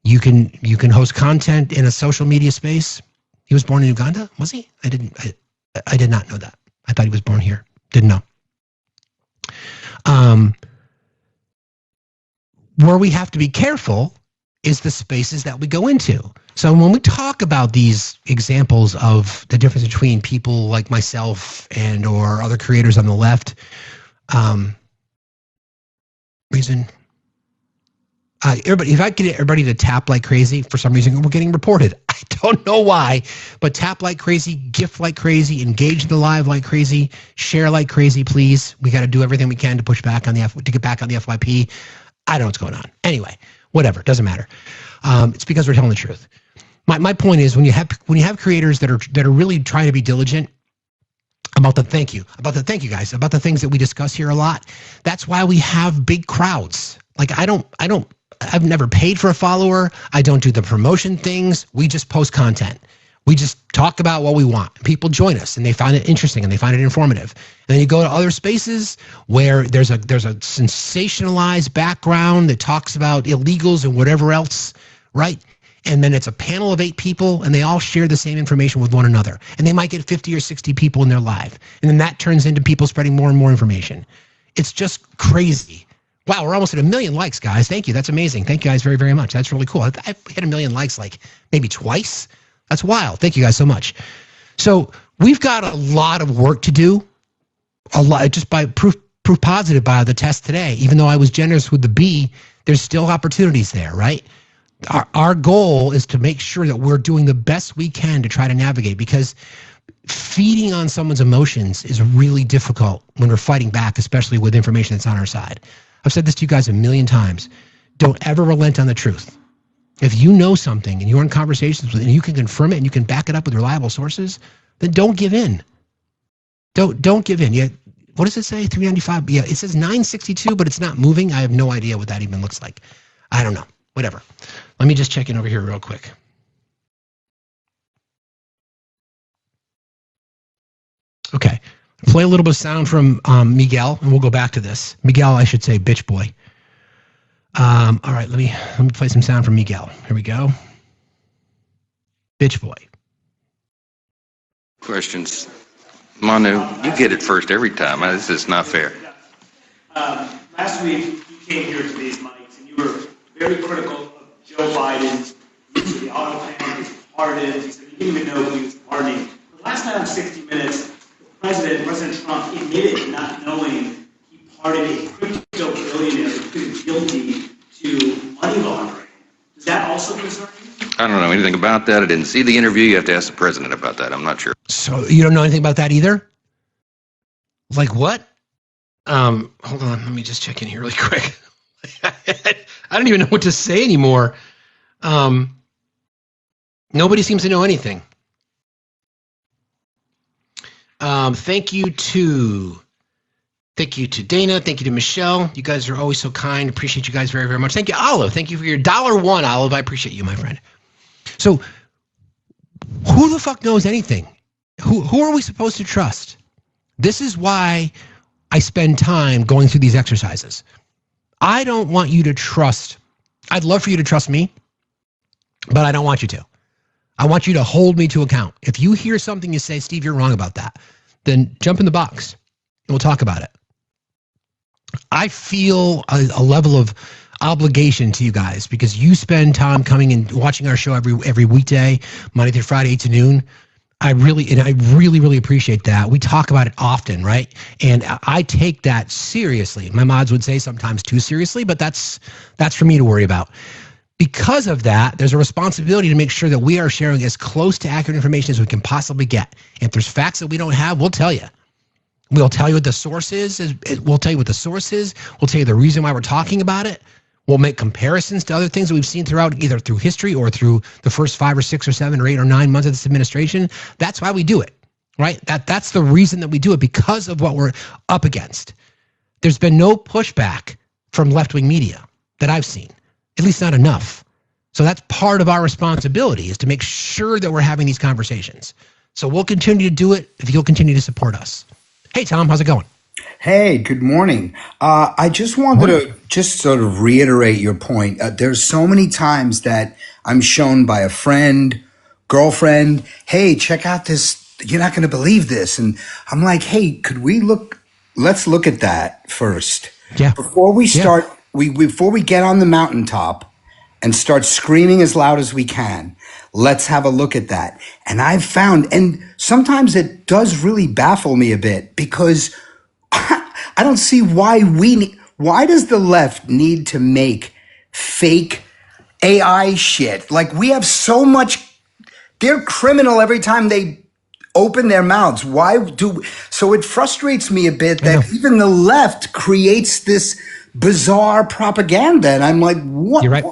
You can host content in a social media space. He was born in Uganda, was he? I did not know that. I thought he was born here. Didn't know. Where we have to be careful is the spaces that we go into. So when we talk about these examples of the difference between people like myself and or other creators on the left, if I get everybody to tap like crazy, for some reason we're getting reported. I don't know why, but tap like crazy, gift like crazy, engage the live like crazy, share like crazy, please. We got to do everything we can to push back on to get back on the FYP. I don't know what's going on. Anyway, whatever, doesn't matter. It's because we're telling the truth. My point is when you have creators that are really trying to be diligent about the thank you guys, about the things that we discuss here a lot. That's why we have big crowds. Like I've never paid for a follower. I don't do the promotion things. We just post content. We just talk about what we want. People join us and they find it interesting and they find it informative. And then you go to other spaces where there's a sensationalized background that talks about illegals and whatever else, right? And then it's a panel of 8 people and they all share the same information with one another. And they might get 50 or 60 people in their live. And then that turns into people spreading more and more information. It's just crazy. Wow, we're almost at 1 million likes, guys. Thank you. That's amazing. Thank you guys very, very much. That's really cool. I've hit 1 million likes like maybe twice. That's wild. Thank you guys so much. So we've got a lot of work to do. A lot, just by proof positive by the test today. Even though I was generous with the B, there's still opportunities there, right? Our goal is to make sure that we're doing the best we can to try to navigate, because feeding on someone's emotions is really difficult when we're fighting back, especially with information that's on our side. I've said this to you guys 1 million times. Don't ever relent on the truth. If you know something and you're in conversations with it and you can confirm it and you can back it up with reliable sources, then don't give in. Don't give in. Yeah, what does it say? 395. Yeah, it says 962, but it's not moving. I have no idea what that even looks like. I don't know. Whatever. Let me just check in over here real quick. Okay. Play a little bit of sound from Miguel, and we'll go back to this. Miguel, I should say, bitch boy. All right, let me play some sound from Miguel. Here we go. Bitch boy. Questions. Manu, you get it first every time. This is not fair. Last week, you came here to these mics, and you were very critical of Joe Biden's use of the auto plan, his pardons. You said you didn't even know who he was pardoning. But last night on 60 Minutes, President Trump admitted not knowing he pardoned a crypto billionaire who pleaded guilty to money laundering. Does that also concern you? I don't know anything about that. I didn't see the interview. You have to ask the president about that. I'm not sure. So you don't know anything about that either? Like what? Hold on. Let me just check in here really quick. I don't even know what to say anymore. Nobody seems to know anything. Thank you to Dana. Thank you to Michelle. You guys are always so kind. Appreciate you guys very, very much. Thank you, Olive. Thank you for your $1, Olive. I appreciate you, my friend. So who the fuck knows anything? Who are we supposed to trust? This is why I spend time going through these exercises. I don't want you to trust. I'd love for you to trust me, but I don't want you to. I want you to hold me to account. If you hear something you say, Steve, you're wrong about that, then jump in the box and we'll talk about it. I feel a level of obligation to you guys because you spend time coming and watching our show every weekday, Monday through Friday, 8 to noon. I really appreciate that. We talk about it often, right? And I take that seriously. My mods would say sometimes too seriously, but that's for me to worry about. Because of that, there's a responsibility to make sure that we are sharing as close to accurate information as we can possibly get. If there's facts that we don't have, we'll tell you. We'll tell you what the source is. We'll tell you what the source is. We'll tell you the reason why we're talking about it. We'll make comparisons to other things that we've seen throughout, either through history or through the first 5 or 6 or 7 or 8 or 9 months of this administration. That's why we do it, right? That's the reason that we do it, because of what we're up against. There's been no pushback from left-wing media that I've seen, at least not enough. So that's part of our responsibility, is to make sure that we're having these conversations. So we'll continue to do it if you'll continue to support us. Hey, Tom, how's it going? Hey, good morning. I just wanted to just sort of reiterate your point. There's so many times that I'm shown by a friend, girlfriend, hey, check out this. You're not going to believe this. And I'm like, hey, let's look at that first. Yeah. Before we start, before we get on the mountaintop and start screaming as loud as we can, let's have a look at that. And I've found, and sometimes it does really baffle me a bit, because I don't see why why does the left need to make fake AI shit? Like, we have so much, they're criminal every time they open their mouths. So it frustrates me a bit that even the left creates this bizarre propaganda. And I'm like, what? You're right.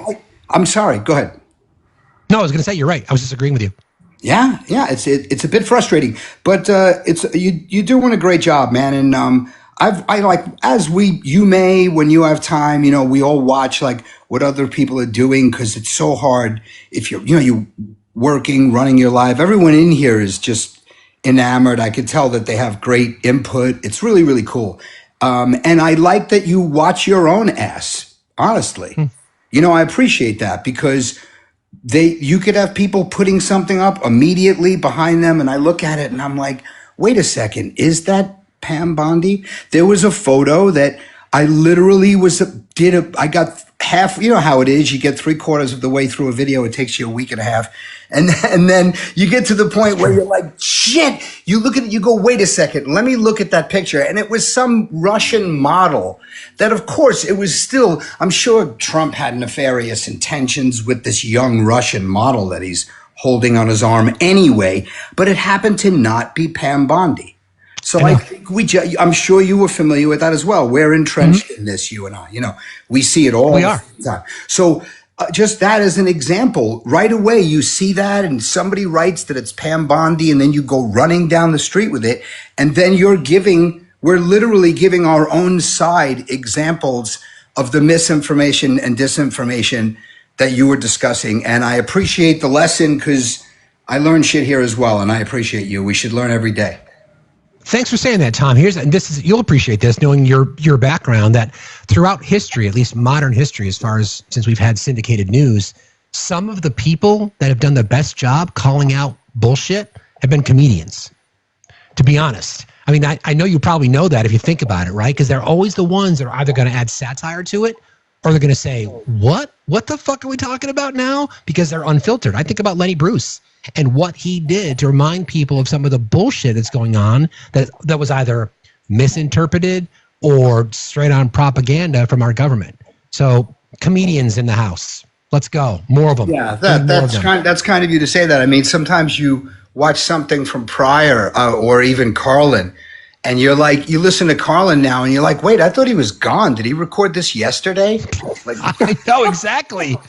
I'm sorry, go ahead. No, I was going to say, you're right. I was just agreeing with you. Yeah, it's a bit frustrating, but you're doing a great job, man. And I like, you may, when you have time, we all watch like what other people are doing, because it's so hard if you're working, running your life. Everyone in here is just enamored. I could tell that they have great input. It's really, really cool. And I like that you watch your own ass, honestly. I appreciate that, because you could have people putting something up immediately behind them, and I look at it and I'm like, wait a second, is that Pam Bondi? There was a photo that I literally I got half, you know how it is, you get 3/4 of the way through a video, it takes you a week and a half. And then you get to the point where you're like, shit, you look at it, you go, wait a second, let me look at that picture. And it was some Russian model that, of course, it was still, I'm sure Trump had nefarious intentions with this young Russian model that he's holding on his arm anyway, but it happened to not be Pam Bondi. So I think I'm sure you were familiar with that as well. We're entrenched in this, you and I. We see it all the time. So just that as an example, right away you see that, and somebody writes that it's Pam Bondi, and then you go running down the street with it, and then we're literally giving our own side examples of the misinformation and disinformation that you were discussing. And I appreciate the lesson, because I learn shit here as well, and I appreciate you. We should learn every day. Thanks for saying that, Tom. You'll appreciate this, knowing your background, that throughout history, at least modern history, since we've had syndicated news, some of the people that have done the best job calling out bullshit have been comedians, to be honest. I mean, I know you probably know that if you think about it, right? Because they're always the ones that are either going to add satire to it, or they're going to say, what the fuck are we talking about now? Because they're unfiltered. I think about Lenny Bruce and what he did to remind people of some of the bullshit that's going on that was either misinterpreted or straight on propaganda from our government. So comedians in the house, let's go. More of them. Yeah, that's kind of you to say that. I mean, sometimes you watch something from Pryor or even Carlin, and you're like, you listen to Carlin now and you're like, wait, I thought he was gone. Did he record this yesterday? Like, I know, exactly.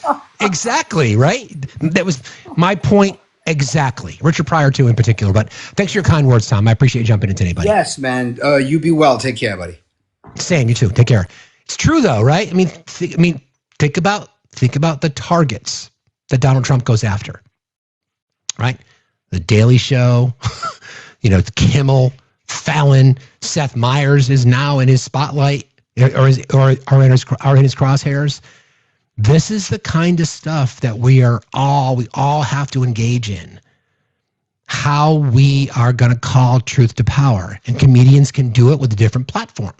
Exactly, right? That was my point. Exactly. Richard Pryor, too, in particular. But thanks for your kind words, Tom. I appreciate you jumping in today, buddy. Yes, man. You be well. Take care, buddy. Same. You too. Take care. It's true, though, right? I mean, think about the targets that Donald Trump goes after, right? The Daily Show, Kimmel, Fallon, Seth Meyers is now in his spotlight. or are in his crosshairs. This is the kind of stuff that we all have to engage in. How we are going to call truth to power, and comedians can do it with a different platform.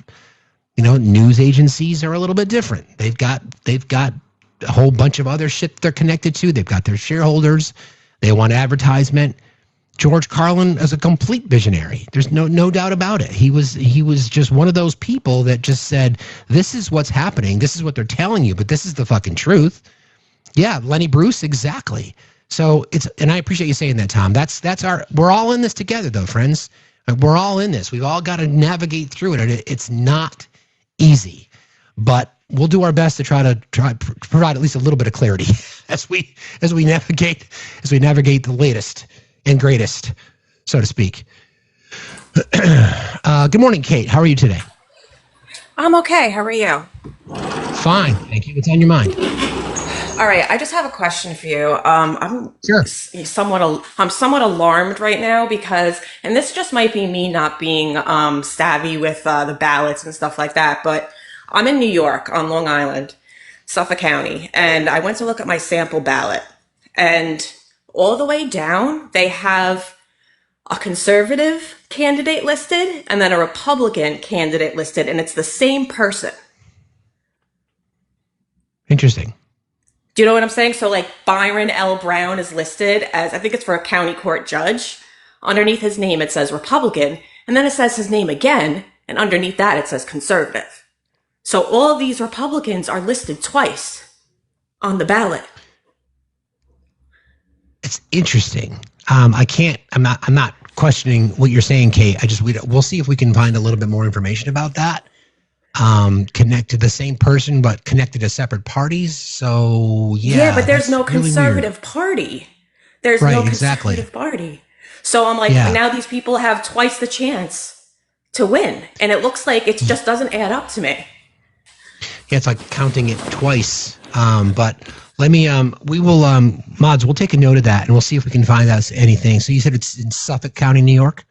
News agencies are a little bit different. They've got a whole bunch of other shit they're connected to. They've got their shareholders. They want advertisement. George Carlin is a complete visionary. There's no doubt about it. He was just one of those people that just said, this is what's happening. This is what they're telling you, but this is the fucking truth. Yeah, Lenny Bruce, exactly. So and I appreciate you saying that, Tom. We're all in this together though, friends. We're all in this. We've all got to navigate through it. And it's not easy, but we'll do our best to try to provide at least a little bit of clarity as we navigate the latest and greatest, so to speak. Good morning, Kate. How are you today? I'm okay. How are you? Fine, thank you. What's on your mind? All right. I just have a question for you. I'm Sure. somewhat alarmed right now because, and this just might be me not being savvy with the ballots and stuff like that, but I'm in New York on Long Island, Suffolk County, and I went to look at my sample ballot, and all the way down, they have a conservative candidate listed and then a Republican candidate listed, and it's the same person. Interesting. Do you know what I'm saying? So like Byron L. Brown is listed as, I think it's for a county court judge. Underneath his name, it says Republican, and then it says his name again, and underneath that, it says conservative. So all of these Republicans are listed twice on the ballot. It's interesting. I'm not questioning what you're saying, Kate. We'll see if we can find a little bit more information about that. Connect to the same person, but connected to separate parties. So yeah, but there's no conservative party. There's no conservative party. So I'm like, now these people have twice the chance to win, and it looks like it just doesn't add up to me. Yeah, it's like counting it twice. But let me, we will, mods, we'll take a note of that, and we'll see if we can find out anything. So you said it's in Suffolk County, New York?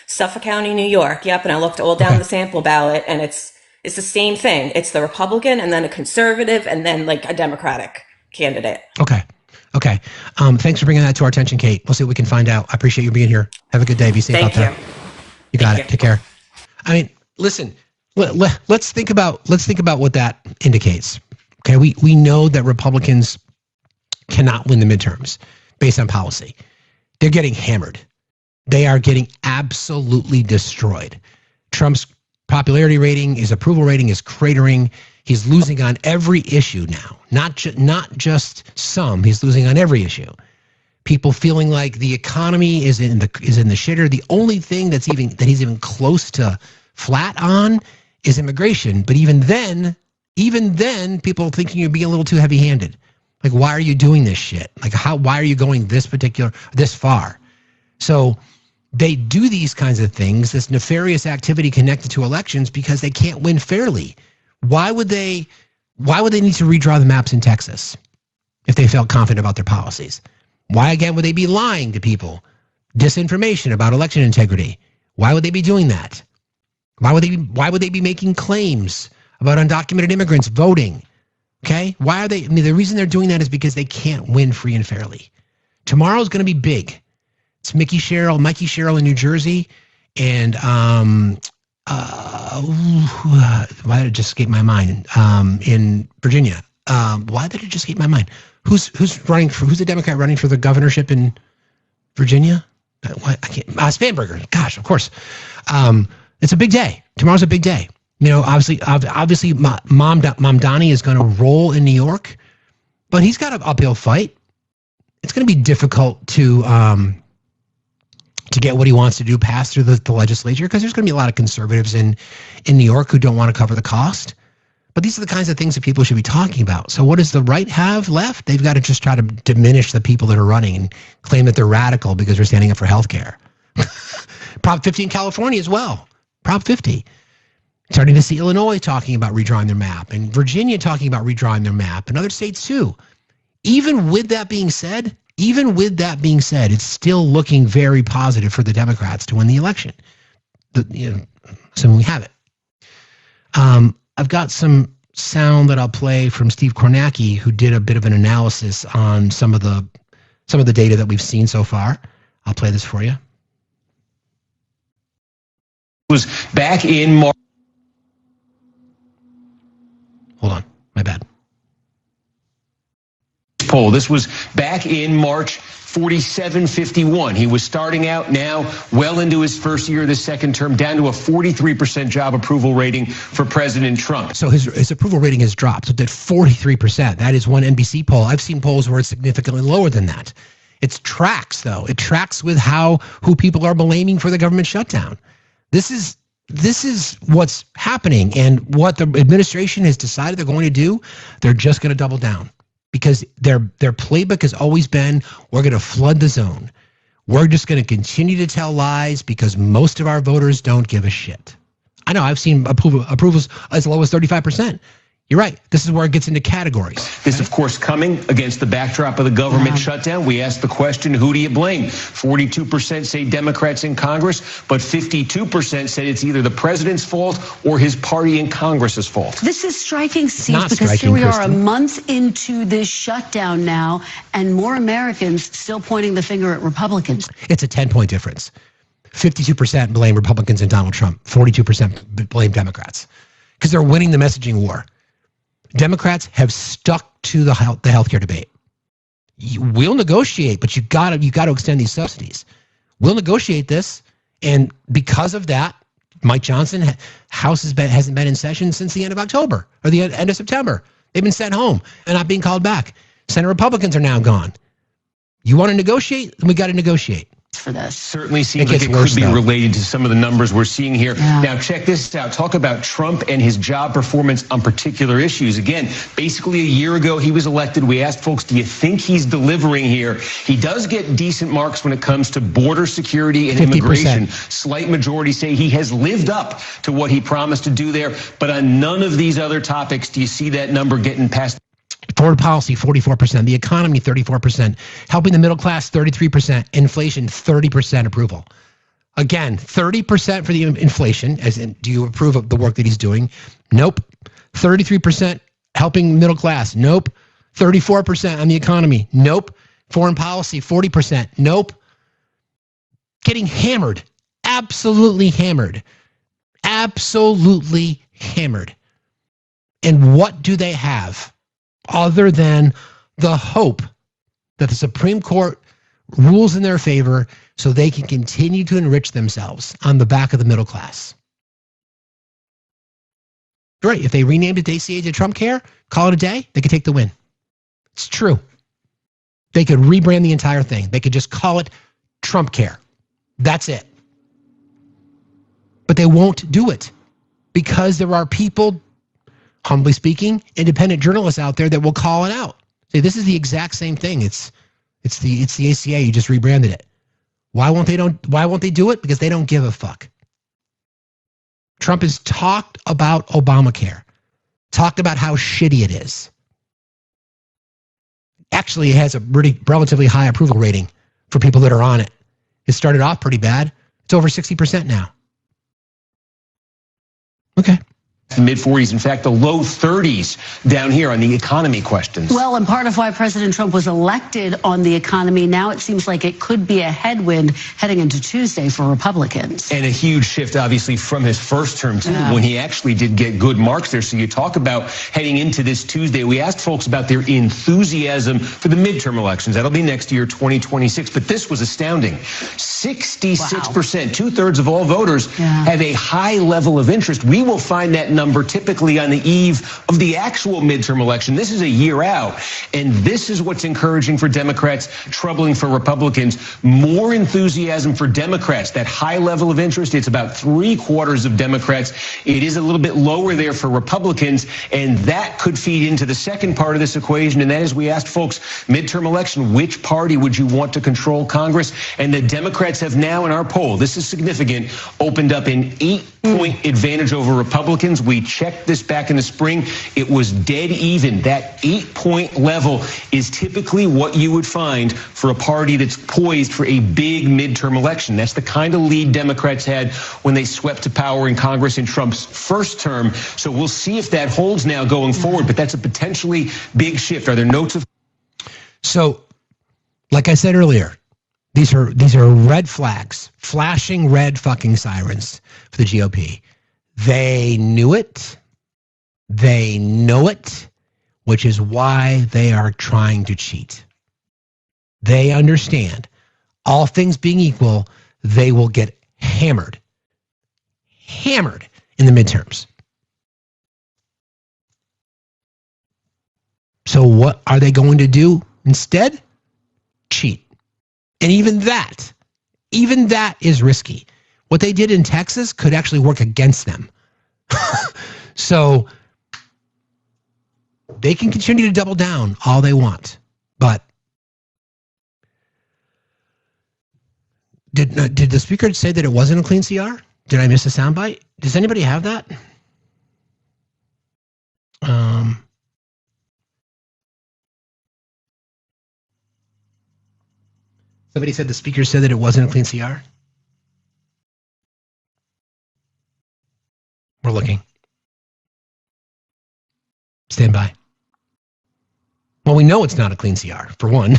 Suffolk County, New York. Yep. And I looked all down the sample ballot, and it's the same thing. It's the Republican and then a conservative and then like a Democratic candidate. Okay. Thanks for bringing that to our attention, Kate. We'll see what we can find out. I appreciate you being here. Have a good day. Be safe out there. You got it. Take care. I mean, listen, let's think about what that indicates. Okay. We know that Republicans cannot win the midterms based on policy. They're getting hammered. They are getting absolutely destroyed. Trump's popularity rating, his approval rating is cratering. He's losing on every issue now, not just some. He's losing on every issue. People feeling like the economy is in the shitter. The only thing that he's even close to flat on is immigration. But even then, people thinking you're being a little too heavy-handed. Like, why are you doing this shit? Like, why are you going this far? So they do these kinds of things, this nefarious activity connected to elections, because they can't win fairly. Why would they need to redraw the maps in Texas if they felt confident about their policies? Why again would they be lying to people? Disinformation about election integrity. Why would they be doing that? Why would they be making claims about undocumented immigrants voting? Okay? Why are they? I mean, the reason they're doing that is because they can't win free and fairly. Tomorrow's going to be big. It's Mikey Sherrill in New Jersey, and why did it just escape my mind? In Virginia. Why did it just escape my mind? Who's the Democrat running for the governorship in Virginia? Spanberger. Gosh, of course. It's a big day. Tomorrow's a big day. You know, obviously, Mamdani is going to roll in New York, but he's got an uphill fight. It's going to be difficult to get what he wants to do passed through the legislature, because there's going to be a lot of conservatives in New York who don't want to cover the cost. But these are the kinds of things that people should be talking about. So what does the right have left? They've got to just try to diminish the people that are running and claim that they're radical because they're standing up for health care. Prop 50 in California as well. Prop 50. Starting to see Illinois talking about redrawing their map, and Virginia talking about redrawing their map, and other states too. Even with that being said, it's still looking very positive for the Democrats to win the election. So we have it. I've got some sound that I'll play from Steve Kornacki, who did a bit of an analysis on some of the data that we've seen so far. I'll play this for you. Was back in March. Hold on, my bad. Poll. This was back in March, 47-51. He was starting out now well into his first year of the second term, down to a 43% job approval rating for President Trump. So his approval rating has dropped. So at 43%. That is one NBC poll. I've seen polls where it's significantly lower than that. It tracks, though. It tracks with who people are blaming for the government shutdown. This is what's happening, and what the administration has decided they're going to do. They're just going to double down, because their playbook has always been, we're going to flood the zone. We're just going to continue to tell lies because most of our voters don't give a shit. I know I've seen approvals as low as 35%. You're right. This is where it gets into categories. This, of course, coming against the backdrop of the government shutdown. We asked the question, who do you blame? 42% say Democrats in Congress, but 52% said it's either the president's fault or his party in Congress's fault. This is striking, Steve, because here we are a month into this shutdown now, and more Americans still pointing the finger at Republicans. It's a 10-point difference. 52% blame Republicans and Donald Trump. 42% blame Democrats, because they're winning the messaging war. Democrats have stuck to the healthcare debate. We'll negotiate, but you got to extend these subsidies. We'll negotiate this, and because of that, Mike Johnson, House hasn't been in session since the end of October or the end of September. They've been sent home and not being called back. Senate Republicans are now gone. You want to negotiate? Then we got to negotiate. For this. Certainly seems like it could be related to some of the numbers we're seeing here. Now, check this out. Talk about Trump and his job performance on particular issues. Again, basically a year ago, he was elected. We asked folks, do you think he's delivering here? He does get decent marks when it comes to border security and 50%. Immigration. Slight majority say he has lived up to what he promised to do there. But on none of these other topics do you see that number getting past. Foreign policy, 44%. The economy, 34%. Helping the middle class, 33%. Inflation, 30% approval. Again, 30% for the inflation, as in, do you approve of the work that he's doing? Nope. 33% helping middle class. Nope. 34% on the economy. Nope. Foreign policy, 40%. Nope. Getting hammered. Absolutely hammered. Absolutely hammered. And what do they have? Other than the hope that the Supreme Court rules in their favor so they can continue to enrich themselves on the back of the middle class. Right, if they renamed it ACA to Trump Care, call it a day, they could take the win. It's true. They could rebrand the entire thing. They could just call it Trump Care. That's it. But they won't do it because there are people, humbly speaking, independent journalists out there that will call it out. Say, this is the exact same thing. It's the ACA. You just rebranded it. Why won't they do it? Because they don't give a fuck. Trump has talked about Obamacare, talked about how shitty it is. Actually, it has a relatively high approval rating for people that are on it. It started off pretty bad. It's over 60% now. Okay. The mid-40s, in fact, the low 30s down here on the economy questions. Well, and part of why President Trump was elected on the economy, now it seems like it could be a headwind heading into Tuesday for Republicans. And a huge shift, obviously, from his first term, too, when he actually did get good marks there. So you talk about heading into this Tuesday. We asked folks about their enthusiasm for the midterm elections. That'll be next year, 2026. But this was astounding. 66%, two-thirds of all voters have a high level of interest. We will find that number typically on the eve of the actual midterm election. This is a year out, and this is what's encouraging for Democrats, troubling for Republicans. More enthusiasm for Democrats, that high level of interest. It's about 3/4 of Democrats. It is a little bit lower there for Republicans, and that could feed into the second part of this equation, and that is, we asked folks, midterm election, which party would you want to control Congress? And the Democrats have now, in our poll, this is significant, opened up an 8 point advantage over Republicans. We checked this back in the spring. It was dead even. That 8-point level is typically what you would find for a party that's poised for a big midterm election. That's the kind of lead Democrats had when they swept to power in Congress in Trump's first term. So we'll see if that holds now going forward, but that's a potentially big shift. Are there notes of... So, like I said earlier, these are red flags, flashing red fucking sirens for the GOP. They knew it. They know it, which is why they are trying to cheat. They understand, all things being equal, they will get hammered in the midterms. So what are they going to do instead? Cheat. And even that is risky. What they did in Texas could actually work against them. So they can continue to double down all they want. But did the speaker say that it wasn't a clean CR? Did I miss a soundbite? Does anybody have that? Somebody said the speaker said that it wasn't a clean CR. We're looking. Stand by. Well, we know it's not a clean CR, for one,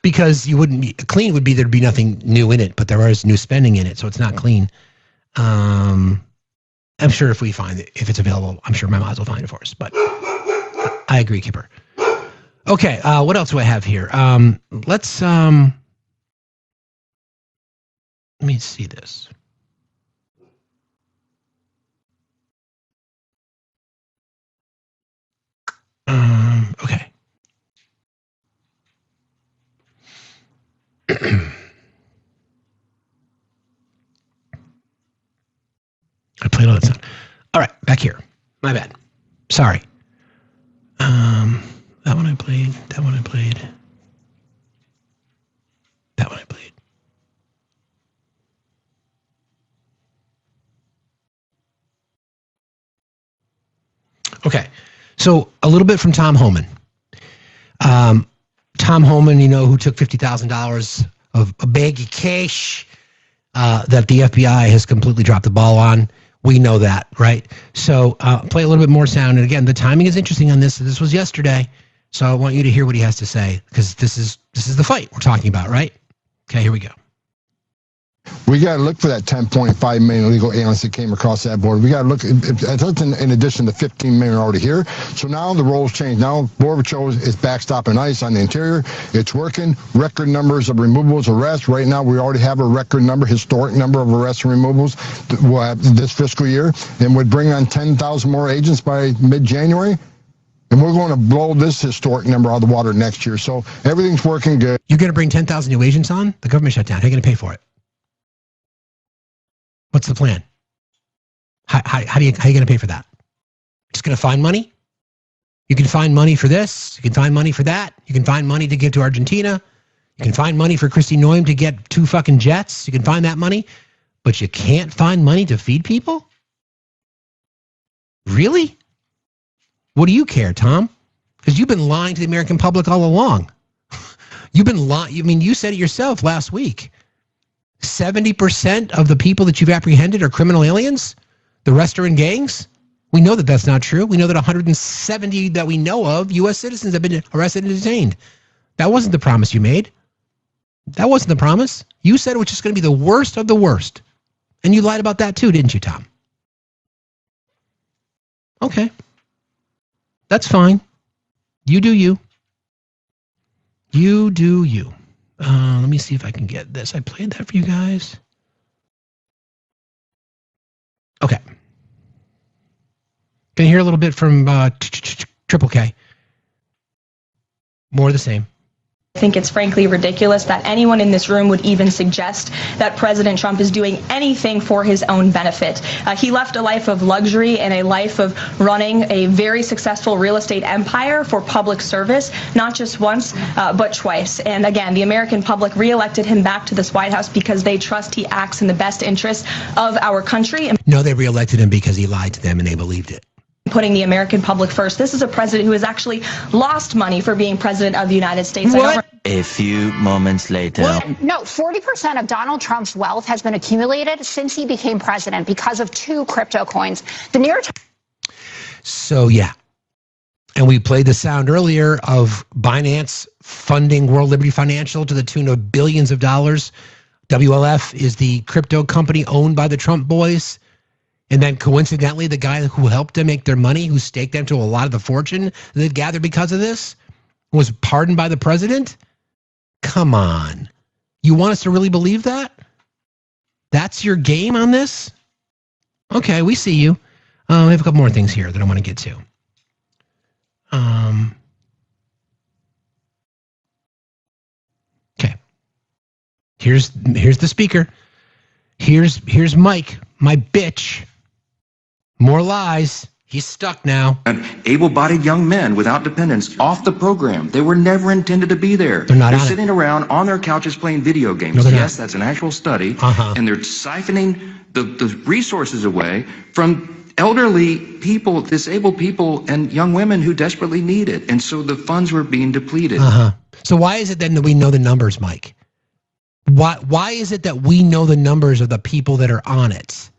because you wouldn't be clean would be there'd be nothing new in it, but there is new spending in it, so it's not clean. I'm sure if we find it, if it's available, I'm sure my mods will find it for us. But I agree, Kipper. Okay, what else do I have here? Let's let me see this. Okay. I played all that sound. All right, back here. My bad. Sorry. That one I played. That one I played. That one I played. Okay, so a little bit from Tom Homan. Tom Homan, you know, who took $50,000 of a bag of cash that the FBI has completely dropped the ball on. We know that, right? So play a little bit more sound. And again, the timing is interesting on this. This was yesterday. So I want you to hear what he has to say, because this is the fight we're talking about, right? Okay, here we go. We got to look for that 10.5 million illegal aliens that came across that border. We got to look, that's in addition to 15 million already here. So now the roles change. Now Border Patrol is backstopping ICE on the interior. It's working. Record numbers of removals, arrests. Right now we already have a record number, historic number of arrests and removals this fiscal year. And we'd bring on 10,000 more agents by mid-January. And we're going to blow this historic number out of the water next year. So everything's working good. You're going to bring 10,000 new agents on? The government shut down. How are you going to pay for it? What's the plan? How are you going to pay for that? Just going to find money? You can find money for this. You can find money for that. You can find money to give to Argentina. You can find money for Kristi Noem to get 2 fucking jets. You can find that money. But you can't find money to feed people? Really? What do you care, Tom? Because you've been lying to the American public all along. You've been lying. I mean, you said it yourself last week. 70% of the people that you've apprehended are criminal aliens? The rest are in gangs? We know that that's not true. We know that 170 that we know of, U.S. citizens, have been arrested and detained. That wasn't the promise you made. That wasn't the promise. You said it was just going to be the worst of the worst. And you lied about that too, didn't you, Tom? Okay. That's fine. You do you. You do you. Let me see if I can get this. I played that for you guys. Okay. Can you hear a little bit from Triple K? More of the same. I think it's frankly ridiculous that anyone in this room would even suggest that President Trump is doing anything for his own benefit. He left a life of luxury and a life of running a very successful real estate empire for public service, not just once, but twice. And again, the American public reelected him back to this White House because they trust he acts in the best interest of our country. No, they reelected him because he lied to them and they believed it. Putting the American public first. This is a president who has actually lost money for being president of the United States. A few moments later. No, 40% of Donald Trump's wealth has been accumulated since he became president because of 2 crypto coins. The New York Times. So, yeah. And we played the sound earlier of Binance funding World Liberty Financial to the tune of billions of dollars. WLF is the crypto company owned by the Trump boys. And then coincidentally, the guy who helped them make their money, who staked them to a lot of the fortune they've gathered because of this, was pardoned by the president? Come on. You want us to really believe that? That's your game on this? Okay, we see you. We have a couple more things here that I want to get to. Okay. Here's the speaker. Here's Mike, my bitch. More lies. He's stuck now. Able-bodied young men without dependents off the program. They were never intended to be there. They're sitting around on their couches playing video games. No, yes, that's an actual study. And they're siphoning the resources away from elderly people, disabled people, and young women who desperately need it. And so the funds were being depleted. So why is it then that we know the numbers, Mike? Why is it that we know the numbers of the people that are on it?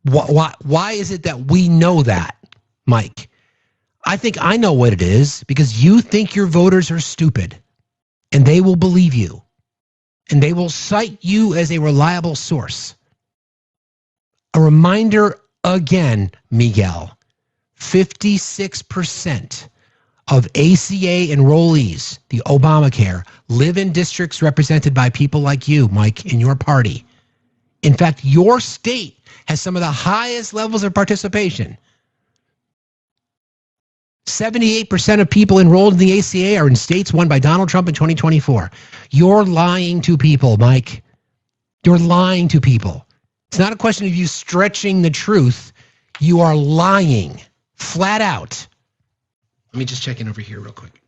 Why is it that we know that, Mike? I think I know what it is, because you think your voters are stupid, and they will believe you, and they will cite you as a reliable source. A reminder again, Miguel, 56% of ACA enrollees, the Obamacare, live in districts represented by people like you, Mike, in your party. In fact, your state has some of the highest levels of participation. 78% of people enrolled in the ACA are in states won by Donald Trump in 2024. You're lying to people, Mike. You're lying to people. It's not a question of you stretching the truth. You are lying, flat out. Let me just check in over here real quick.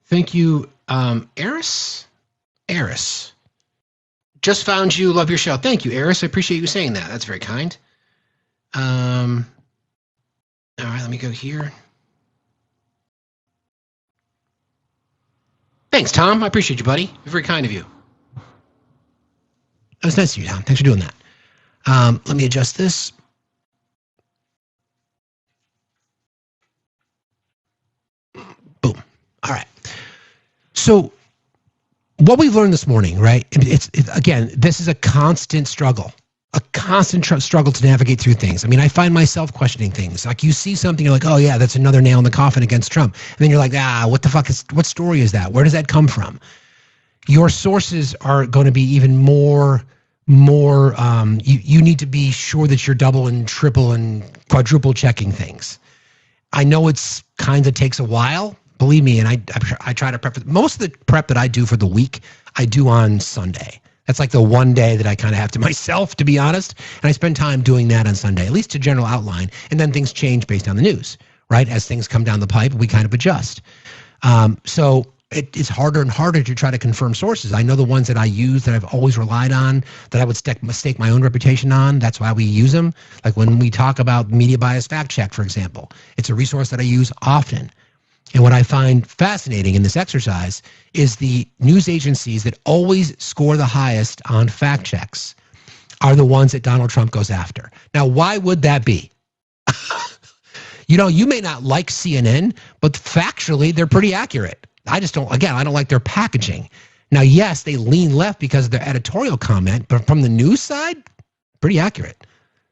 Thank you, Eris. Eris. Just found you. Love your show. Thank you, Eris. I appreciate you saying that. That's very kind. All right, let me go here. Thanks, Tom. I appreciate you, buddy. You're very kind of you. That was nice of you, Tom. Thanks for doing that. Let me adjust this. Boom. All right. So what we've learned this morning, right? Again, this is a constant struggle. A constant struggle to navigate through things. I mean, I find myself questioning things. Like, you see something, you're like, oh yeah, that's another nail in the coffin against Trump. And then you're like, what story is that? Where does that come from? Your sources are going to be even more, you need to be sure that you're double and triple and quadruple checking things. I know it's kind of takes a while, believe me, and I try to prep. Most of the prep that I do for the week, I do on Sunday. That's like the one day that I kind of have to myself, to be honest. And I spend time doing that on Sunday, at least a general outline. And then things change based on the news, right? As things come down the pipe, we kind of adjust. So it's harder and harder to try to confirm sources. I know the ones that I use that I've always relied on, that I would stake my own reputation on. That's why we use them. Like when we talk about media bias fact check, for example, it's a resource that I use often. And what I find fascinating in this exercise is the news agencies that always score the highest on fact checks are the ones that Donald Trump goes after. Now, why would that be? You may not like CNN, but factually, they're pretty accurate. I don't like their packaging. Now, yes, they lean left because of their editorial comment, but from the news side, pretty accurate.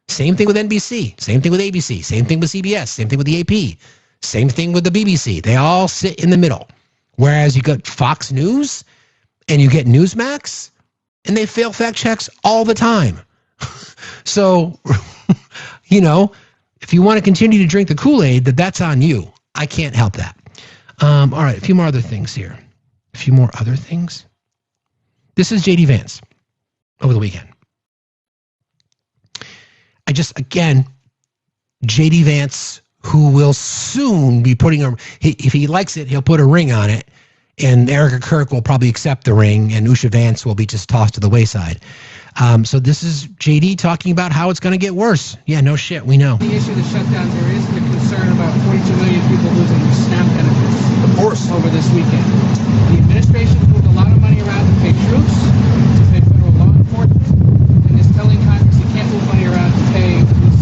Same thing with NBC, same thing with ABC, same thing with CBS, same thing with the AP. Same thing with the BBC. They all sit in the middle. Whereas you got Fox News and you get Newsmax, and they fail fact checks all the time. So, you know, if you want to continue to drink the Kool-Aid, that's on you. I can't help that. All right, a few more other things here. A few more other things. This is J.D. Vance over the weekend. Again, J.D. Vance, who will soon be putting if he likes it, he'll put a ring on it, and Erica Kirk will probably accept the ring, and Usha Vance will be just tossed to the wayside. So this is J.D. talking about how it's going to get worse. Yeah, no shit, we know. The issue of the shutdown, there is the concern about 42 million people losing SNAP benefits. Of course. Over this weekend. The administration moved a lot of money around to pay troops, to pay federal law enforcement, and is telling Congress you can't move money around to pay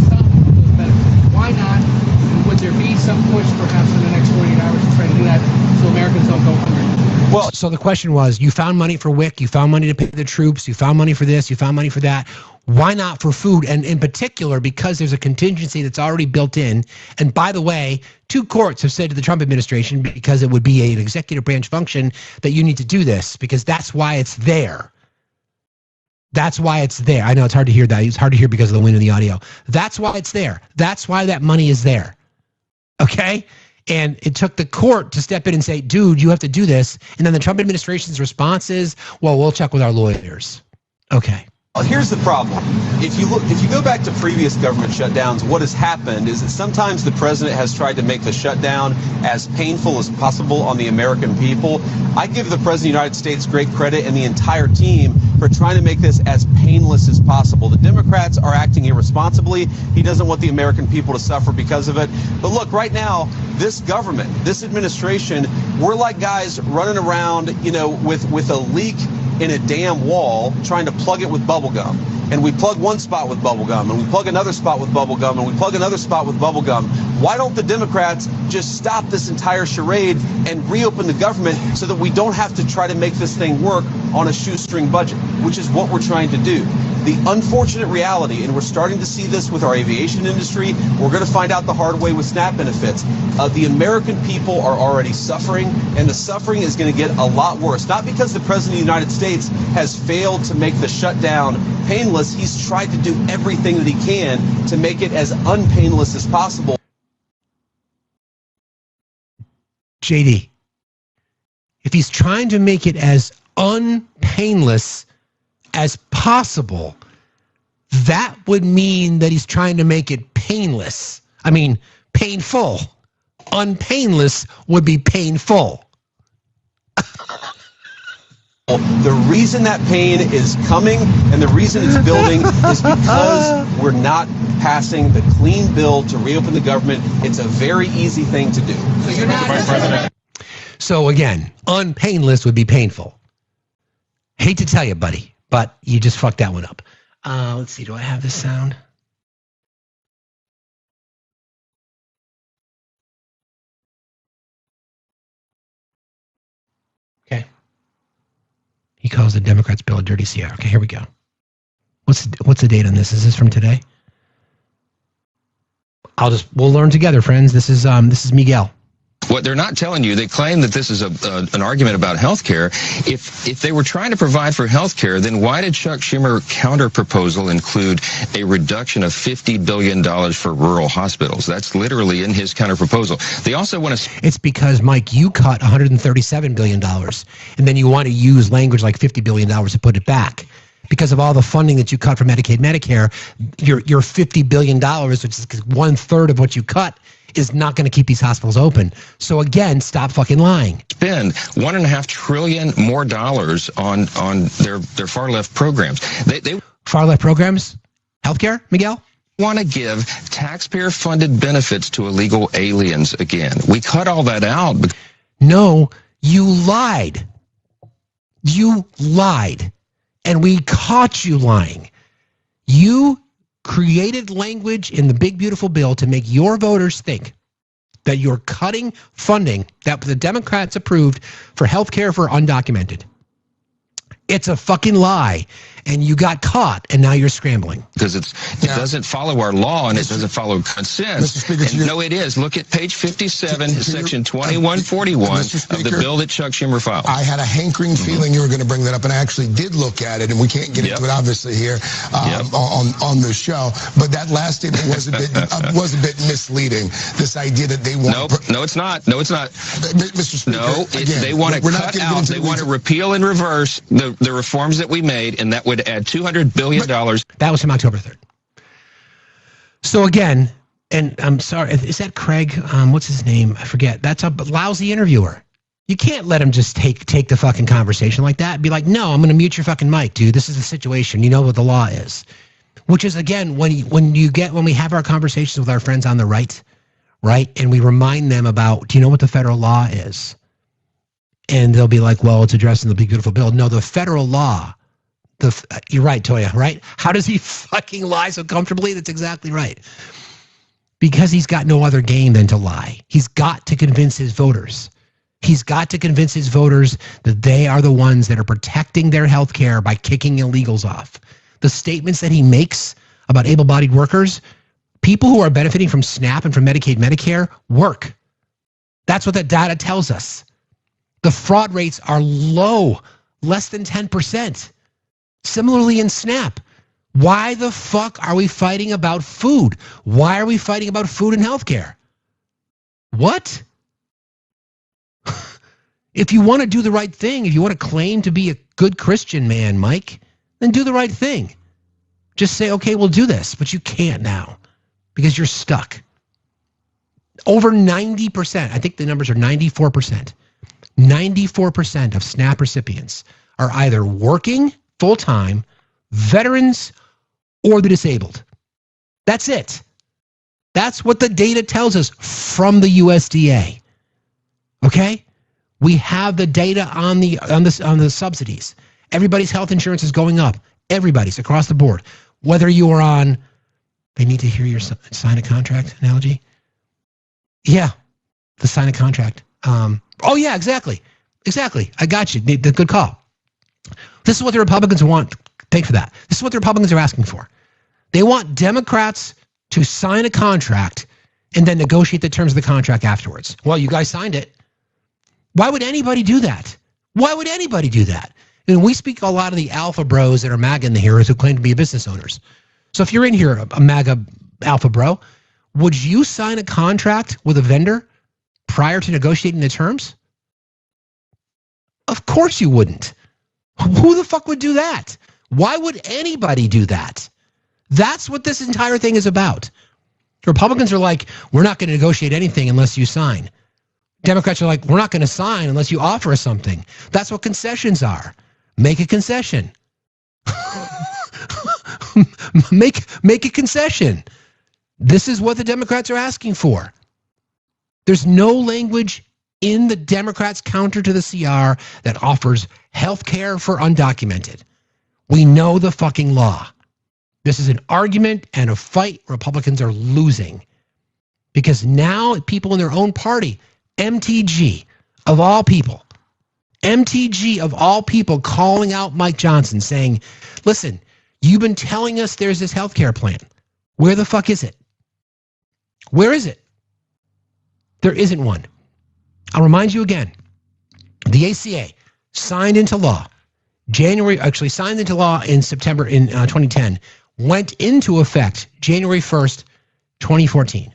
some of those benefits. Why not? And would there be some push perhaps in the next 48 hours to try to do that so Americans don't go hungry? Well, so the question was, you found money for WIC, you found money to pay the troops, you found money for this, you found money for that. Why not for food? And in particular, because there's a contingency that's already built in. And by the way, 2 courts have said to the Trump administration, because it would be an executive branch function, that you need to do this, because that's why it's there. That's why it's there. I know it's hard to hear that. It's hard to hear because of the wind in the audio. That's why it's there. That's why that money is there. Okay? And it took the court to step in and say, dude, you have to do this. And then the Trump administration's response is, well, we'll check with our lawyers. Okay. Well, here's the problem. If you go back to previous government shutdowns, what has happened is that sometimes the president has tried to make the shutdown as painful as possible on the American people. I give the president of the United States great credit and the entire team for trying to make this as painless as possible. The Democrats are acting irresponsibly. He doesn't want the American people to suffer because of it. But look, right now, this government, this administration, we're like guys running around, you know, with a leak in a damn wall, trying to plug it with bubble gum. And we plug one spot with bubble gum, and we plug another spot with bubble gum, and we plug another spot with bubble gum. Why don't the Democrats just stop this entire charade and reopen the government so that we don't have to try to make this thing work on a shoestring budget, which is what we're trying to do. The unfortunate reality, and we're starting to see this with our aviation industry, we're going to find out the hard way with SNAP benefits. The American people are already suffering, and the suffering is going to get a lot worse. Not because the President of the United States has failed to make the shutdown painless. He's tried to do everything that he can to make it as unpainless as possible. JD, if he's trying to make it as unpainless as possible, that would mean that he's trying to make it painless. I mean, painful. Unpainless would be painful. The reason that pain is coming and the reason it's building is because we're not passing the clean bill to reopen the government. It's a very easy thing to do. So you're not. So again, unpainless would be painful. Hate to tell you, buddy, but you just fucked that one up. Let's see, do I have this sound? Okay. He calls the Democrats' bill a dirty CR. Okay, here we go. What's the date on this? Is this from today? We'll learn together, friends. This is Miguel. What they're not telling you, they claim that this is an argument about health care. If they were trying to provide for health care, then why did Chuck Schumer counter-proposal include a reduction of $50 billion for rural hospitals? That's literally in his counter-proposal. They also want to... It's because, Mike, you cut $137 billion, and then you want to use language like $50 billion to put it back. Because of all the funding that you cut for Medicaid, Medicare, your $50 billion, which is 1/3 of what you cut, is not going to keep these hospitals open. So again, stop fucking lying. Spend $1.5 trillion more dollars on their far left programs. They far left programs, healthcare, Miguel. Want to give taxpayer funded benefits to illegal aliens again. We cut all that out. No, you lied. You lied. And we caught you lying. You created language in the big, beautiful bill to make your voters think that you're cutting funding that the Democrats approved for health care for undocumented. It's a fucking lie. and you got caught, and now you're scrambling. Because it doesn't follow our law, and it doesn't follow consent. And no, it is. Look at page 57, section 2141 of the bill that Chuck Schumer filed. I had a hankering feeling you were going to bring that up, and I actually did look at it, and we can't get into it obviously here on the show. But that last statement was a bit misleading. This idea that they want. No, it's not. No, it's not. Mr. Speaker, no, again, they want to cut out. They want to repeal and reverse the reforms that we made, and that would add $200 billion. That was from October 3rd. So again, and I'm sorry, is that Craig? What's his name? I forget. That's a lousy interviewer. You can't let him just take the fucking conversation like that and be like, no, I'm going to mute your fucking mic, dude. This is the situation. You know what the law is. Which is, again, when we have our conversations with our friends on the right, and we remind them about, do you know what the federal law is? And they'll be like, well, it's addressed in the Big Beautiful Bill. No, the federal law. You're right, Toya, right? How does he fucking lie so comfortably? That's exactly right. Because he's got no other game than to lie. He's got to convince his voters. He's got to convince his voters that they are the ones that are protecting their health care by kicking illegals off. The statements that he makes about able-bodied workers, people who are benefiting from SNAP and from Medicaid, Medicare, work. That's what that data tells us. The fraud rates are low, less than 10%. Similarly in SNAP. Why the fuck are we fighting about food? Why are we fighting about food and healthcare? What? If you want to do the right thing, if you want to claim to be a good Christian man, Mike, then do the right thing. Just say, okay, we'll do this, but you can't now because you're stuck. Over 90%, I think the numbers are 94%. 94% of SNAP recipients are either working full-time, veterans, or the disabled. That's it. That's what the data tells us from the USDA. Okay? We have the data on the subsidies. Everybody's health insurance is going up. Everybody's across the board. Whether you are on, they need to hear your sign a contract analogy. Yeah, the sign a contract. Oh yeah, exactly. I got you. The good call. This is what the Republicans want. Thanks for that. This is what the Republicans are asking for. They want Democrats to sign a contract and then negotiate the terms of the contract afterwards. Well, you guys signed it. Why would anybody do that? Why would anybody do that? And we speak a lot of the alpha bros that are MAGA in the heroes who claim to be business owners. So if you're in here, a MAGA alpha bro, would you sign a contract with a vendor prior to negotiating the terms? Of course you wouldn't. Who the fuck would do that? Why would anybody do that? That's what this entire thing is about. Republicans are like, we're not going to negotiate anything unless you sign. Democrats are like, we're not going to sign unless you offer us something. That's what concessions are. Make a concession. make a concession. This is what the Democrats are asking for. There's no language in the Democrats' counter to the CR that offers health care for undocumented. We know the fucking law. This is an argument and a fight Republicans are losing. Because now people in their own party, MTG of all people, calling out Mike Johnson saying, listen, you've been telling us there's this health care plan. Where the fuck is it? Where is it? There isn't one. I'll remind you again, the ACA signed into law signed into law in September in 2010, went into effect January 1st, 2014.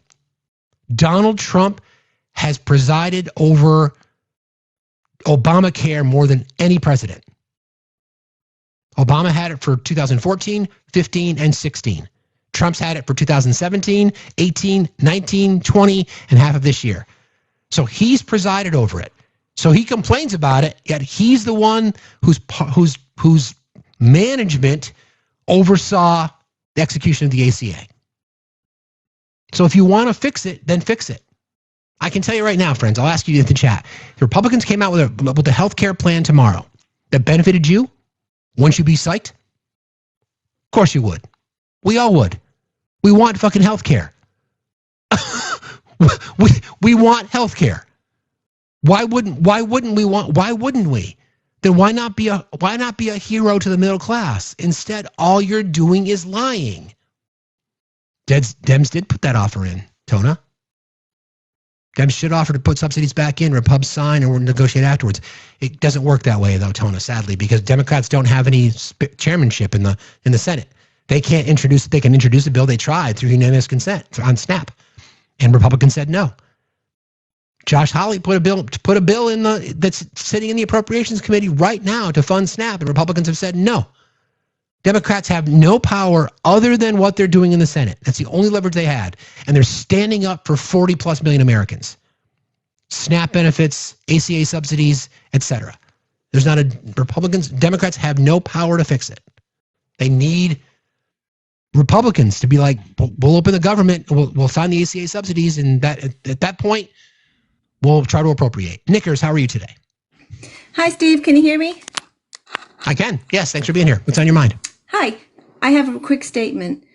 Donald Trump has presided over Obamacare more than any president. Obama had it for 2014, 15, and 16. Trump's had it for 2017, 18, 19, 20, and half of this year. So he's presided over it. So he complains about it, yet he's the one whose management oversaw the execution of the ACA. So if you want to fix it, then fix it. I can tell you right now, friends, I'll ask you in the chat. If the Republicans came out with a health care plan tomorrow that benefited you, wouldn't you be psyched? Of course you would. We all would. We want fucking health care. we want health care. Why wouldn't we? then why not be a hero to the middle class? Instead, all you're doing is lying. Dems did put that offer in, Tona. Dems should offer to put subsidies back in, Repubs sign, and we'll negotiate afterwards. It doesn't work that way, though, Tona, sadly, because Democrats don't have any chairmanship in the Senate. They can introduce a bill. They tried through unanimous consent on SNAP, and Republicans said no. Josh Hawley put a bill in that's sitting in the Appropriations Committee right now to fund SNAP, and Republicans have said no. Democrats have no power other than what they're doing in the Senate. That's the only leverage they had. And they're standing up for 40 plus million Americans. SNAP benefits, ACA subsidies, etc. Democrats have no power to fix it. They need Republicans to be like, we'll open the government, we'll sign the ACA subsidies, and at that point, we'll try to appropriate. Knickers, how are you today? Hi, Steve. Can you hear me? I can. Yes, thanks for being here. What's on your mind? Hi. I have a quick statement.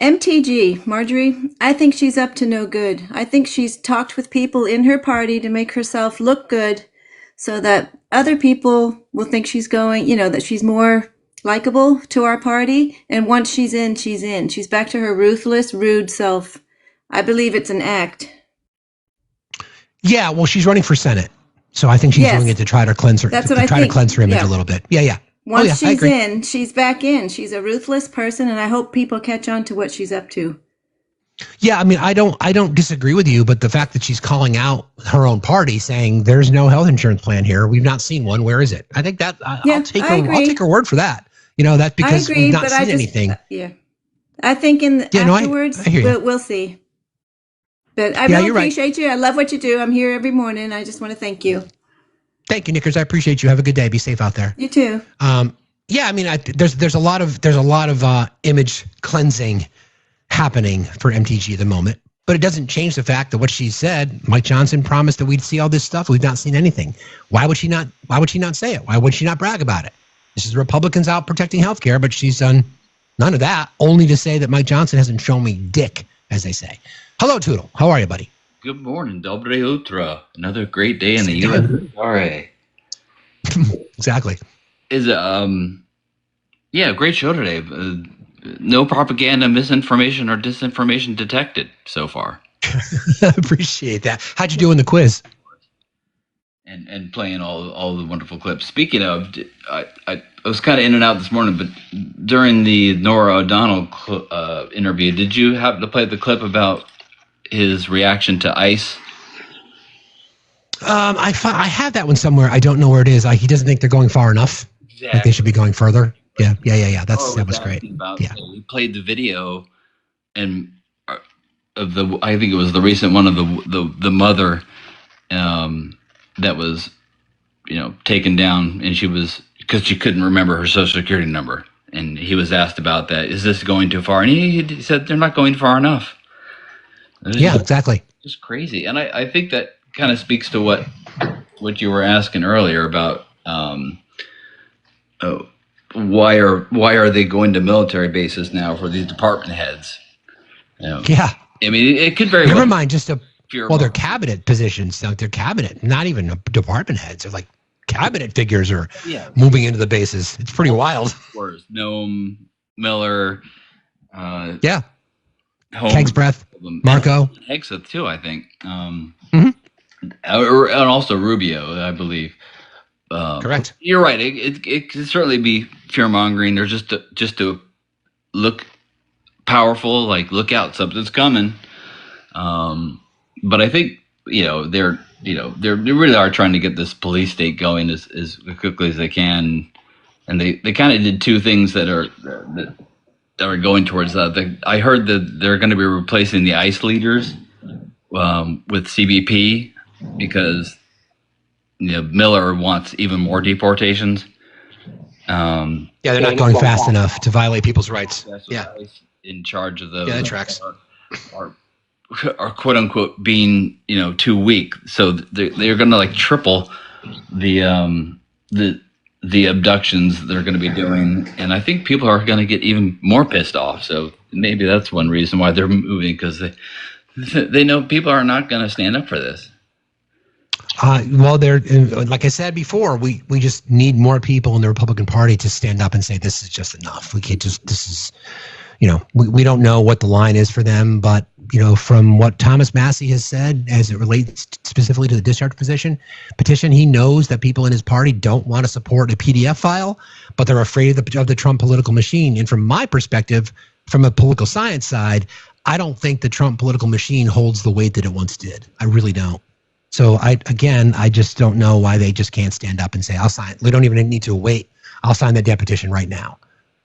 MTG, Marjorie, I think she's up to no good. I think she's talked with people in her party to make herself look good so that other people will think she's going, that she's more likable to our party. And once she's in, she's in. She's back to her ruthless, rude self. I believe it's an act. Yeah, well, she's running for Senate. So I think she's doing it to try to cleanse her, to cleanse her image a little bit. Yeah. Once she's in, she's back in. She's a ruthless person, and I hope people catch on to what she's up to. Yeah, I mean, I don't disagree with you, but the fact that she's calling out her own party, saying there's no health insurance plan here, we've not seen one. Where is it? I think that I'll take her word for that. That's because we've not seen anything. Yeah, I think afterwards, we'll see. But I really appreciate you. I love what you do. I'm here every morning. I just want to thank you. Thank you, Knickers. I appreciate you. Have a good day. Be safe out there. You too. Yeah, I mean, there's a lot of image cleansing happening for MTG at the moment, but it doesn't change the fact that what she said. Mike Johnson promised that we'd see all this stuff. We've not seen anything. Why would she not say it? Why would she not brag about it? This is Republicans out protecting healthcare, but she's done none of that. Only to say that Mike Johnson hasn't shown me dick, as they say. Hello, Toodle. How are you, buddy? Good morning, Dobre Utra. Another great day in the U.S. All right. Exactly. Great show today. No propaganda, misinformation, or disinformation detected so far. Appreciate that. How'd you do in the quiz? And playing all the wonderful clips. Speaking of, I was kind of in and out this morning, but during the Norah O'Donnell interview, did you happen to play the clip about his reaction to ICE? I have that one somewhere. I don't know where it is. He doesn't think they're going far enough. Exactly. Like they should be going further. Yeah. That was great. He played the video, and I think it was the recent one of the mother that was, taken down, and she was, because she couldn't remember her social security number, and he was asked about that. Is this going too far? And he said they're not going far enough. Exactly. Just crazy. And I think that kind of speaks to what you were asking earlier about why are they going to military bases now for these department heads? Yeah. I mean, it could very Never mind they're cabinet positions. They're cabinet, not even department heads. They're like cabinet figures are moving into the bases. It's pretty wild. Noam, Miller. Keg's Breath, Marco. Hegseth too, I think. And also Rubio, I believe. Correct. You're right. It can certainly be fear mongering. They're just to look powerful, like look out, something's coming. But I think they really are trying to get this police state going as quickly as they can, and they kind of did two things that are going towards that. I heard that they're going to be replacing the ICE leaders with CBP because Miller wants even more deportations. They're not going fast enough to violate people's rights. ICE in charge of those. Yeah, that tracks. Are quote unquote being too weak, so they're going to triple the abductions they're going to be doing, and I think people are going to get even more pissed off. So maybe that's one reason why they're moving, because they know people are not going to stand up for this. Well, like I said before, we just need more people in the Republican Party to stand up and say this is just enough. We can't just, this is, we don't know what the line is for them, but from what Thomas Massey has said as it relates specifically to the discharge petition, he knows that people in his party don't want to support a PDF file, but they're afraid of the Trump political machine. And from my perspective, from a political science side, I don't think the Trump political machine holds the weight that it once did. I really don't. So I just don't know why they just can't stand up and say, I'll sign. We don't even need to wait. I'll sign that petition right now.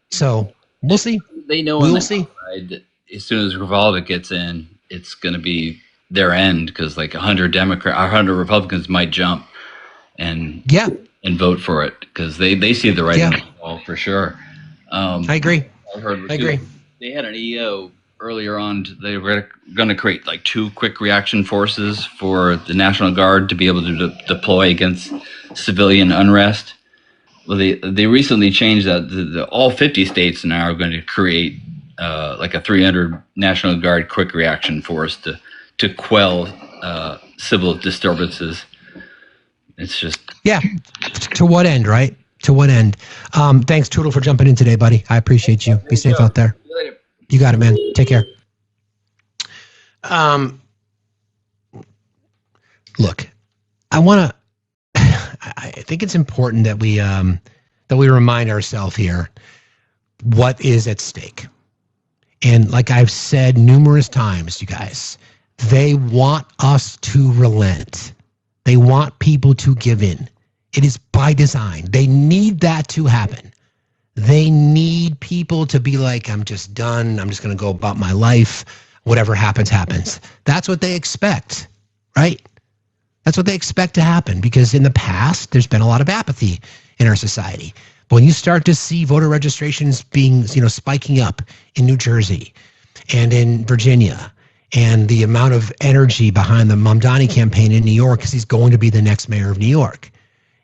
So we'll see. They know we'll see. Side, as soon as Revolta gets in, it's going to be their end because like 100 Republicans might jump and vote for it because they see the writing on the wall for sure. I agree. I agree. They had an EO earlier on. They were going to create like 2 quick reaction forces for the National Guard to be able to deploy against civilian unrest. Well, they recently changed that. All 50 states now are going to create like a 300 National Guard quick reaction force to quell civil disturbances. It's just to what end, right? To what end? Thanks, Toodle, for jumping in today, buddy. I appreciate you. Be safe out there. See you later. You got it, man. Take care. Look, I think it's important that we remind ourselves here what is at stake. And like I've said numerous times, you guys, they want us to relent. They want people to give in. It is by design. They need that to happen. They need people to be like, I'm just done. I'm just going to go about my life. Whatever happens, happens. That's what they expect, right? That's what they expect to happen because in the past, there's been a lot of apathy in our society. But when you start to see voter registrations being, spiking up in New Jersey and in Virginia, and the amount of energy behind the Mamdani campaign in New York because he's going to be the next mayor of New York.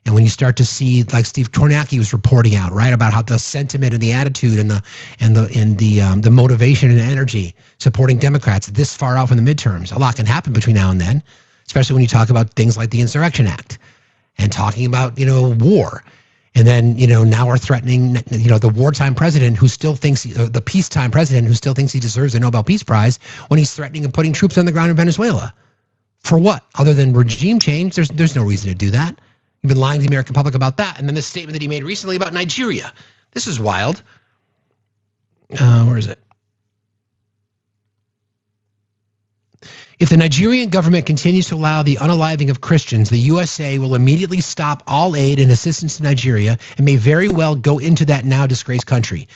And when you start to see, like Steve Kornacki was reporting out, right, about how the sentiment and the attitude and the motivation and energy supporting Democrats this far out from the midterms, a lot can happen between now and then, especially when you talk about things like the Insurrection Act and talking about, war. And then, now we're threatening, the wartime president who still thinks, the peacetime president who still thinks he deserves a Nobel Peace Prize when he's threatening and putting troops on the ground in Venezuela. For what? Other than regime change, there's no reason to do that. You've been lying to the American public about that. And then this statement that he made recently about Nigeria. This is wild. Where is it? If the Nigerian government continues to allow the unaliving of Christians, the USA will immediately stop all aid and assistance to Nigeria and may very well go into that now disgraced country.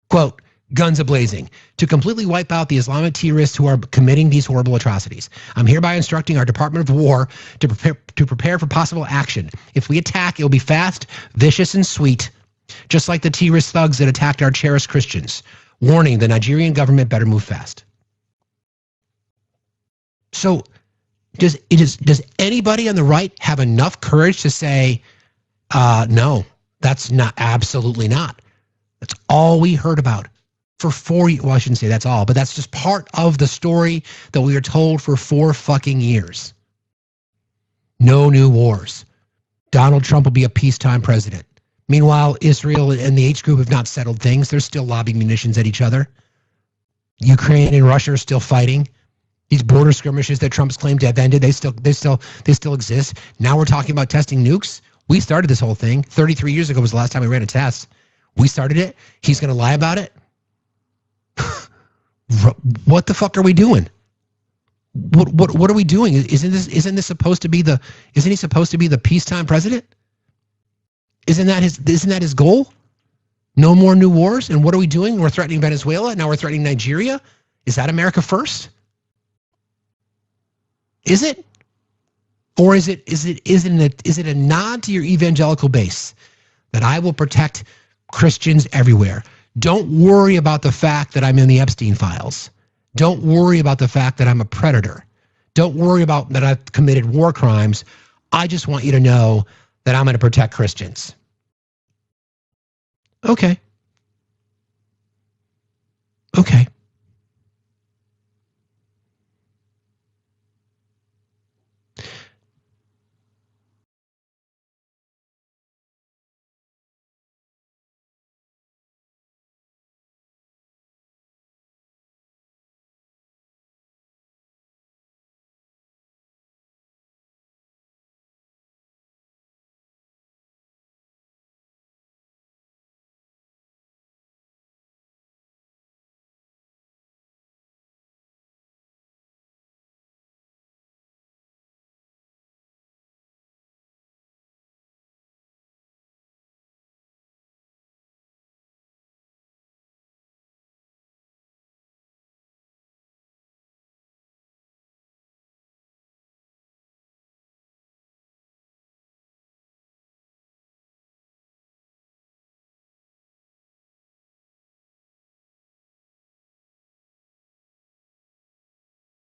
Quote, guns a-blazing, to completely wipe out the Islamic terrorists who are committing these horrible atrocities. I'm hereby instructing our Department of War to prepare for possible action. If we attack, it will be fast, vicious, and sweet, just like the terrorist thugs that attacked our cherished Christians. Warning, the Nigerian government better move fast. So does anybody on the right have enough courage to say, no, that's not, absolutely not. That's all we heard about for 4 years. Well, I shouldn't say that's all, but that's just part of the story that we are told for 4 fucking years. No new wars. Donald Trump will be a peacetime president. Meanwhile, Israel and the H group have not settled things. They're still lobbing munitions at each other. Ukraine and Russia are still fighting. These border skirmishes that Trump's claimed to have ended, they still exist. Now we're talking about testing nukes. We started this whole thing. 33 years ago was the last time we ran a test. We started it. He's going to lie about it. What the fuck are we doing? What are we doing? Isn't he supposed to be the peacetime president? Isn't that his goal? No more new wars? And what are we doing? We're threatening Venezuela. Now we're threatening Nigeria. Is that America first? Is it? Or is it a nod to your evangelical base that I will protect Christians everywhere? Don't worry about the fact that I'm in the Epstein files. Don't worry about the fact that I'm a predator. Don't worry about that I've committed war crimes. I just want you to know that I'm going to protect Christians. Okay. Okay.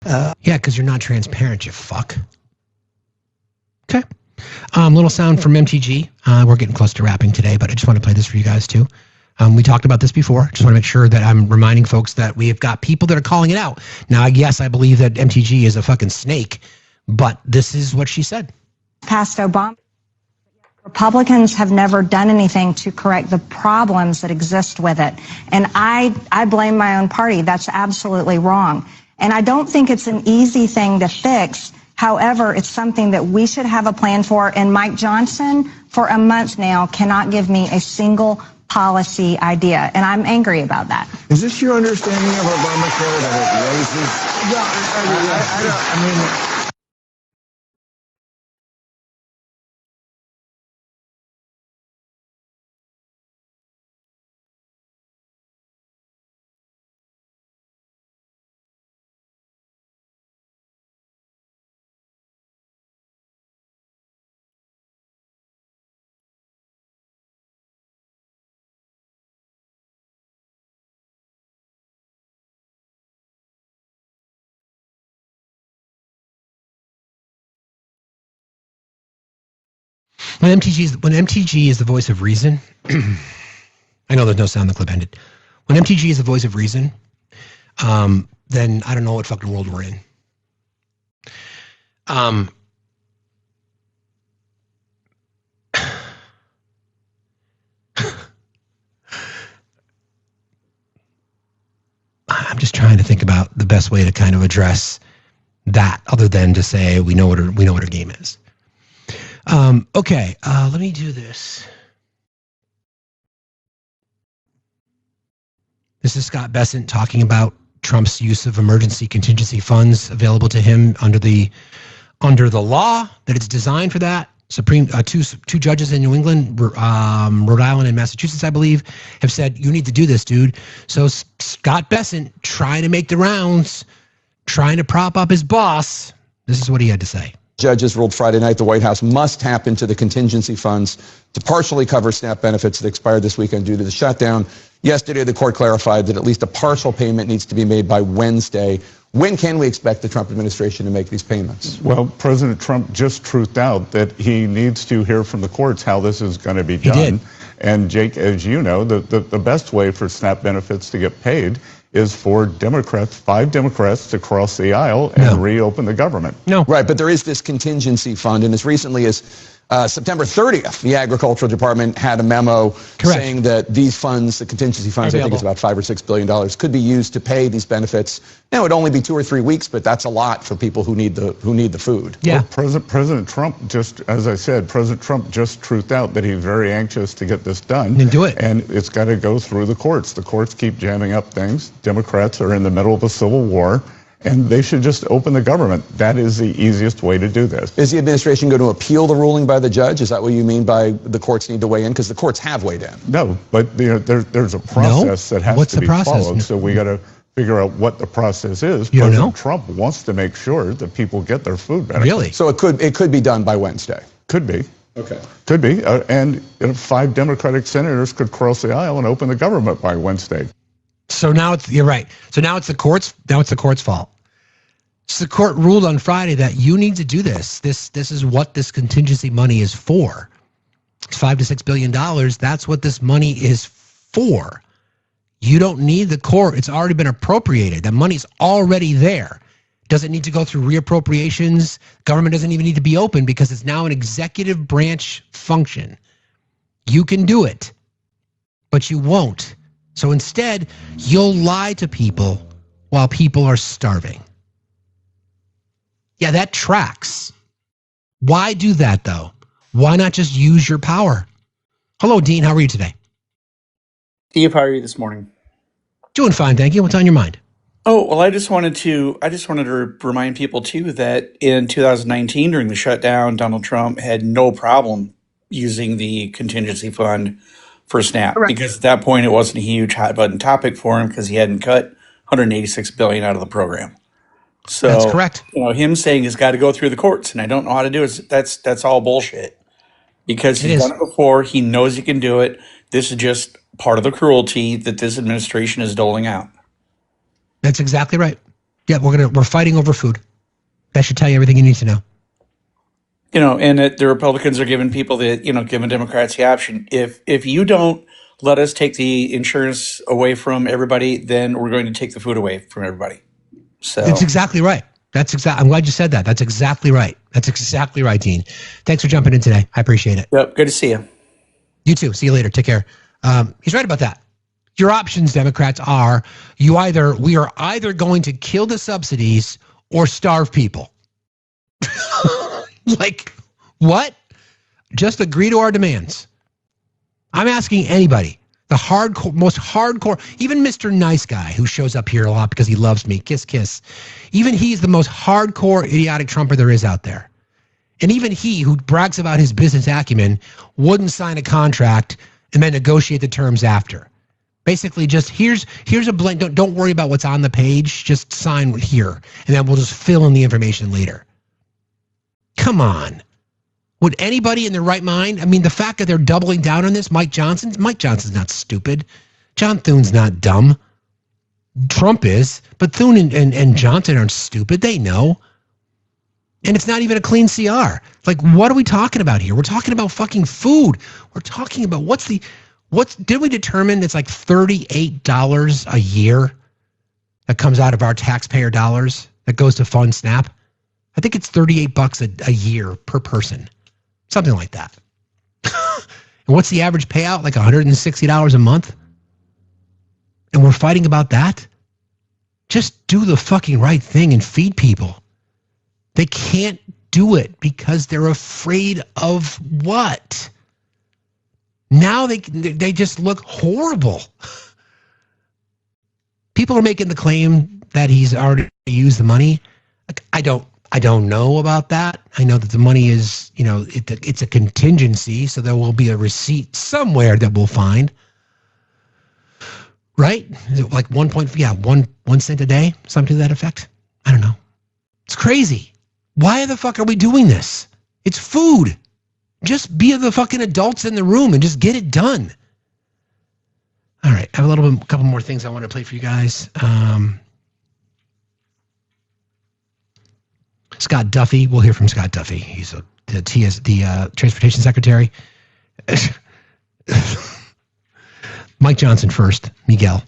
Yeah, because you're not transparent, you fuck. Okay. Little sound from MTG. We're getting close to wrapping today, but I just want to play this for you guys too. We talked about this before. Just want to make sure that I'm reminding folks that we have got people that are calling it out. Now, yes, I believe that MTG is a fucking snake, but this is what she said. Past Obama, Republicans have never done anything to correct the problems that exist with it. And I blame my own party. That's absolutely wrong. And I don't think it's an easy thing to fix. However, it's something that we should have a plan for. And Mike Johnson, for a month now, cannot give me a single policy idea. And I'm angry about that. Is this your understanding of Obamacare, that it raises? I mean, When MTG is the voice of reason, I know there's no sound, the clip ended. When MTG is the voice of reason, then I don't know what fucking world we're in. I'm just trying to think about the best way to kind of address that, other than to say we know what our game is. Okay, let me do this. This is Scott Bessent talking about Trump's use of emergency contingency funds available to him under the law, that it's designed for that. Two judges in New England, Rhode Island and Massachusetts, I believe, have said, you need to do this, dude. So Scott Bessent, trying to make the rounds, trying to prop up his boss. This is what he had to say. Judges ruled Friday night the White House must tap into the contingency funds to partially cover SNAP benefits that expired this weekend due to the shutdown. Yesterday, the court clarified that at least a partial payment needs to be made by Wednesday. When can we expect the Trump administration to make these payments? Well, President Trump just truthed out that he needs to hear from the courts how this is going to be done. He did. And Jake, as you know, the best way for SNAP benefits to get paid is for Democrats, 5 Democrats, to cross the aisle and reopen the government. No. Right, but there is this contingency fund, and as recently as September 30th, the Agricultural Department had a memo saying that these funds, the contingency funds, I think it's about $5 or $6 billion, could be used to pay these benefits. Now, it would only be 2 or 3 weeks, but that's a lot for people who need the food. Yeah. Well, President Trump just, as I said, President Trump just truthed out that he's very anxious to get this done. And do it. And it's got to go through the courts. The courts keep jamming up things. Democrats are in the middle of a civil war. And they should just open the government. That is the easiest way to do this. Is the administration going to appeal the ruling by the judge? Is that what you mean by the courts need to weigh in? Because the courts have weighed in. No, but there's a process that has to be followed. So we got to figure out what the process is. President Trump wants to make sure that people get their food benefits. Really? So it could be done by Wednesday. Could be. Okay. Could be. And 5 Democratic senators could cross the aisle and open the government by Wednesday. So now you're right. So now it's the courts. Now it's the court's fault. So the court ruled on Friday that you need to do this. This is what this contingency money is for. It's $5 to $6 billion. That's what this money is for. You don't need the court. It's already been appropriated. That money's already there. Doesn't need to go through reappropriations. Government doesn't even need to be open because it's now an executive branch function. You can do it, but you won't. So instead, you'll lie to people while people are starving. Yeah, that tracks. Why do that, though? Why not just use your power? Hello, Dean. How are you today? Steve, how are you this morning? Doing fine, thank you. What's on your mind? Oh, well, I just wanted to remind people, too, that in 2019, during the shutdown, Donald Trump had no problem using the contingency fund for SNAP. Correct. Because at that point, it wasn't a huge hot-button topic for him because he hadn't cut $186 billion out of the program. So, that's correct. Him saying he's got to go through the courts and I don't know how to do it, that's all bullshit. Because he's done it before, he knows he can do it. This is just part of the cruelty that this administration is doling out. That's exactly right. Yeah, we're fighting over food. That should tell you everything you need to know. You know, and the Republicans are giving people giving Democrats the option. If you don't let us take the insurance away from everybody, then we're going to take the food away from everybody. So it's exactly right. I'm glad you said that. That's exactly right. That's exactly right, Dean. Thanks for jumping in today. I appreciate it. Yep. Good to see you. You too. See you later. Take care. He's right about that. Your options, Democrats, are we are either going to kill the subsidies or starve people. Like, what? Just agree to our demands. I'm asking anybody, the most hardcore, even Mr. Nice Guy who shows up here a lot because he loves me, kiss, kiss. Even he's the most hardcore idiotic Trumper there is out there. And even he who brags about his business acumen wouldn't sign a contract and then negotiate the terms after. Basically, just here's a blank. Don't worry about what's on the page. Just sign here, and then we'll just fill in the information later. Come on. Would anybody in their right mind? I mean, the fact that they're doubling down on this, Mike Johnson's not stupid. John Thune's not dumb. Trump is, but Thune and Johnson aren't stupid. They know. And it's not even a clean CR. Like, what are we talking about here? We're talking about fucking food. We're talking about did we determine it's like $38 a year that comes out of our taxpayer dollars that goes to fund SNAP? I think it's $38 a year per person. Something like that. And what's the average payout? Like $160 a month? And we're fighting about that? Just do the fucking right thing and feed people. They can't do it because they're afraid of what? Now they just look horrible. People are making the claim that he's already used the money. Like, I don't know about that. I know that the money is, it's a contingency, so there will be a receipt somewhere that we'll find. Right? Is it like 1 cent a day? Something to that effect? I don't know. It's crazy. Why the fuck are we doing this? It's food. Just be the fucking adults in the room and just get it done. All right. I have a couple more things I want to play for you guys. Scott Duffy. We'll hear from Scott Duffy. He's the Transportation Secretary. Mike Johnson first. Miguel.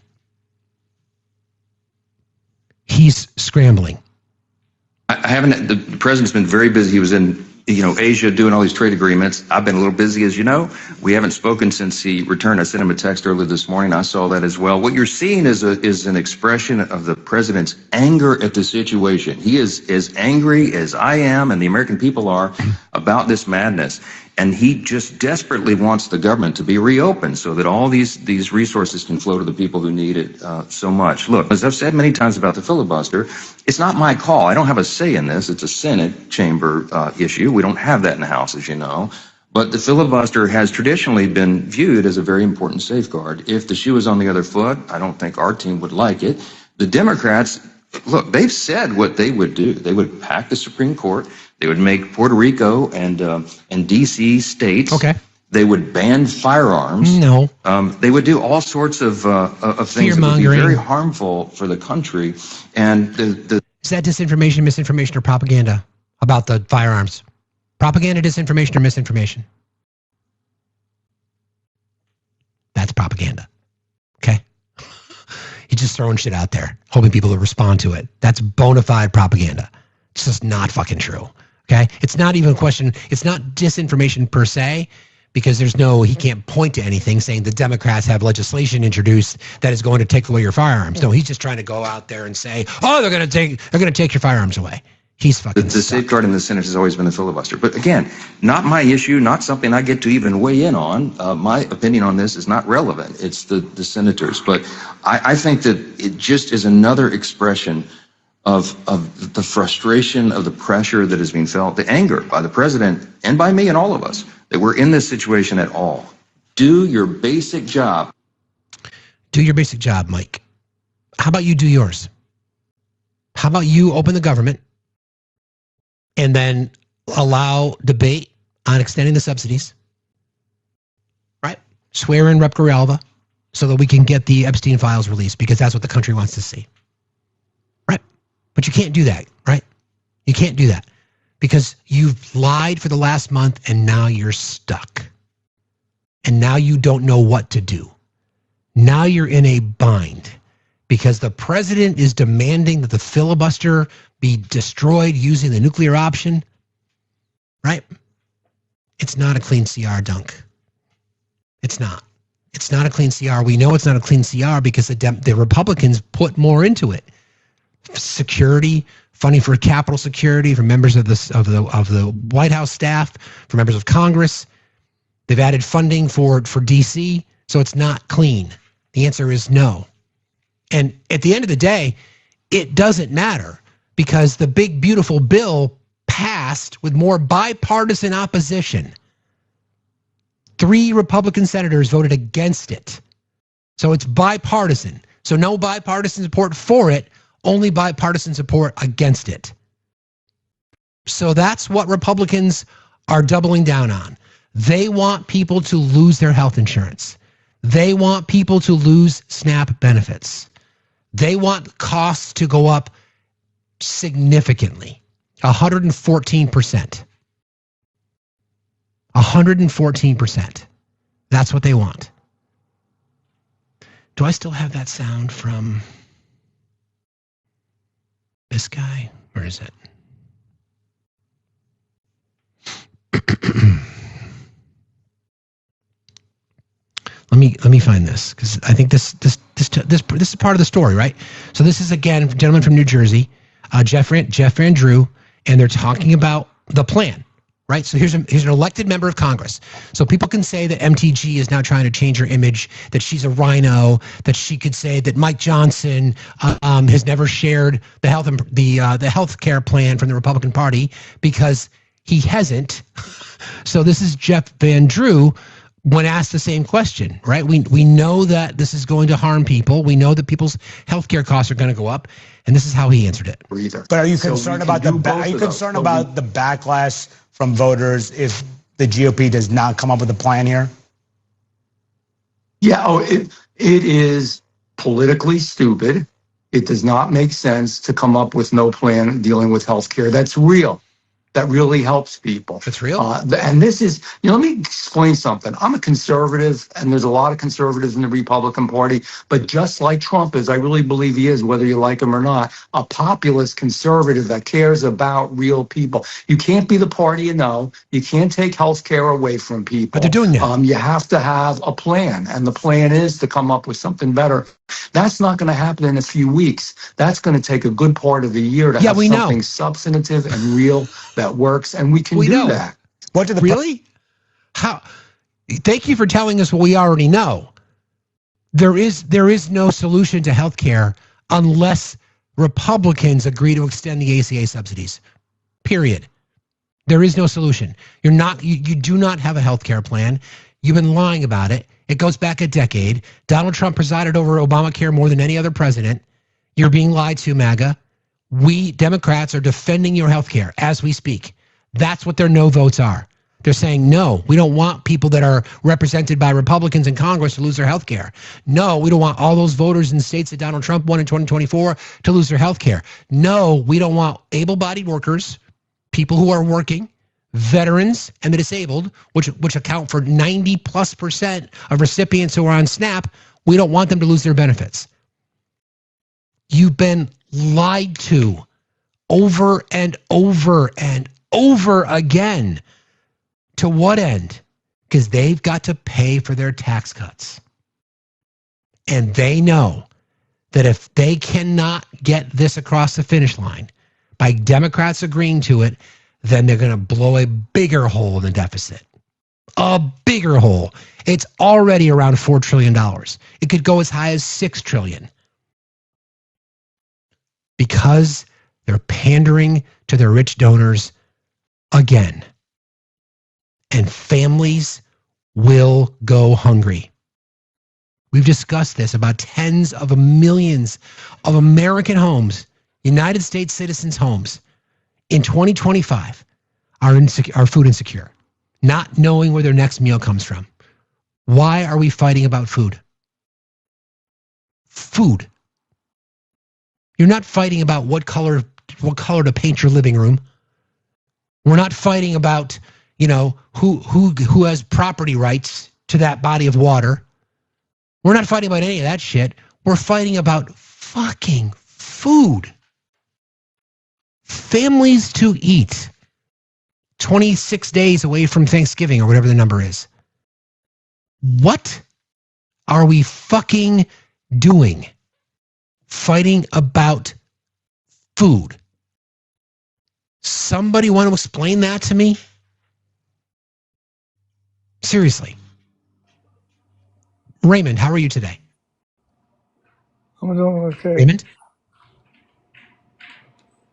He's scrambling. The president's been very busy. He was in, Asia doing all these trade agreements. I've been a little busy, as you know. We haven't spoken since he returned. I sent him a text earlier this morning. I saw that as well. What you're seeing is an expression of the president's anger at the situation. He is as angry as I am and the American people are about this madness. And he just desperately wants the government to be reopened so that all these resources can flow to the people who need it so much. Look, as I've said many times about the filibuster, it's not my call. I don't have a say in this. It's a Senate chamber issue. We don't have that in the House, as you know. But the filibuster has traditionally been viewed as a very important safeguard. If the shoe is on the other foot, I don't think our team would like it. The Democrats, look, they've said what they would do. They would pack the Supreme Court. They would make Puerto Rico and D.C. states. Okay. They would ban firearms. No. They would do all sorts of things that would be very harmful for the country. And is that disinformation, misinformation, or propaganda about the firearms? Propaganda, disinformation, or misinformation? That's propaganda. Okay? He's just throwing shit out there, hoping people will respond to it. That's bona fide propaganda. It's just not fucking true. Okay? It's not even a question. It's not disinformation per se, because he can't point to anything saying the Democrats have legislation introduced that is going to take away your firearms. No, he's just trying to go out there and say, oh, they're going to take your firearms away. He's fucking the safeguard in the Senate has always been the filibuster. But again, not my issue, not something I get to even weigh in on. My opinion on this is not relevant. It's the senators. But I think that it just is another expression of the frustration, of the pressure that is being felt, the anger by the president and by me and all of us that we're in this situation at all. Do your basic job. Do your basic job, Mike. How about you do yours? How about you open the government and then allow debate on extending the subsidies, right? Swear in Rep. Grijalva so that we can get the Epstein files released, because that's what the country wants to see. But you can't do that, right? You can't do that because you've lied for the last month and now you're stuck. And now you don't know what to do. Now you're in a bind because the president is demanding that the filibuster be destroyed using the nuclear option, right? It's not a clean CR, Dunk. It's not. It's not a clean CR. We know it's not a clean CR because the Republicans put more into it. Security, funding for Capitol security, for members of the White House staff, for members of Congress. They've added funding for DC, so it's not clean. The answer is no. And at the end of the day, it doesn't matter because the big, beautiful bill passed with more bipartisan opposition. 3 Republican senators voted against it. So it's bipartisan. So no bipartisan support for it, only bipartisan support against it. So that's what Republicans are doubling down on. They want people to lose their health insurance. They want people to lose SNAP benefits. They want costs to go up significantly, 114%. 114%. That's what they want. Do I still have that sound from this guy? Where is it? Let me find this because I think this is part of the story, right? So this is again a gentleman from New Jersey, Jeff Van Drew, and they're talking about the plan. Right, so here's an elected member of Congress. So people can say that MTG is now trying to change her image, that she's a rhino, that she could say that Mike Johnson has never shared the health care plan from the Republican Party because he hasn't. So this is Jeff Van Drew when asked the same question, right? We know that this is going to harm people. We know that people's health care costs are going to go up, and this is how he answered it. But are you concerned about the backlash from voters if the GOP does not come up with a plan here? Yeah, it is politically stupid. It does not make sense to come up with no plan dealing with healthcare. That's real. That really helps people. That's real. And this is, let me explain something. I'm a conservative, and there's a lot of conservatives in the Republican Party, but just like Trump is, I really believe he is, whether you like him or not, a populist conservative that cares about real people. You can't be the party you know. You can't take health care away from people. But they're doing that. You have to have a plan, and the plan is to come up with something better. That's not going to happen in a few weeks. That's going to take a good part of the year to have something substantive and real that works, and we can do that. What did really? How? Thank you for telling us what we already know. There is no solution to healthcare unless Republicans agree to extend the ACA subsidies. Period. There is no solution. You do not have a healthcare plan. You've been lying about it. It goes back a decade. Donald Trump presided over Obamacare more than any other president. You're being lied to, MAGA. We Democrats are defending your health care as we speak. That's what their no votes are. They're saying, no, we don't want people that are represented by Republicans in Congress to lose their health care. No, we don't want all those voters in states that Donald Trump won in 2024 to lose their health care. No, we don't want able-bodied workers, people who are working, veterans, and the disabled, which account for 90+% of recipients who are on SNAP. We don't want them to lose their benefits. You've been lied to over and over and over again. To what end? Because they've got to pay for their tax cuts. And they know that if they cannot get this across the finish line by Democrats agreeing to it, then they're going to blow a bigger hole in the deficit. A bigger hole. It's already around $4 trillion. It could go as high as $6 trillion. Because they're pandering to their rich donors again. And families will go hungry. We've discussed this about tens of millions of American homes, United States citizens' homes, in 2025 are food insecure, not knowing where their next meal comes from. Why are we fighting about food? Food. You're not fighting about what color to paint your living room. We're not fighting about, who has property rights to that body of water. We're not fighting about any of that shit. We're fighting about fucking food. Families to eat. 26 days away from Thanksgiving or whatever the number is. What are we fucking doing? Fighting about food. Somebody want to explain that to me? Seriously. Raymond, how are you today? I'm doing okay. Raymond?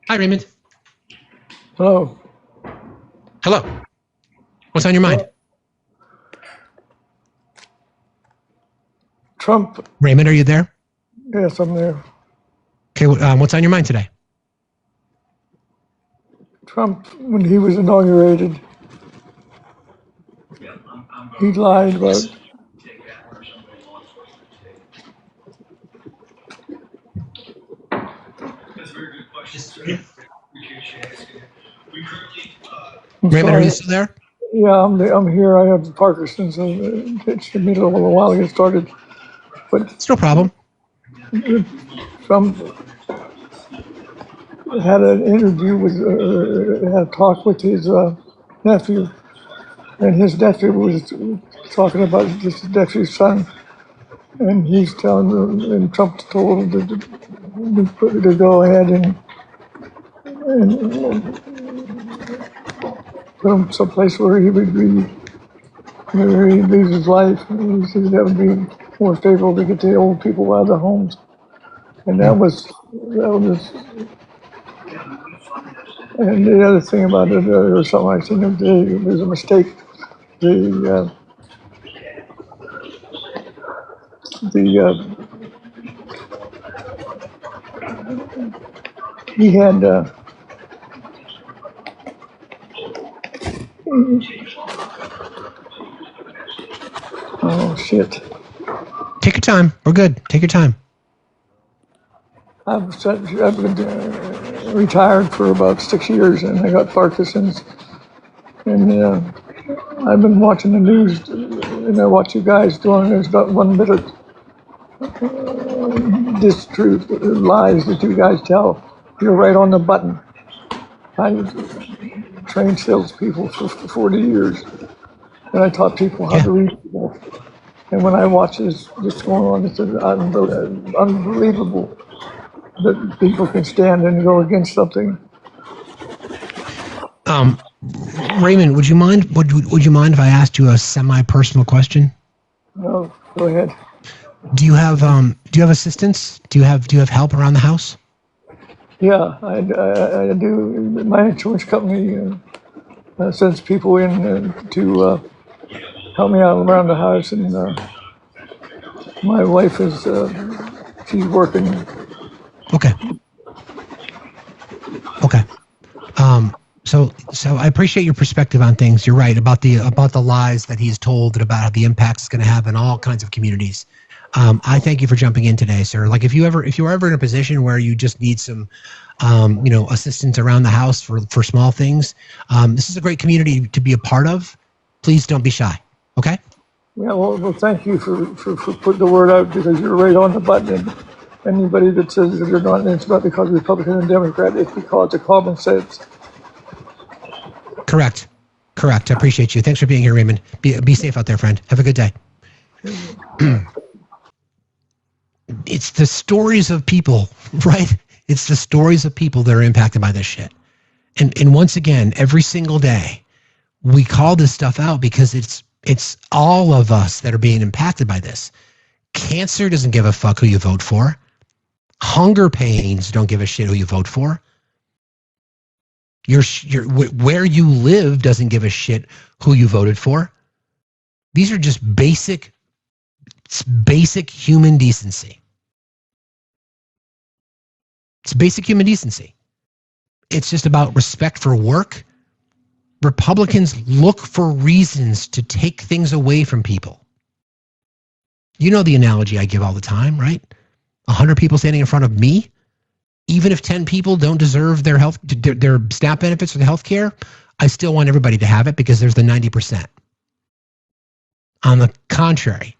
Hi, Raymond. Hello. Hello. What's on your mind? Trump. Raymond, are you there? Yes, I'm there. Okay, what's on your mind today? Trump, when he was inaugurated, he lied about Raymond, are you still there? Yeah, I'm here. I have Parkinson's. It took me a little while to get started, but it's no problem. Trump had an interview with, had a talk with his nephew, and his nephew was talking about his nephew's son, and he's telling him, and Trump told him to go ahead and put him someplace where he would be, where he'd lose his life. And he said that would be more favorable to get the old people out of the homes. And that was, and the other thing about it, there was something I seen him today, there's a mistake. He had, oh shit. Take your time. We're good. Take your time. I've been retired for about 6 years, and I got Parkinson's. And I've been watching the news, and I watch you guys doing. There's not one bit of distruth, lies that you guys tell. You're right on the button. I trained salespeople for 40 years, and I taught people how to read people. And when I watch this going on, it's unbelievable that people can stand and go against something. Raymond, would you mind if I asked you a semi-personal question? No, go ahead. Do you have assistance? Do you have help around the house? Yeah, I do. My insurance company sends people in to help me out around the house, and my wife is she's working. Okay. So I appreciate your perspective on things. You're right about the lies that he's told and about the impact it's going to have in all kinds of communities. I thank you for jumping in today, sir. Like if you were ever in a position where you just need some, assistance around the house for small things, this is a great community to be a part of. Please don't be shy. Okay. Yeah, well, thank you for putting the word out, because you're right on the button. And anybody that says that you're not, it's not because Republican and Democrat, it's because of common sense. Correct. I appreciate you. Thanks for being here, Raymond. Be safe out there, friend. Have a good day. It's the stories of people, right? It's the stories of people that are impacted by this shit. And once again, every single day, we call this stuff out because it's all of us that are being impacted by this. Cancer doesn't give a fuck who you vote for. Hunger pains don't give a shit who you vote for. Where you live doesn't give a shit who you voted for. These are just basic human decency. It's basic human decency. It's just about respect for work. Republicans look for reasons to take things away from people. You know the analogy I give all the time, right? 100 people standing in front of me. Even if 10 people don't deserve their SNAP benefits or the health care, I still want everybody to have it because there's the 90%. On the contrary,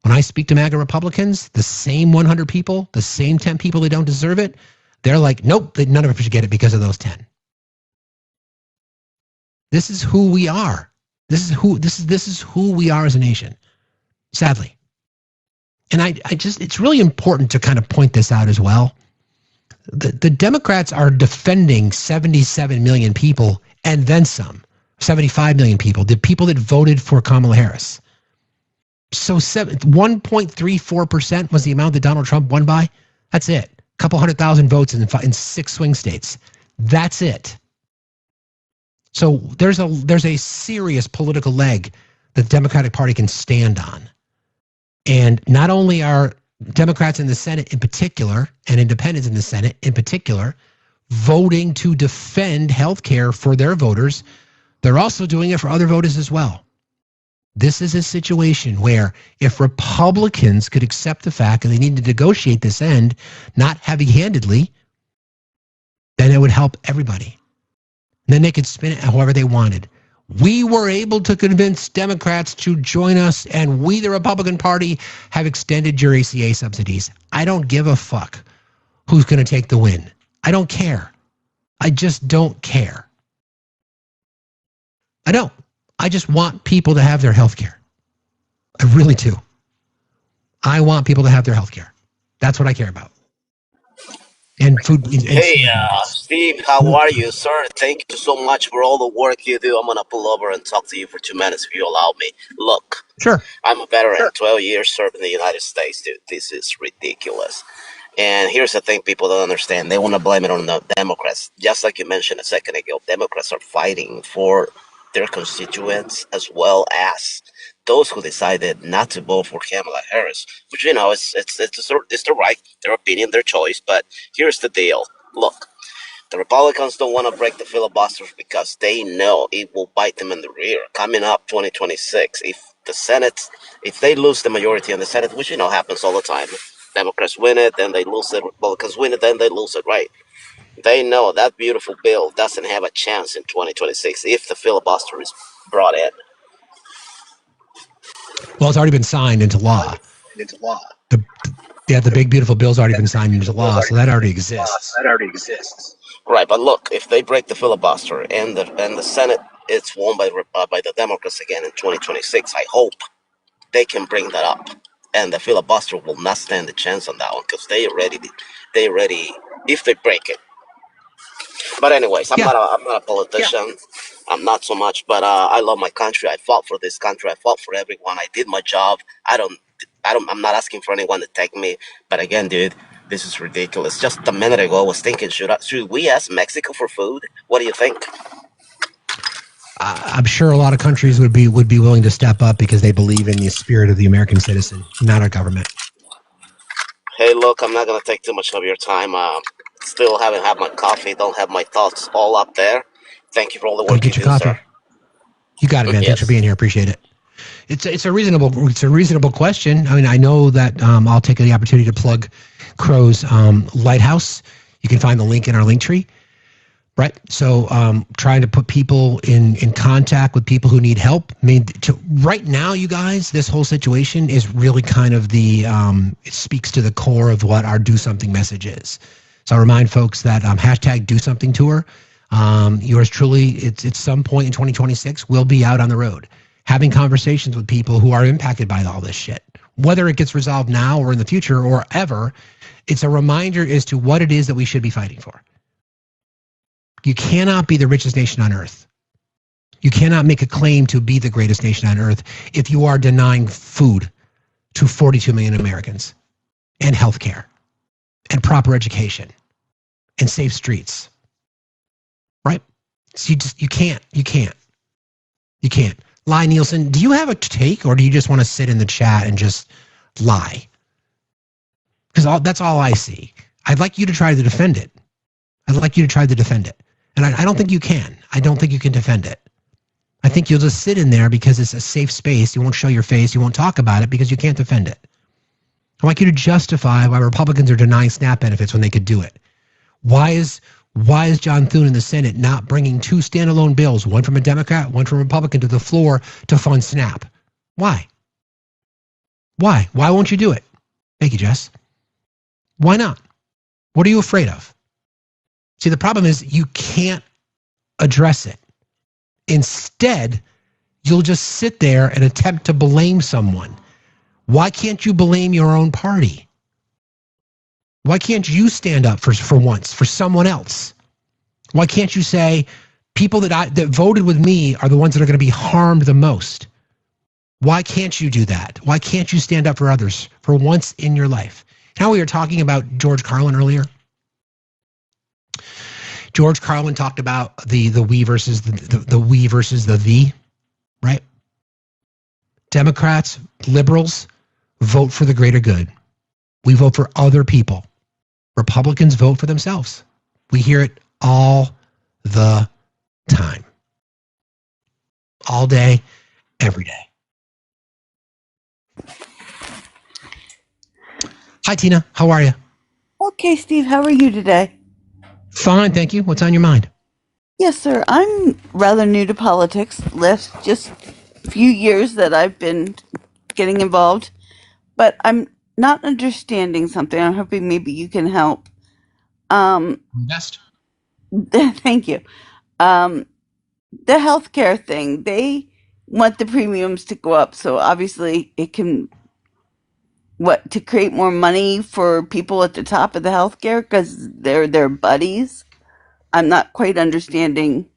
when I speak to MAGA Republicans, the same 100 people, the same 10 people that don't deserve it, they're like, nope, none of us should get it because of those 10. This is who we are. This is who we are as a nation, sadly. And it's really important to kind of point this out as well. The Democrats are defending 77 million people and then some, 75 million people, the people that voted for Kamala Harris. So 1.34% was the amount that Donald Trump won by. That's it. A couple 100,000 votes in 6 swing states. That's it. So there's a serious political leg that the Democratic Party can stand on. And not only are Democrats in the Senate in particular, and independents in the Senate in particular, voting to defend health care for their voters, they're also doing it for other voters as well. This is a situation where if Republicans could accept the fact that they need to negotiate this end, not heavy-handedly, then it would help everybody. And then they could spin it however they wanted. We were able to convince Democrats to join us, and we, the Republican Party, have extended your ACA subsidies. I don't give a fuck who's going to take the win. I don't care. I just don't care. I don't. I just want people to have their health care. I really do. I want people to have their health care. That's what I care about. And food. Hey, Steve, how are you, sir? Thank you so much for all the work you do. I'm going to pull over and talk to you for 2 minutes if you allow me. Look, sure. I'm a veteran, 12 years serving the United States, dude. This is ridiculous. And here's the thing people don't understand. They want to blame it on the Democrats. Just like you mentioned a second ago, Democrats are fighting for their constituents as well as those who decided not to vote for Kamala Harris, which, you know, it's their right, their opinion, their choice. But here's the deal. Look, the Republicans don't want to break the filibusters because they know it will bite them in the rear. Coming up 2026, if they lose the majority in the Senate, which, you know, happens all the time, Democrats win it, then they lose it, Republicans win it, then they lose it, right? They know that beautiful bill doesn't have a chance in 2026 if the filibuster is brought in. Well, it's already been signed into law. The big beautiful bill's already been signed into law, so that already exists. Right, but look, if they break the filibuster and the Senate it's won by the Democrats again in 2026, I hope they can bring that up, and the filibuster will not stand a chance on that one because they already if they break it. But anyways, I'm not a politician. Yeah. I'm not so much, but I love my country. I fought for this country. I fought for everyone. I did my job. I'm not asking for anyone to take me. But again, dude, this is ridiculous. Just a minute ago, I was thinking, should we ask Mexico for food? What do you think? I'm sure a lot of countries would be willing to step up because they believe in the spirit of the American citizen, not our government. Hey, look, I'm not going to take too much of your time. Still haven't had my coffee. Don't have my thoughts all up there. Thank you for all the work you do, sir. You got it, man. Yes. Thanks for being here. Appreciate it. It's a reasonable question. I mean, I know that I'll take the opportunity to plug Crow's Lighthouse. You can find the link in our link tree. Right. So trying to put people in contact with people who need help. I mean, right now, you guys, this whole situation is really kind of it speaks to the core of what our Do Something message is. So I remind folks that hashtag Do Something Tour. Yours truly, it's some point in 2026, we'll be out on the road having conversations with people who are impacted by all this shit. Whether it gets resolved now or in the future or ever, it's a reminder as to what it is that we should be fighting for. You cannot be the richest nation on earth. You cannot make a claim to be the greatest nation on earth if you are denying food to 42 million Americans and health care and proper education and safe streets. Right? So you can't. Lie, Nielsen, do you have a take or do you just want to sit in the chat and just lie? Because that's all I see. I'd like you to try to defend it. And I don't think you can. I don't think you can defend it. I think you'll just sit in there because it's a safe space. You won't show your face. You won't talk about it because you can't defend it. I'd like you to justify why Republicans are denying SNAP benefits when they could do it. Why is John Thune in the Senate not bringing two standalone bills, one from a Democrat, one from a Republican, to the floor to fund SNAP? Why? Why won't you do it? Thank you, Jess. Why not? What are you afraid of? See, the problem is you can't address it. Instead, you'll just sit there and attempt to blame someone. Why can't you blame your own party? Why can't you stand up for once for someone else? Why can't you say people that voted with me are the ones that are going to be harmed the most? Why can't you do that? Why can't you stand up for others for once in your life? How we were talking about George Carlin earlier. George Carlin talked about the we versus the we versus the thee, right? Democrats, liberals vote for the greater good. We vote for other people. Republicans vote for themselves. We hear it all the time. All day, every day. Hi, Tina. How are you? Okay, Steve. How are you today? Fine, thank you. What's on your mind? Yes, sir. I'm rather new to politics. Last just a few years that I've been getting involved, but I'm not understanding something. I'm hoping maybe you can help. Best. Thank you. The healthcare thing. They want the premiums to go up, so obviously it can to create more money for people at the top of the healthcare because they're their buddies. I'm not quite understanding.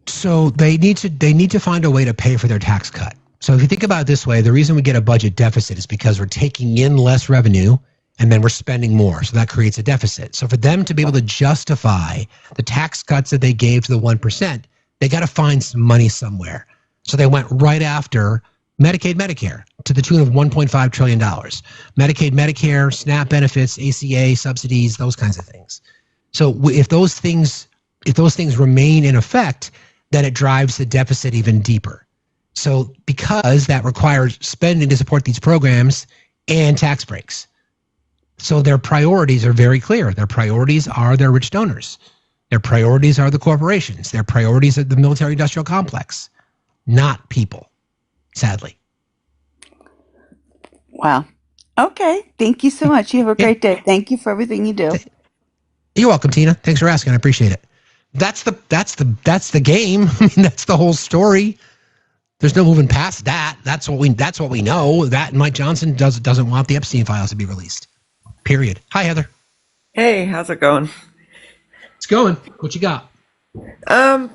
So they need to find a way to pay for their tax cut. So if you think about it this way, the reason we get a budget deficit is because we're taking in less revenue and then we're spending more. So that creates a deficit. So for them to be able to justify the tax cuts that they gave to the 1%, they got to find some money somewhere. So they went right after Medicaid, Medicare to the tune of $1.5 trillion. Medicaid, Medicare, SNAP benefits, ACA, subsidies, those kinds of things. So if those things remain in effect, then it drives the deficit even deeper. So because that requires spending to support these programs and tax breaks. So their priorities are very clear. Their priorities are their rich donors. Their priorities are the corporations. Their priorities are the military-industrial complex, not people, sadly. Wow. Okay. Thank you so much. You have a great day. Thank you for everything you do. You're welcome, Tina. Thanks for asking. I appreciate it. That's the game. I mean, that's the whole story. There's no moving past that. That's what we know. That and Mike Johnson doesn't want the Epstein files to be released. Period. Hi, Heather. Hey, how's it going? It's going. What you got?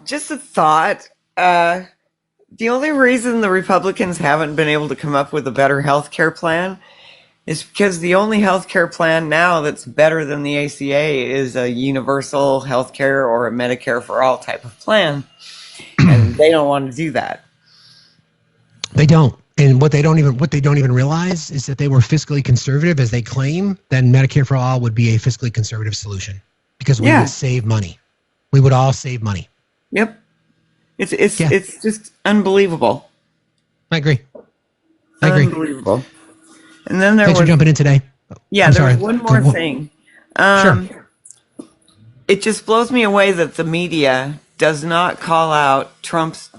Just a thought. The only reason the Republicans haven't been able to come up with a better health care plan is because the only health care plan now that's better than the ACA is a universal health care or a Medicare for all type of plan. And they don't want to do that. They don't. And what they don't even realize is that they were fiscally conservative as they claim, then Medicare for all would be a fiscally conservative solution because we would save money. We would all save money. Yep. It's just unbelievable. I agree. Unbelievable. And then Thanks for jumping in today. Yeah, there's one more thing. Sure. It just blows me away that the media does not call out Trump's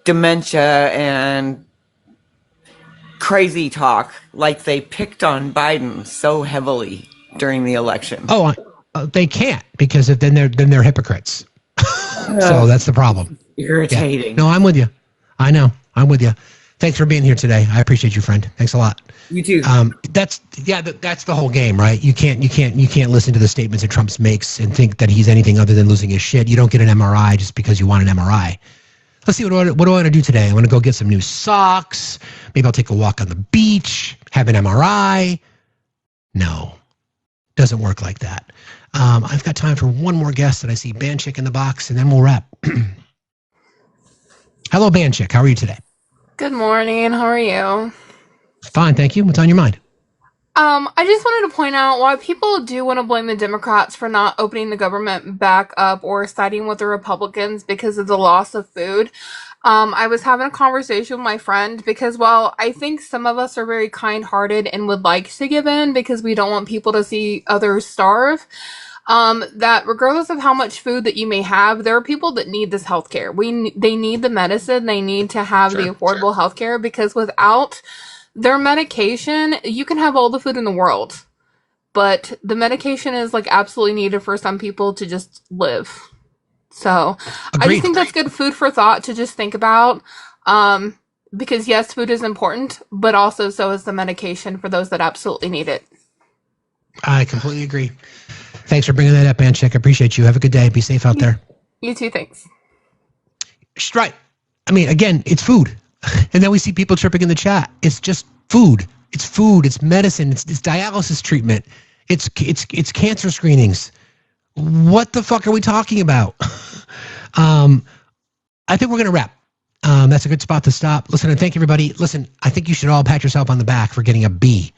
dementia and crazy talk like they picked on Biden so heavily during the election. Oh, they can't because then they're hypocrites. So that's the problem. Irritating. Yeah. No, I'm with you. I know. I'm with you. Thanks for being here today. I appreciate you, friend. Thanks a lot. You too. That's the whole game, right? You can't listen to the statements that Trump makes and think that he's anything other than losing his shit. You don't get an MRI just because you want an MRI. Let's see, what do I want to do today? I want to go get some new socks. Maybe I'll take a walk on the beach, have an MRI. No, doesn't work like that. I've got time for one more guest that I see, Banchick in the box, and then we'll wrap. Hello, Banchick. How are you today? Good morning. How are you? Fine, thank you. What's on your mind? I just wanted to point out why people do want to blame the Democrats for not opening the government back up or siding with the Republicans because of the loss of food. I was having a conversation with my friend because while I think some of us are very kind-hearted and would like to give in because we don't want people to see others starve, that regardless of how much food that you may have, there are people that need this healthcare. They need the medicine. They need to have the affordable healthcare, because without their medication, you can have all the food in the world, but the medication is like absolutely needed for some people to just live. So I just think that's good food for thought to just think about. Because yes, food is important, but also so is the medication for those that absolutely need it. I completely agree. Thanks for bringing that up, Anchik. I appreciate you. Have a good day. Be safe out there. You too. Thanks. She's right. I mean, again, it's food. And then we see people chirping in the chat. It's just food. It's food. It's medicine. It's dialysis treatment. It's cancer screenings. What the fuck are we talking about? I think we're going to wrap. That's a good spot to stop. Listen, and thank everybody. Listen, I think you should all pat yourself on the back for getting a B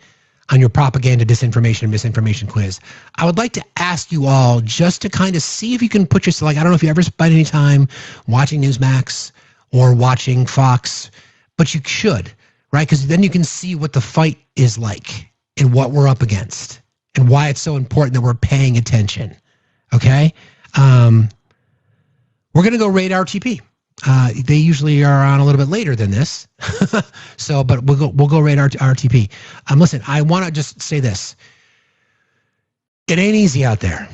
on your propaganda, disinformation, and misinformation quiz. I would like to ask you all just to kind of see if you can put yourself, like, I don't know if you ever spent any time watching Newsmax or watching Fox, but you should, right? Because then you can see what the fight is like and what we're up against and why it's so important that we're paying attention. Okay? We're going to go raid RTP. They usually are on a little bit later than this. So, but we'll go raid RTP. Listen, I want to just say this. It ain't easy out there.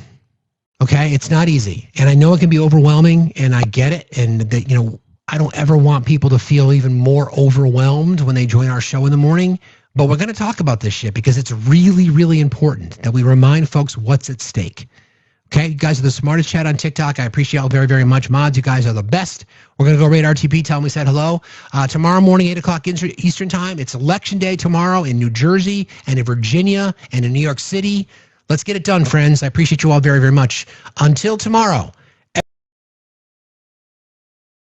Okay? It's not easy. And I know it can be overwhelming, and I get it. And that, you know, I don't ever want people to feel even more overwhelmed when they join our show in the morning. But we're going to talk about this shit because it's really, really important that we remind folks what's at stake. Okay, you guys are the smartest chat on TikTok. I appreciate you all very, very much. Mods, you guys are the best. We're going to go raid RTP. Tell them we said hello. Tomorrow morning, 8 o'clock Eastern time. It's Election Day tomorrow in New Jersey and in Virginia and in New York City. Let's get it done, friends. I appreciate you all very, very much. Until tomorrow,